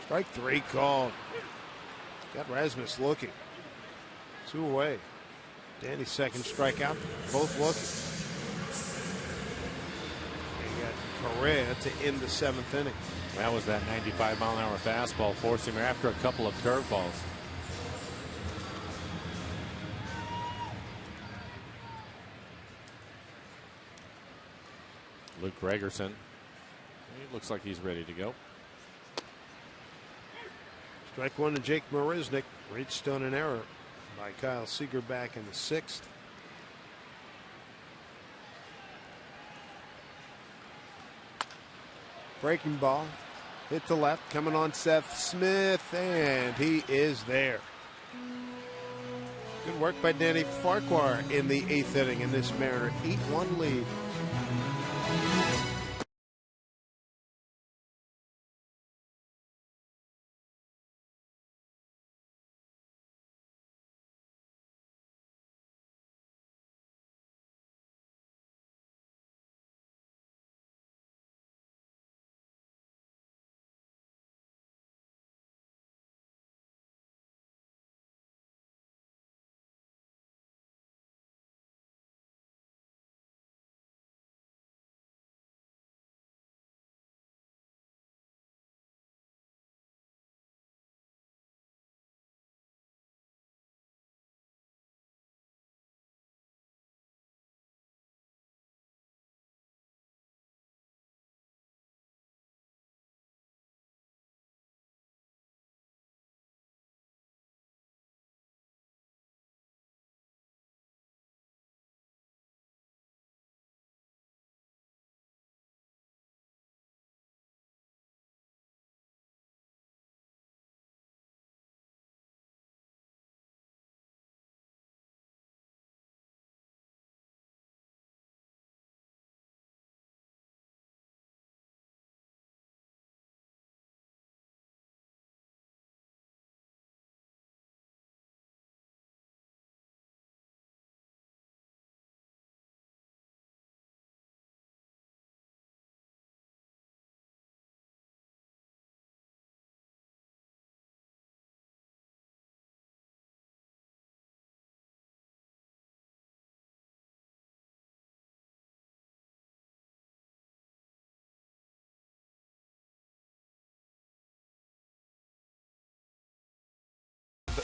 Strike three called. Got Rasmus looking. 2 away. Danny's second strikeout. Both looking. And you got Correa to end the 7th inning. That was that 95-mile-an-hour fastball forcing him after a couple of curveballs. Luke Gregerson. He looks like he's ready to go. Strike one to Jake Marisnick. Reached on an error by Kyle Seager back in the 6th. Breaking ball. Hit to left. Coming on Seth Smith. And he is there. Good work by Danny Farquhar in the 8th inning in this Mariner 8-1 lead.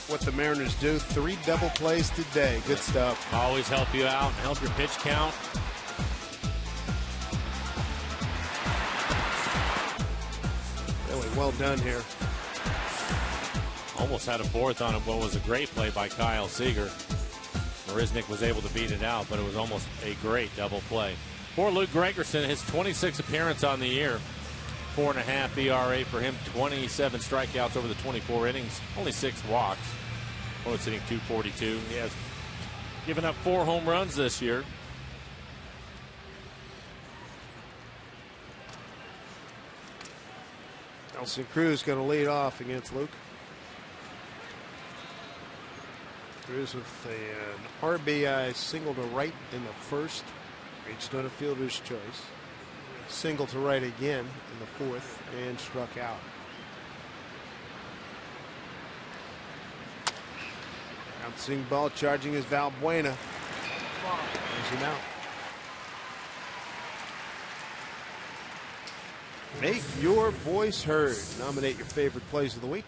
What the Mariners do, 3 double plays today. Good stuff. Always help you out, help your pitch count. Really well done here. Almost had a 4th on it. What was a great play by Kyle Seager. Marisnick was able to beat it out, but it was almost a great double play. For Luke Gregerson, his 26th appearance on the year. 4.5 ERA for him, 27 strikeouts over the 24 innings, only 6 walks. Oh, it's hitting .242. He has given up 4 home runs this year. Nelson Cruz going to lead off against Luke. Cruz with an RBI single to right in the 1st. Reached on a fielder's choice. Single to right again in the 4th and struck out. Bouncing ball, charging is Valbuena. There's him out. Make your voice heard. Nominate your favorite plays of the week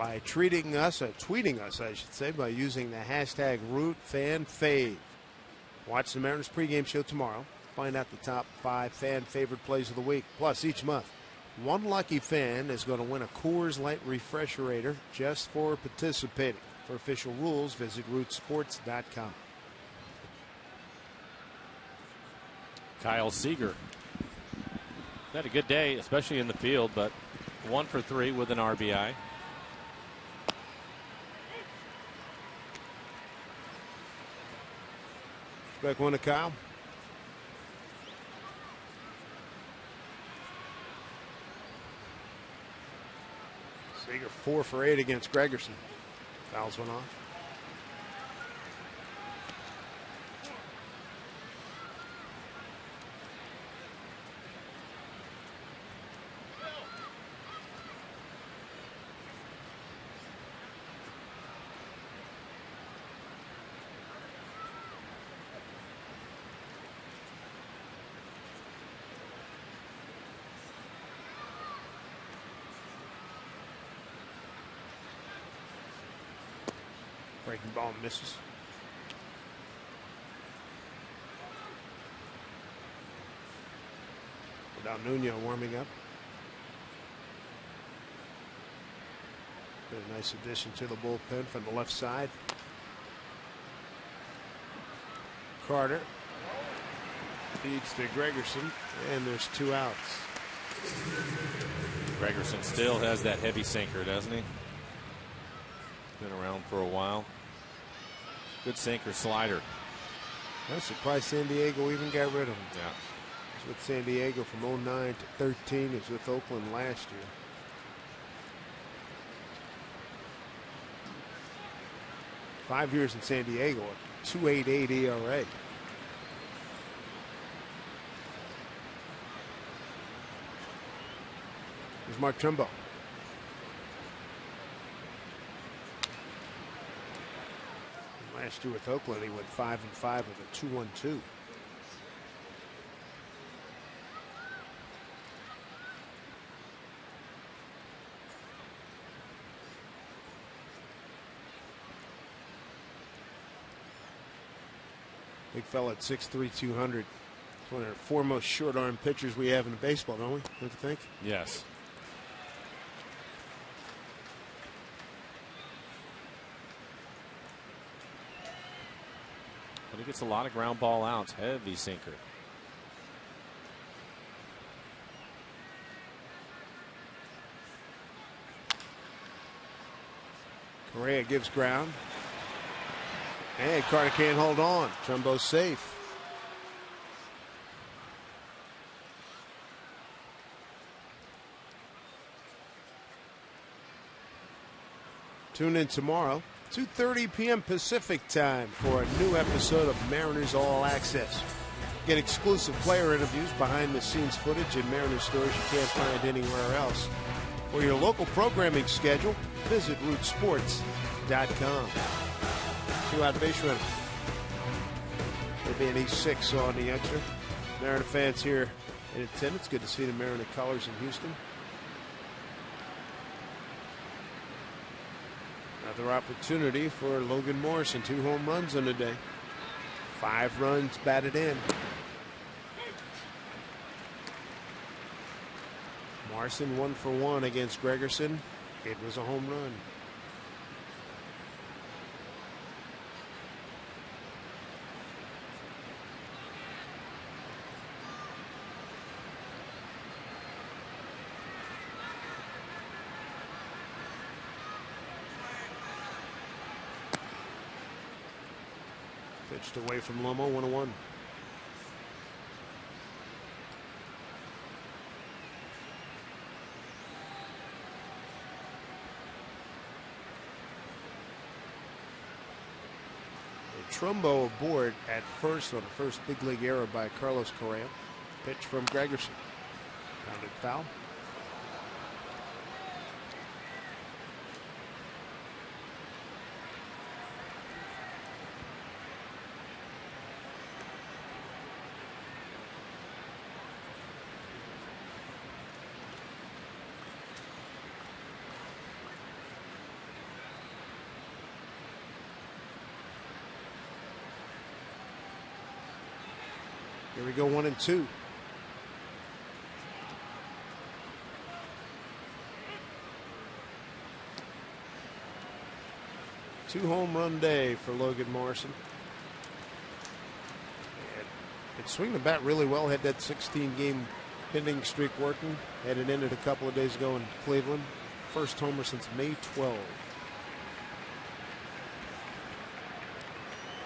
by tweeting us, I should say, by using the hashtag RootFanFave. Watch the Mariners pregame show tomorrow. Find out the top 5 fan favorite plays of the week. Plus, each month, one lucky fan is going to win a Coors Light Refresherator just for participating. For official rules, visit rootsports.com. Kyle Seager had a good day, especially in the field, but 1 for 3 with an RBI. Back one to Kyle. Seager 4 for 8 against Gregerson. Fouls one off. Breaking ball misses. Without Nuno warming up. Been a nice addition to the bullpen from the left side. Carter feeds to Gregerson, and there's 2 outs. Gregerson still has that heavy sinker, doesn't he? Been around for a while. Good sinker slider. I'm surprised San Diego even got rid of him. Yeah. He was with San Diego from 09 to 13. He was with Oakland last year. Five years in San Diego, a 2.88 ERA. Here's Mark Trumbo. Last year with Oakland, he went 5-5 with a 2.12. Big fella at 6'3", 200. It's one of the foremost short arm pitchers we have in baseball, don't we? Don't you think? Yes. But he gets a lot of ground ball outs. Heavy sinker. Correa gives ground. And Carter can't hold on. Trumbo's safe. Tune in tomorrow, 2:30 p.m. Pacific time for a new episode of Mariners All Access. Get exclusive player interviews, behind-the-scenes footage, and Mariners stories you can't find anywhere else. For your local programming schedule, visit rootsports.com. 2-out base runner. There'll be an E6 on the extra. Mariner fans here in attendance. Good to see the Mariner colors in Houston. Another opportunity for Logan Morrison. 2 home runs in the day. 5 runs batted in. Morrison 1 for 1 against Gregerson. It was a home run. Pitched away from Lomo, 1-1. Trumbo aboard at first on the first big league error by Carlos Correa. Pitch from Gregerson. Pounded foul. Here we go, 1-2. Two home run day for Logan Morrison. Could swing the bat really well. Had that 16-game hitting streak working. Had it ended a couple of days ago in Cleveland. First homer since May 12.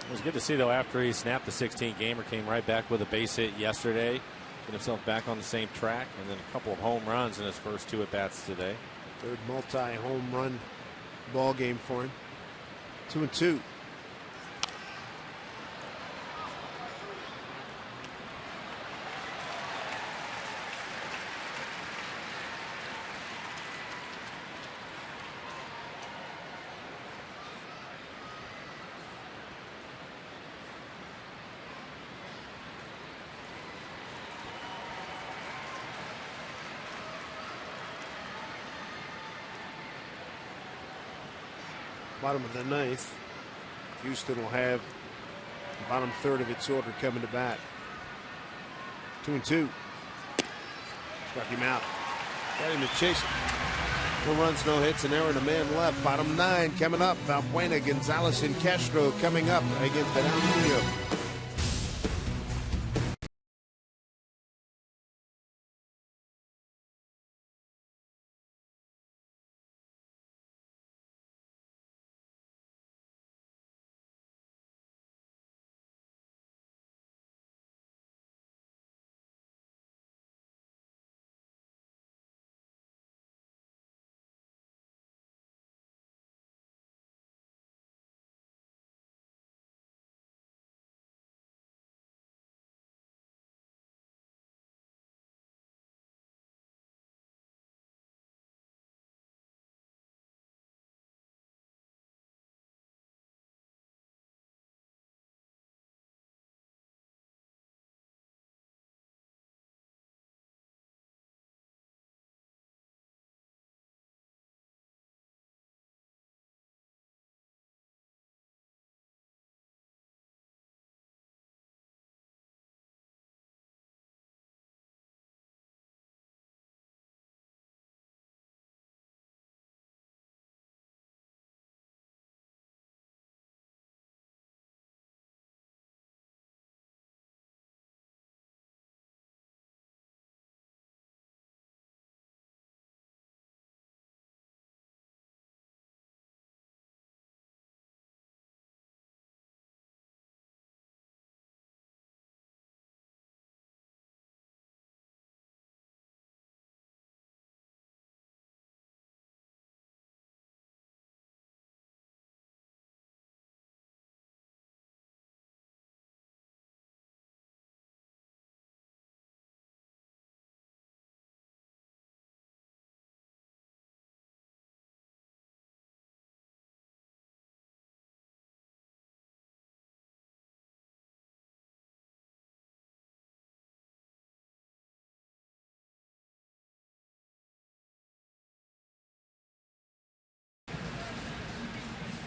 It was good to see, though, after he snapped the 16-gamer, came right back with a base hit yesterday. Get himself back on the same track, and then a couple of home runs in his first 2 at-bats today. Third multi-home run ball game for him. 2-2. Bottom of the 9th. Houston will have the bottom third of its order coming to bat. 2-2. Struck him out. Got him to chase it. No runs, no hits, an error, and a man left. Bottom 9 coming up. Valbuena, Gonzalez, and Castro coming up against Vidal.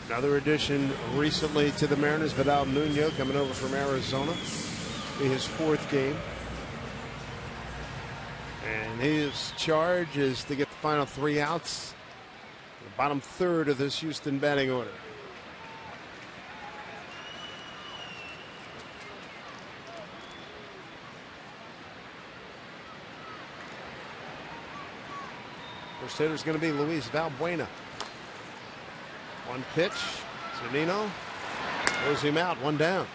Another addition recently to the Mariners, Vidal Nuno, coming over from Arizona. Be his 4th game. And his charge is to get the final 3 outs. The bottom third of this Houston batting order. First hitter is going to be Luis Valbuena. One pitch, Zunino throws him out, 1 down.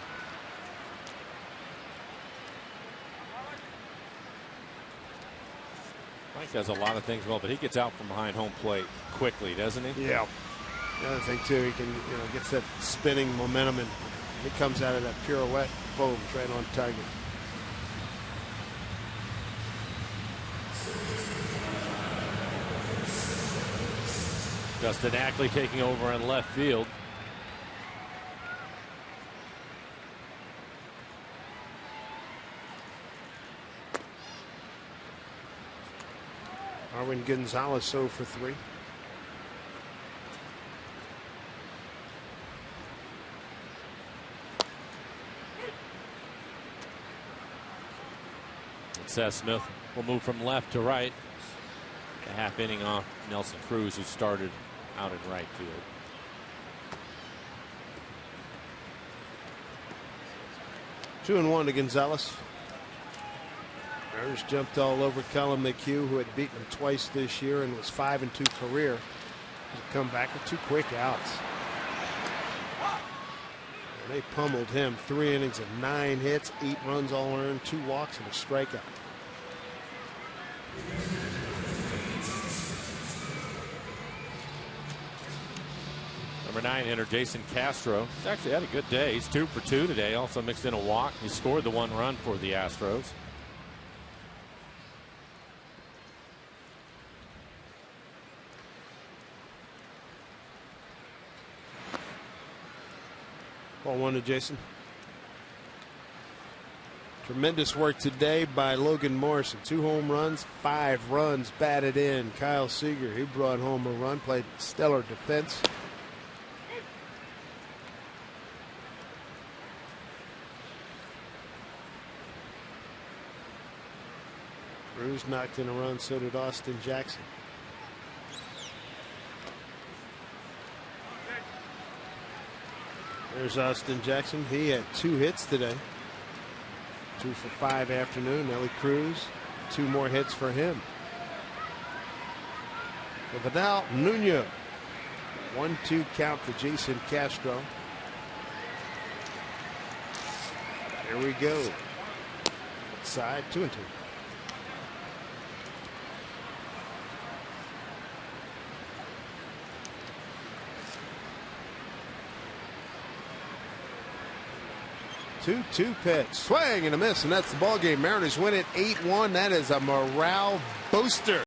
Mike does a lot of things well, but he gets out from behind home plate quickly, doesn't he? Yeah. The other thing too, he can, gets that spinning momentum, and he comes out of that pirouette, boom, right on target. Justin Ackley taking over in left field. Arwin Gonzalez 0 for 3. Seth Smith will move from left to right. A half inning off Nelson Cruz, who started out in right field. 2-1 to Gonzalez. Mariners jumped all over Colin McHugh, who had beaten him twice this year and was 5-2 career. Come back with 2 quick outs. And they pummeled him. 3 innings of 9 hits, 8 runs all earned, 2 walks and a strikeout. Number 9 hitter Jason Castro. He's actually had a good day. He's 2 for 2 today. Also mixed in a walk. He scored the 1 run for the Astros. Ball 1 to Jason. Tremendous work today by Logan Morrison. 2 home runs, 5 runs batted in. Kyle Seager, he brought home a run, played stellar defense. Cruz knocked in a run, so did Austin Jackson. There's Austin Jackson. He had 2 hits today. 2 for 5 afternoon. Nelly Cruz, 2 more hits for him. Vidal Nuno. 1-2 count to Jason Castro. Here we go. Side 2-2. Two pitch, swing and a miss, and that's the ball game. Mariners win it 8-1. That is a morale booster.